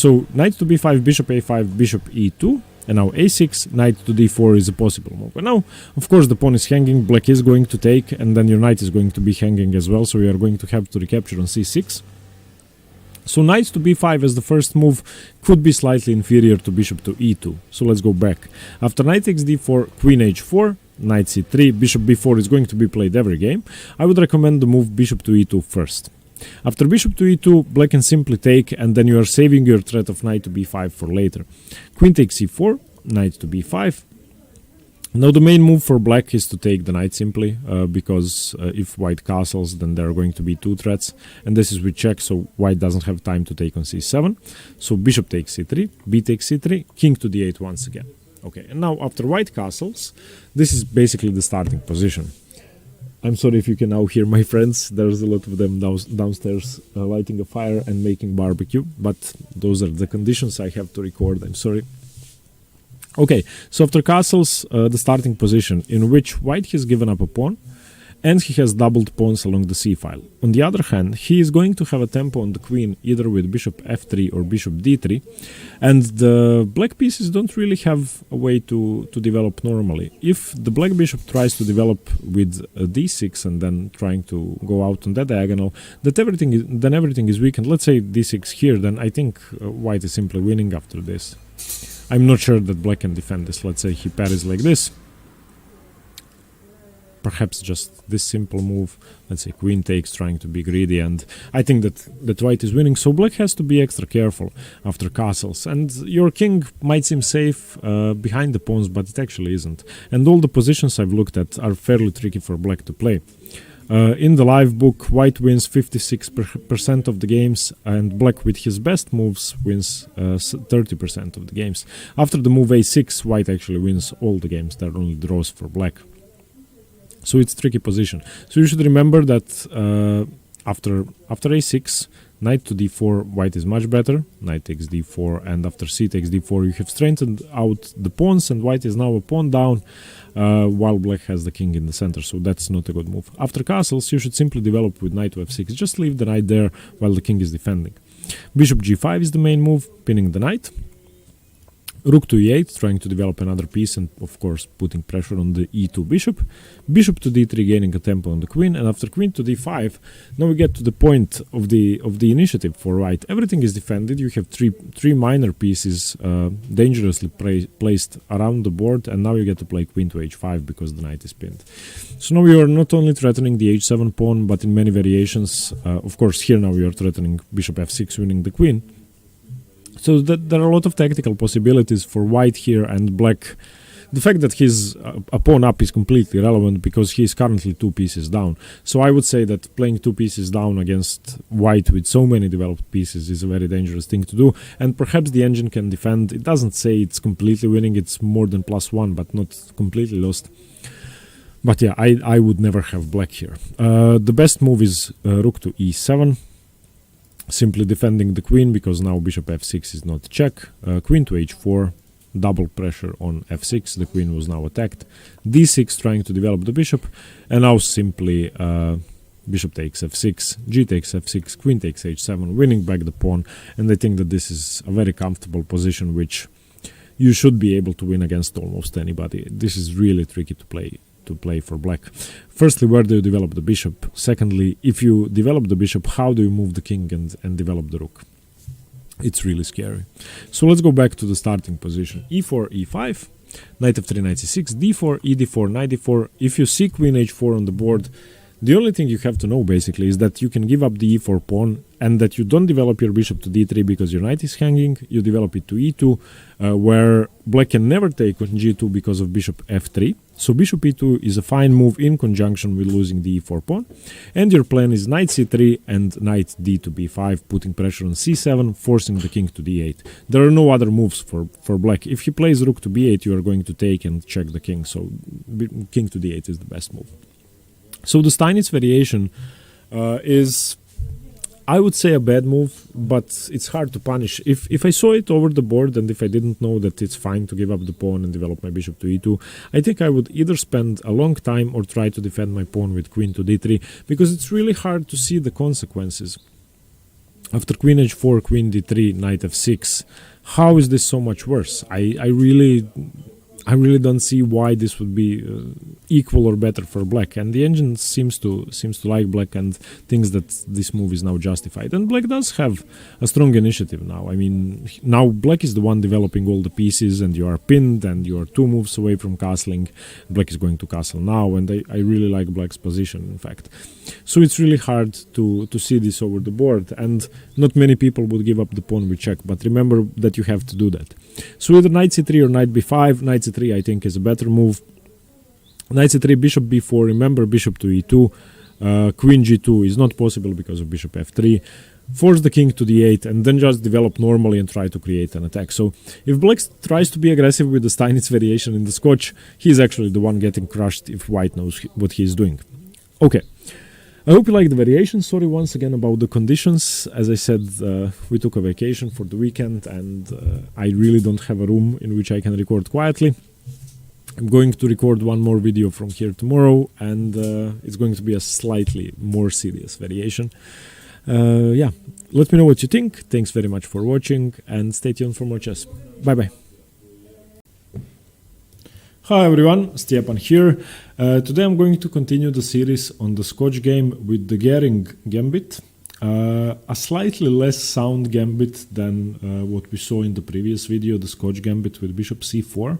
So knight to b5, bishop a5, bishop e2, and now a6, knight to d4 is a possible move. And now, of course, the pawn is hanging, black is going to take, and then your knight is going to be hanging as well, so you are going to have to recapture on c6. So knight to b5 as the first move could be slightly inferior to bishop to e2. So let's go back. After knight takes d4, queen h4, knight c3, bishop b4 is going to be played every game. I would recommend the move bishop to e2 first. After bishop to e2, black can simply take, and then you are saving your threat of knight to b5 for later. Queen takes c4, knight to b5. Now the main move for black is to take the knight simply, because if white castles, then there are going to be two threats, and this is with check, so white doesn't have time to take on c7. So bishop takes c3, b takes c3, king to d8 once again. Okay, and now after white castles, this is basically the starting position. I'm sorry if you can now hear my friends. There's a lot of them downstairs lighting a fire and making barbecue, but those are the conditions I have to record. I'm sorry. Okay, so after castles, the starting position in which white has given up a pawn and he has doubled pawns along the c-file. On the other hand, he is going to have a tempo on the queen either with bishop f3 or bishop d3, and the black pieces don't really have a way to develop normally. If the black bishop tries to develop with a d6 and then trying to go out on that diagonal, then everything is weakened. Let's say d6 here, then I think white is simply winning after this. I'm not sure that black can defend this. Let's say he parries like this. Perhaps just this simple move. Let's say queen takes, trying to be greedy, and I think that white is winning. So black has to be extra careful after castles. And your king might seem safe behind the pawns, but it actually isn't. And all the positions I've looked at are fairly tricky for black to play. In the live book, white wins 56% of the games, and black with his best moves wins 30% of the games. After the move a6, white actually wins all the games. There are only draws for black. So it's a tricky position. So you should remember that after a6, knight to d4, white is much better. Knight takes d4, and after c takes d4, you have straightened out the pawns, and white is now a pawn down, while black has the king in the center. So that's not a good move. After castles, you should simply develop with knight to f6. Just leave the knight there while the king is defending. Bishop g5 is the main move, pinning the knight. Rook to e8, trying to develop another piece and, of course, putting pressure on the e2 bishop. Bishop to d3, gaining a tempo on the queen. And after queen to d5, now we get to the point of the initiative for white. Everything is defended. You have three minor pieces dangerously placed around the board, and now you get to play queen to h5 because the knight is pinned. So now you are not only threatening the h7 pawn, but in many variations, of course, here now you are threatening bishop f6, winning the queen. So that there are a lot of tactical possibilities for white here, and black. The fact that he's a pawn up is completely irrelevant because he is currently 2 pieces down. So I would say that playing 2 pieces down against white with so many developed pieces is a very dangerous thing to do. And perhaps the engine can defend. It doesn't say it's completely winning. It's more than +1, but not completely lost. But yeah, I would never have black here. The best move is rook to e7. Simply defending the queen because now bishop f6 is not check. Queen to h4, double pressure on f6. The queen was now attacked. d6, trying to develop the bishop, and now simply bishop takes f6, g takes f6, queen takes h7, winning back the pawn. And I think that this is a very comfortable position which you should be able to win against almost anybody. This is really tricky to play for black. Firstly, where do you develop the bishop? Secondly, if you develop the bishop, how do you move the king and develop the rook? It's really scary. So let's go back to the starting position. e4, e5, knight f3, knight c6, d4, e4, knight d4. If you see queen h4 on the board, the only thing you have to know basically is that you can give up the e4 pawn and that you don't develop your bishop to d3 because your knight is hanging. You develop it to e2, where black can never take on g2 because of bishop f3. So bishop e2 is a fine move in conjunction with losing the e4 pawn. And your plan is knight c3 and knight d to b5, putting pressure on c7, forcing the king to d8. There are no other moves for black. If he plays rook to b8, you are going to take and check the king. So king to d8 is the best move. So the Steinitz variation is I would say a bad move, but it's hard to punish. If I saw it over the board and if I didn't know that it's fine to give up the pawn and develop my bishop to e2, I think I would either spend a long time or try to defend my pawn with queen to d3, because it's really hard to see the consequences. After queen h4, queen d3, knight f6, how is this so much worse? I really don't see why this would be equal or better for black, and the engine seems to like black and thinks that this move is now justified. And black does have a strong initiative now. I mean, now black is the one developing all the pieces, and you are pinned, and you are 2 moves away from castling. Black is going to castle now, and I really like black's position, in fact. So it's really hard to see this over the board, and not many people would give up the pawn with check, but remember that you have to do that. So either knight c3 or knight b5. Knight c3 I think is a better move. Knight c3, bishop b4, remember bishop to e2, queen g2 is not possible because of bishop f3, force the king to d8, and then just develop normally and try to create an attack. So if black tries to be aggressive with the Steinitz variation in the Scotch, he's actually the one getting crushed if white knows what he's doing. Okay, I hope you like the variation. Sorry once again about the conditions. As I said, we took a vacation for the weekend, and I really don't have a room in which I can record quietly. I'm going to record one more video from here tomorrow, and it's going to be a slightly more serious variation. Yeah, let me know what you think. Thanks very much for watching, and stay tuned for more chess. Bye bye. Hi everyone, Stepan here. Today I'm going to continue the series on the Scotch game with the Gehring gambit. A slightly less sound gambit than what we saw in the previous video, the Scotch gambit with bishop c4.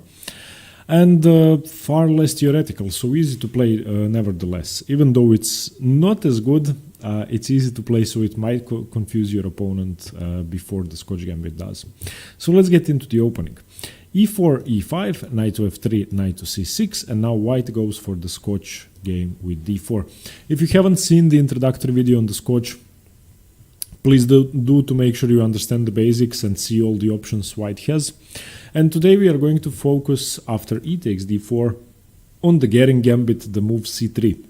And far less theoretical, so easy to play nevertheless. Even though it's not as good, it's easy to play, so it might confuse your opponent before the Scotch gambit does. So let's get into the opening. e4, e5, knight to f3, knight to c6, and now white goes for the Scotch game with d4. If you haven't seen the introductory video on the Scotch, please do to make sure you understand the basics and see all the options white has. And today we are going to focus, after e takes d4, on the Gehring gambit, the move c3.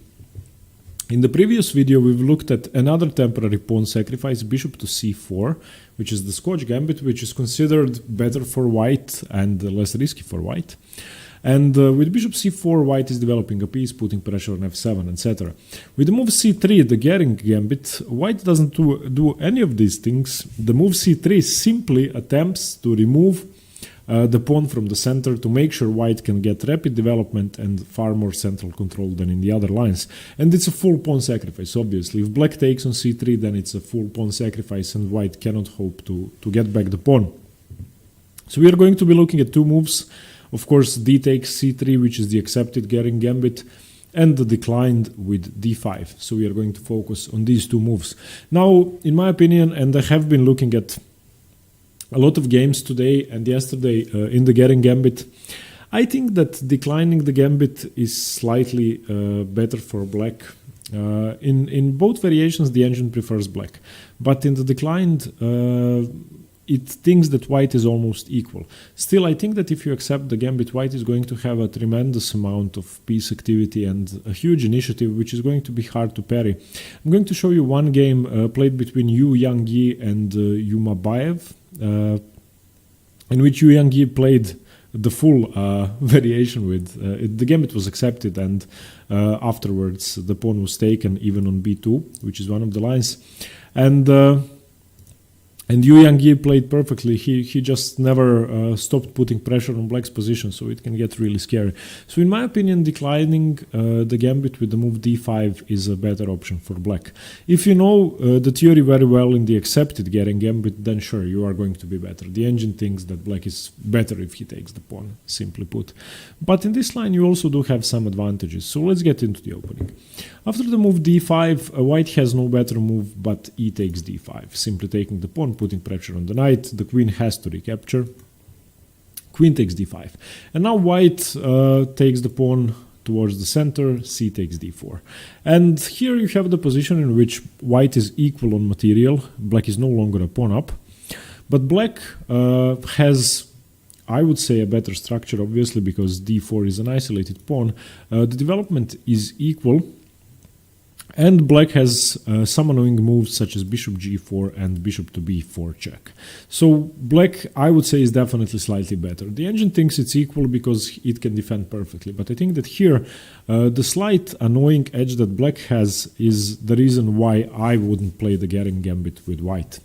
In the previous video we've looked at another temporary pawn sacrifice, bishop to c4, which is the Scotch gambit, which is considered better for white and less risky for white. And with bishop c4, white is developing a piece, putting pressure on f7, etc. With the move c3, the Gehring gambit, white doesn't do any of these things. The move c3 simply attempts to remove the pawn from the center to make sure white can get rapid development and far more central control than in the other lines. And it's a full pawn sacrifice, obviously. If black takes on c3, then it's a full pawn sacrifice and white cannot hope to get back the pawn. So we are going to be looking at 2 moves. Of course, d takes c3, which is the accepted Gehring gambit, and the declined with d5. So we are going to focus on these 2 moves. Now, in my opinion, and I have been looking at a lot of games today and yesterday in the Gehring gambit, I think that declining the gambit is slightly better for black. In both variations, the engine prefers black, but in the declined, it thinks that white is almost equal. Still, I think that if you accept the gambit, white is going to have a tremendous amount of piece activity and a huge initiative, which is going to be hard to parry. I'm going to show you one game played between Yu Yang-yi and Yumabayev, in which Yu Yang-yi played the full variation with the gambit was accepted, and afterwards the pawn was taken even on b2, which is one of the lines, and Yu Yang-yi played perfectly. He just never stopped putting pressure on black's position, so it can get really scary. So in my opinion, declining the gambit with the move d5 is a better option for black. If you know the theory very well in the accepted Gehring gambit, then sure, you are going to be better. The engine thinks that black is better if he takes the pawn, simply put. But in this line you also do have some advantages, so let's get into the opening. After the move d5, white has no better move but e takes d5, simply taking the pawn, putting pressure on the knight. The queen has to recapture. Queen takes d5. And now white takes the pawn towards the center, c takes d4. And here you have the position in which white is equal on material. Black is no longer a pawn up. But black has, I would say, a better structure, obviously, because d4 is an isolated pawn. The development is equal. And black has some annoying moves such as bishop g4 and bishop to b4 check. So black, I would say, is definitely slightly better. The engine thinks it's equal because it can defend perfectly, but I think that here the slight annoying edge that black has is the reason why I wouldn't play the Gehring gambit with white.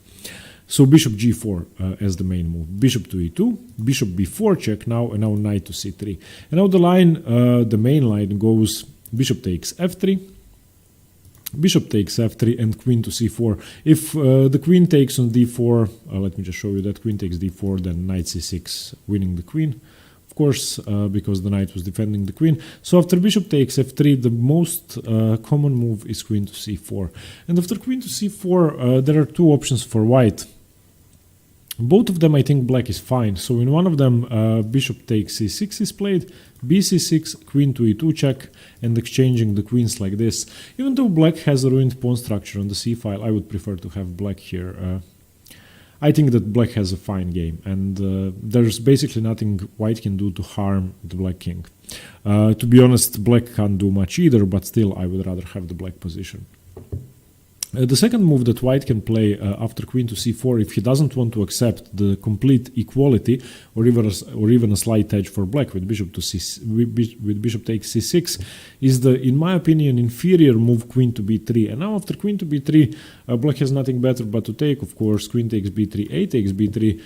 So bishop g4 as the main move, bishop to e2, bishop b4 check now, and now knight to c3. And now the line, the main line goes bishop takes f3, bishop takes f3, and queen to c4. If the queen takes on d4, let me just show you that, queen takes d4, then knight c6, winning the queen, of course, because the knight was defending the queen. So after bishop takes f3, the most common move is queen to c4. And after queen to c4, there are two options for white. Both of them, I think black is fine. So in one of them, bishop takes c6 is played, bc6, queen to e2 check, and exchanging the queens like this. Even though black has a ruined pawn structure on the c-file, I would prefer to have black here. I think that black has a fine game, and there's basically nothing white can do to harm the black king. To be honest, black can't do much either, but still I would rather have the black position. The second move that white can play after queen to c4, if he doesn't want to accept the complete equality or even a slight edge for black with bishop to with bishop takes c6, is the, in my opinion, inferior move queen to b3. And now after queen to b3, black has nothing better but to take, of course. Queen takes b3, a takes b3,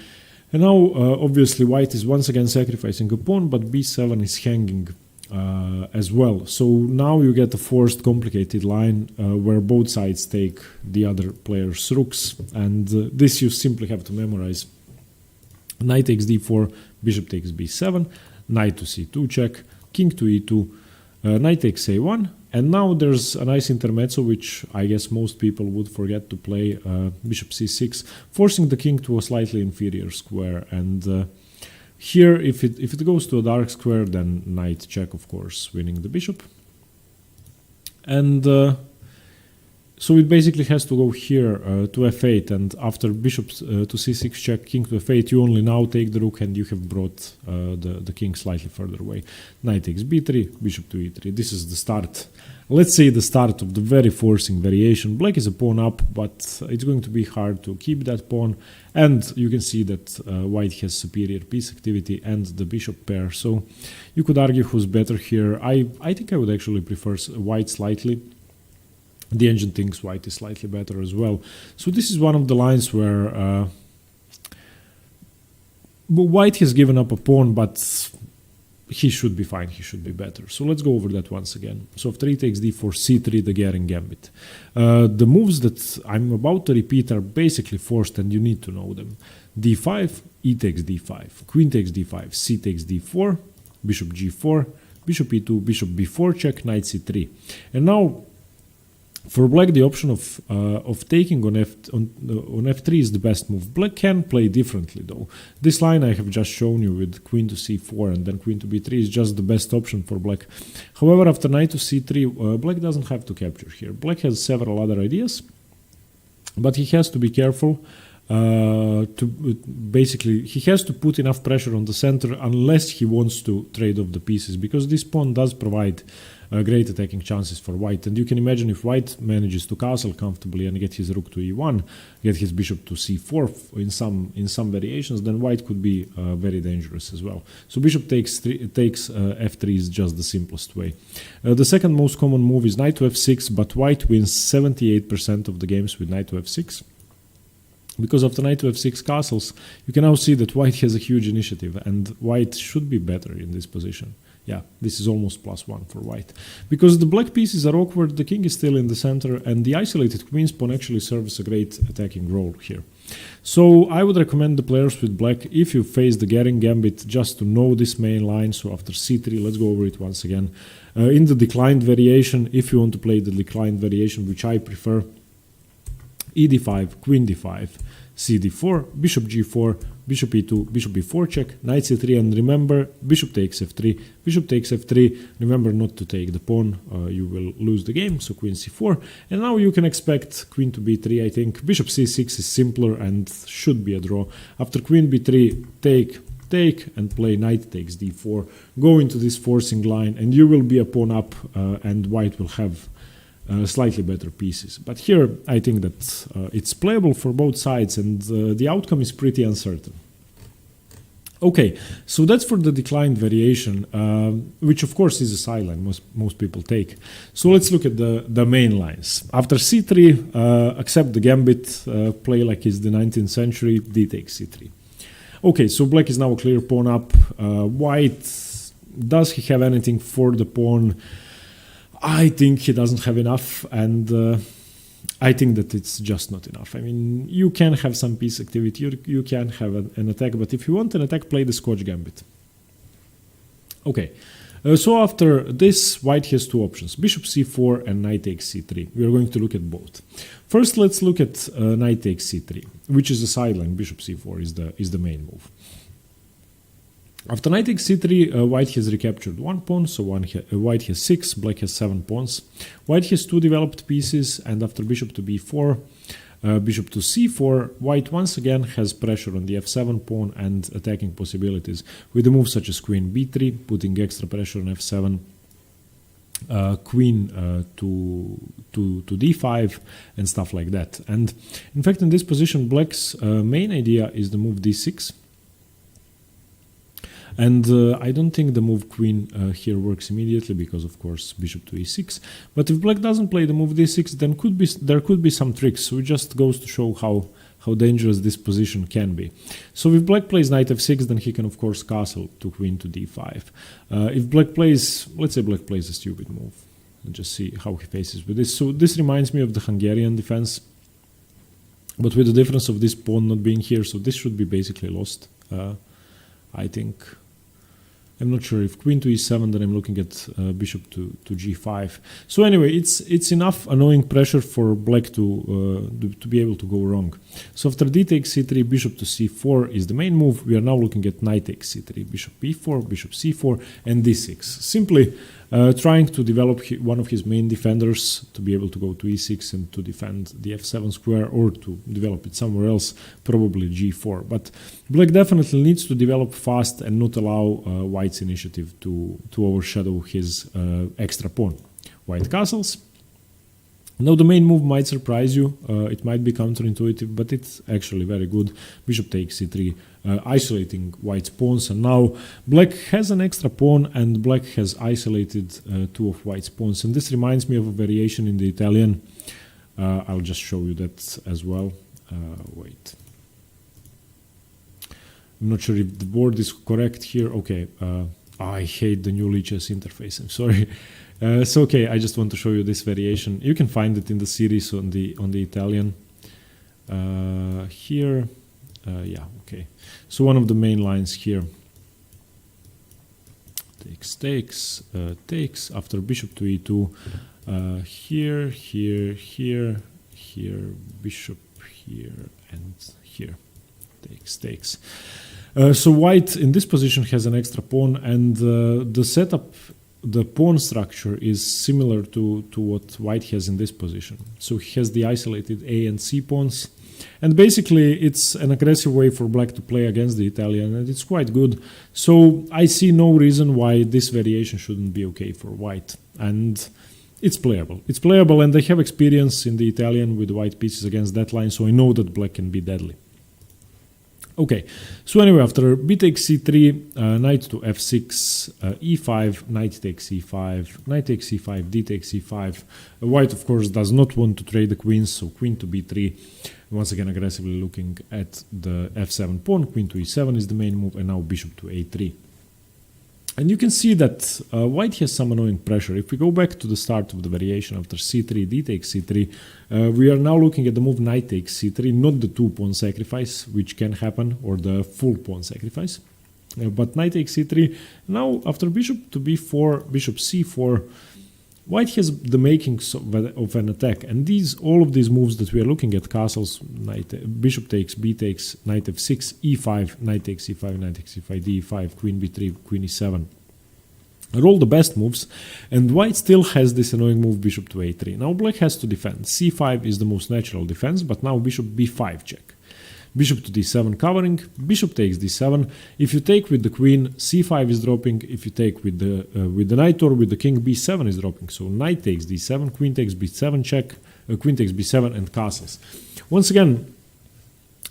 and now obviously white is once again sacrificing a pawn, but b7 is hanging as well. So now you get a forced complicated line where both sides take the other player's rooks, and this you simply have to memorize. Knight takes d4, bishop takes b7, knight to c2 check, king to e2, knight takes a1, and now there's a nice intermezzo which I guess most people would forget to play, bishop c6, forcing the king to a slightly inferior square. And here, if it goes to a dark square, then knight check, of course, winning the bishop. And so it basically has to go here to f8, and after bishop to c6 check, king to f8, you only now take the rook, and you have brought the king slightly further away. Knight takes b3, bishop to e3. This is the start. Let's say the start of the very forcing variation. Black is a pawn up, but it's going to be hard to keep that pawn. And you can see that white has superior piece activity and the bishop pair. So you could argue who's better here. I think I would actually prefer white slightly. The engine thinks white is slightly better as well. So this is one of the lines where white has given up a pawn, but he should be fine, he should be better. So let's go over that once again. So after e takes d4, c3, the Gehring gambit. The moves that I'm about to repeat are basically forced, and you need to know them. d5, e takes d5, queen takes d5, c takes d4, bishop g4, bishop e2, bishop b4 check, knight c3. And now for black, the option of taking on f3 is the best move. Black can play differently though. This line I have just shown you with queen to c4 and then queen to b3 is just the best option for black. However, after knight to c3, black doesn't have to capture here. Black has several other ideas, but he has to be careful. Basically, he has to put enough pressure on the center unless he wants to trade off the pieces, because this pawn does provide great attacking chances for white. And you can imagine if white manages to castle comfortably and get his rook to e1, get his bishop to c4 in some variations, then white could be very dangerous as well. So bishop takes f3 is just the simplest way. The second most common move is knight to f6, but white wins 78% of the games with knight to f6. Because after knight to f6 castles, you can now see that white has a huge initiative, and white should be better in this position. Yeah, this is almost +1 for white. Because the black pieces are awkward, the king is still in the center, and the isolated queen's pawn actually serves a great attacking role here. So I would recommend the players with black, if you face the Gehring gambit, just to know this main line. So after c3, let's go over it once again. In the declined variation, if you want to play the declined variation, which I prefer, e d5, queen d5, c d4, bishop g4, bishop e2, bishop b4 check, knight c3, and remember, bishop takes f3, bishop takes f3, remember not to take the pawn, you will lose the game, so queen c4, and now you can expect queen to b3, I think. Bishop c6 is simpler and should be a draw. After queen b3, take, and play knight takes d4, go into this forcing line, and you will be a pawn up, and white will have slightly better pieces. But here I think that it's playable for both sides, and the outcome is pretty uncertain. Okay, so that's for the declined variation, which of course is a sideline most people take. So let's look at the main lines. After c3, accept the gambit, play like it's the 19th century, d takes c3. Okay, so black is now a clear pawn up. White, does he have anything for the pawn? I think he doesn't have enough, and I think that it's just not enough. I mean, you can have some piece activity, you can have an attack, but if you want an attack, play the Scotch gambit. Okay, so after this, white has two options, bishop c4 and knight takes c3. We are going to look at both. First, let's look at knight takes c3, which is a sideline. Bishop c4 is the main move. After knight takes c3, white has recaptured one pawn, so white has 6, black has 7 pawns. White has 2 developed pieces, and after bishop to b4, bishop to c4, white once again has pressure on the f7 pawn and attacking possibilities with a move such as queen b3, putting extra pressure on f7, queen to d5, and stuff like that. And in fact, in this position, black's main idea is the move d6. And I don't think the move queen here works immediately because, of course, bishop to e6. But if black doesn't play the move d6, then there could be some tricks. So it just goes to show how dangerous this position can be. So if black plays knight f6, then he can, of course, castle to queen to d5. If black plays, let's say black plays a stupid move. And just see how he faces with this. So this reminds me of the Hungarian defense, but with the difference of this pawn not being here. So this should be basically lost, I think. I'm not sure if queen to e7, then I'm looking at bishop to g5. So anyway, it's enough annoying pressure for black to be able to go wrong. So after d takes c3, bishop to c4 is the main move. We are now looking at knight takes c3, bishop b4, bishop c4, and d6. Simply trying to develop one of his main defenders to be able to go to e6 and to defend the f7 square, or to develop it somewhere else, probably g4. But black definitely needs to develop fast and not allow white's initiative to overshadow his extra pawn. White castles. Now the main move might surprise you, it might be counterintuitive, but it's actually very good. Bishop takes c3, isolating white's pawns, and now black has an extra pawn and black has isolated 2 of white's pawns. And this reminds me of a variation in the Italian. I'll just show you that as well. Wait. I'm not sure if the board is correct here. Okay, I hate the new Lichess interface, I'm sorry. So okay, I just want to show you this variation. You can find it in the series on the Italian. Here, yeah, okay. So one of the main lines here. Takes, takes, takes. After bishop to e2, here, here, here, here, bishop here, and here. Takes, takes. So white in this position has an extra pawn, and the setup, the pawn structure is similar to what white has in this position. So he has the isolated A and C pawns, and basically it's an aggressive way for black to play against the Italian, and it's quite good. So I see no reason why this variation shouldn't be okay for white, and it's playable. It's playable, and I have experience in the Italian with white pieces against that line, so I know that black can be deadly. Okay, so anyway, after b takes c3, knight to f6, e5, knight takes e5, knight takes e5, d takes e5. White, of course, does not want to trade the queens, so queen to b3. Once again, aggressively looking at the f7 pawn. Queen to e7 is the main move, and now bishop to a3. And you can see that white has some annoying pressure. If we go back to the start of the variation after c3, d takes c3, we are now looking at the move knight takes c3, not the 2-pawn sacrifice, which can happen, or the full pawn sacrifice. But knight takes c3. Now, after bishop to b4, bishop c4, white has the makings of an attack. And all of these moves that we are looking at, castles, bishop takes, b takes, knight f6, e5, knight takes e5, knight takes e5, d5, queen b3, queen e7, are all the best moves, and white still has this annoying move bishop to a3. Now black has to defend. c5 is the most natural defense, but now bishop b5 check. bishop to d7 covering, bishop takes d7. If you take with the queen, c5 is dropping. If you take with the knight or with the king, b7 is dropping. So knight takes d7, queen takes b7 check, queen takes b7 and castles. Once again,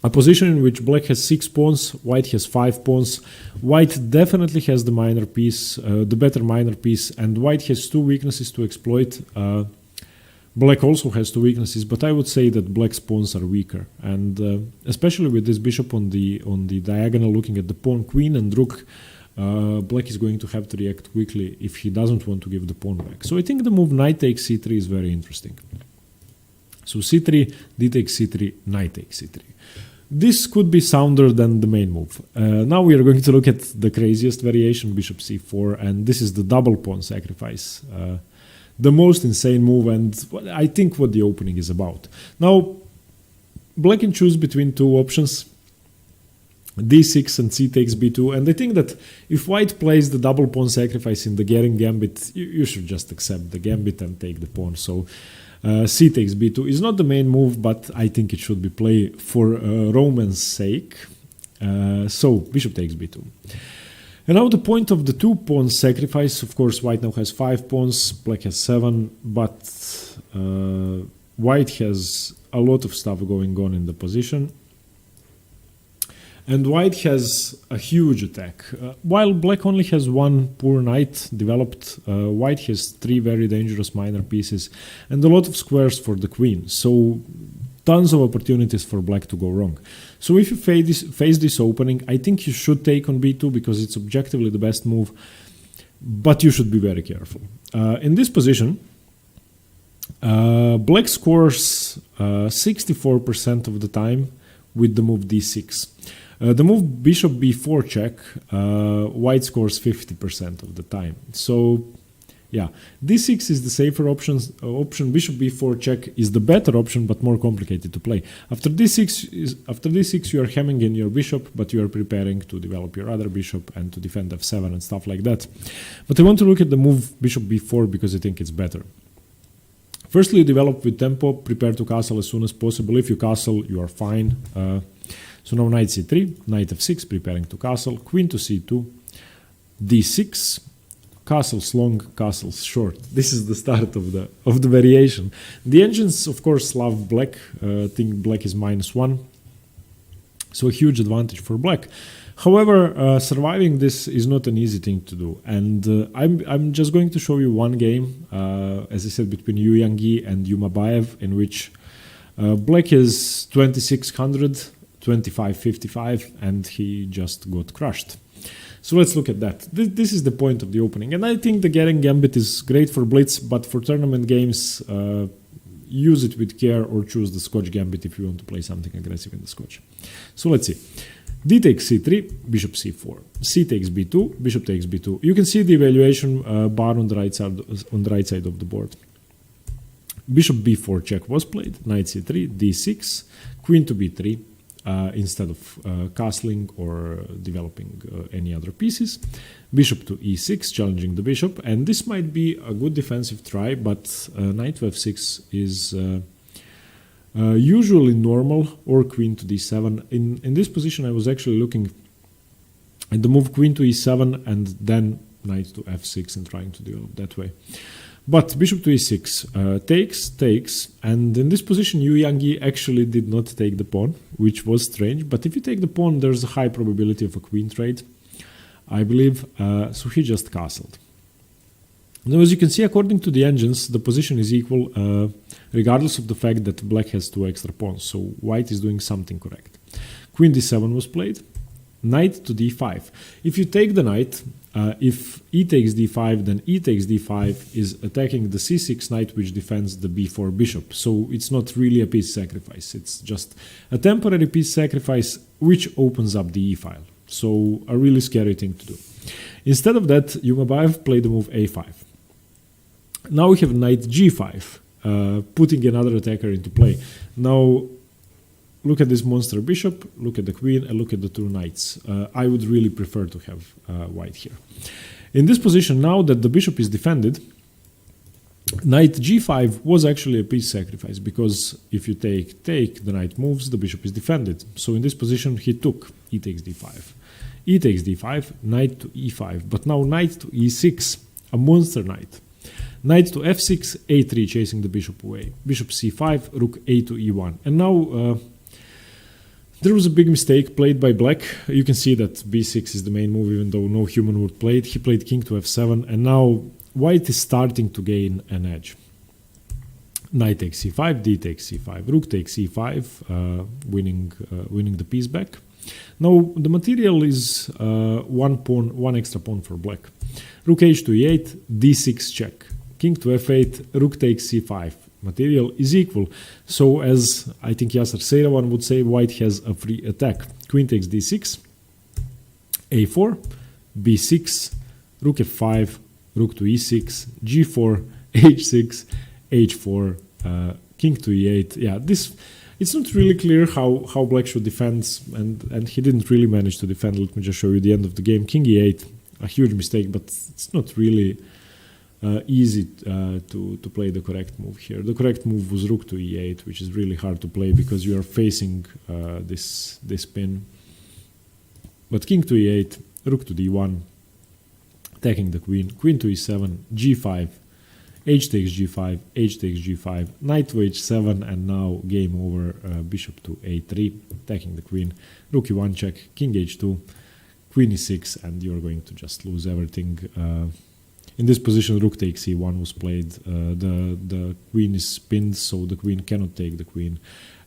a position in which black has 6 pawns, white has 5 pawns. White definitely has the minor piece, the better minor piece, and white has 2 weaknesses to exploit. Black also has 2 weaknesses, but I would say that black's pawns are weaker, and especially with this bishop on the diagonal looking at the pawn, queen and rook, black is going to have to react quickly if he doesn't want to give the pawn back. So I think the move knight takes c3 is very interesting. So c3, d takes c3, knight takes c3. This could be sounder than the main move. Now we are going to look at the craziest variation, bishop c4, and this is the double pawn sacrifice. The most insane move, and I think what the opening is about. Now, black can choose between 2 options, d6 and c takes b2, and I think that if white plays the double pawn sacrifice in the Gehring gambit, you should just accept the gambit and take the pawn. So c takes b2 is not the main move, but I think it should be played for romance sake. So bishop takes b2. And now the point of the 2 pawn sacrifice, of course white now has 5 pawns, black has 7, but white has a lot of stuff going on in the position. And white has a huge attack. While black only has 1 poor knight developed, white has 3 very dangerous minor pieces and a lot of squares for the queen. So tons of opportunities for black to go wrong. So if you face this opening, I think you should take on b2 because it's objectively the best move, but you should be very careful. In this position, black scores 64% of the time with the move d6. The move bishop b4 check, white scores 50% of the time. So, yeah, d6 is the safer option. Bishop b4 check is the better option, but more complicated to play. After d6, you are hemming in your bishop, but you are preparing to develop your other bishop and to defend f7 and stuff like that. But I want to look at the move bishop b4 because I think it's better. Firstly, you develop with tempo, prepare to castle as soon as possible. If you castle, you are fine. So now knight c3, knight f6, preparing to castle, queen to c2, d6, castles long, castles short. This is the start of the variation. The engines, of course, love black. Think black is -1, so a huge advantage for black. However, surviving this is not an easy thing to do, and I'm just going to show you one game, as I said, between Yu Yangyi and Yumabayev, in which black is 2600. 25-55, and he just got crushed. So let's look at that. This is the point of the opening, and I think the Gehring gambit is great for blitz, but for tournament games, use it with care or choose the Scotch gambit if you want to play something aggressive in the Scotch. So let's see. D takes c3, bishop c4. C takes b2, bishop takes b2. You can see the evaluation bar on the right side of the board. Bishop b4 check was played, knight c3, d6, queen to b3. Instead of castling or developing any other pieces. Bishop to e6, challenging the bishop, and this might be a good defensive try, but knight to f6 is usually normal, or queen to d7. In this position, I was actually looking at the move queen to e7 and then knight to f6 and trying to develop that way. But bishop to e6 takes, and in this position Yu Yangyi actually did not take the pawn, which was strange, but if you take the pawn there's a high probability of a queen trade, I believe, so he just castled. Now as you can see, according to the engines, the position is equal regardless of the fact that black has 2 extra pawns, so white is doing something correct. Queen d7 was played, knight to d5. If you take the knight, if e takes d5, then e takes d5 is attacking the c6 knight, which defends the b4 bishop. So it's not really a piece sacrifice. It's just a temporary piece sacrifice, which opens up the e file. So a really scary thing to do. Instead of that, Yumabayev played the move a5. Now we have knight g5, putting another attacker into play. Now, look at this monster bishop, look at the queen, and look at the 2 knights. I would really prefer to have white here. In this position, now that the bishop is defended, Knight g5 was actually a piece sacrifice, because if you take, the knight moves, the bishop is defended. So in this position, he took e takes d5. E takes d5, knight to e5. But now knight to e6, a monster knight. Knight to f6, a3, chasing the bishop away. Bishop c5, rook a to e1. And now there was a big mistake played by black. You can see that b6 is the main move, even though no human would play it. He played king to f7, and now white is starting to gain an edge. Knight takes c5, d takes c5, rook takes e5, winning the piece back. Now the material is one extra pawn for black. Rook h to e8, d6 check. King to f8, rook takes c5. Material is equal. So as I think Yasser Seirawan would say, white has a free attack. Queen takes d6, a4, b6, rook f5, rook to e6, g4, h6, h4, king to e8. Yeah, it's not really clear how black should defend, and he didn't really manage to defend. Let me just show you the end of the game. King e8, a huge mistake, but it's not really easy to play the correct move here. The correct move was rook to e8, which is really hard to play because you are facing this pin. But king to e8, rook to d1, attacking the queen, queen to e7, g5, h takes g5, h takes g5, knight to h7, and now game over. Bishop to a3, attacking the queen, rook e1 check, king h2, queen e6, and you're going to just lose everything. In this position, rook takes e1 was played. The queen is pinned, so the queen cannot take the queen.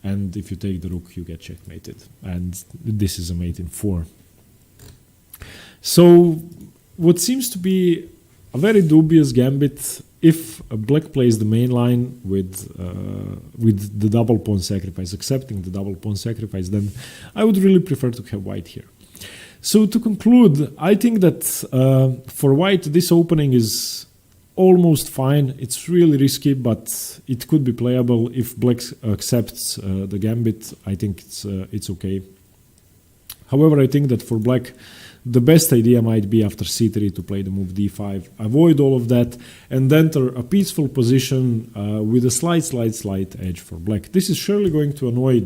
And if you take the rook, you get checkmated. And this is a mate in 4. So what seems to be a very dubious gambit, if black plays the main line with the double pawn sacrifice, accepting the double pawn sacrifice, then I would really prefer to have white here. So to conclude, I think that for white, this opening is almost fine. It's really risky, but it could be playable. If black accepts the gambit, I think it's okay. However, I think that for black, the best idea might be after c3 to play the move d5, avoid all of that, and enter a peaceful position with a slight edge for black. This is surely going to annoy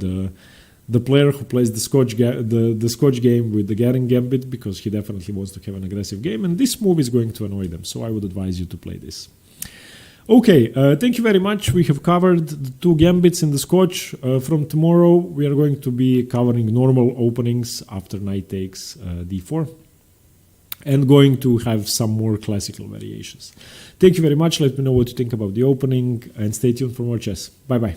the player who plays the Scotch game with the Garen Gambit, because he definitely wants to have an aggressive game, and this move is going to annoy them, so I would advise you to play this. Okay, thank you very much. We have covered the 2 gambits in the Scotch. From tomorrow, we are going to be covering normal openings after knight takes d4, and going to have some more classical variations. Thank you very much. Let me know what you think about the opening, and stay tuned for more chess. Bye-bye.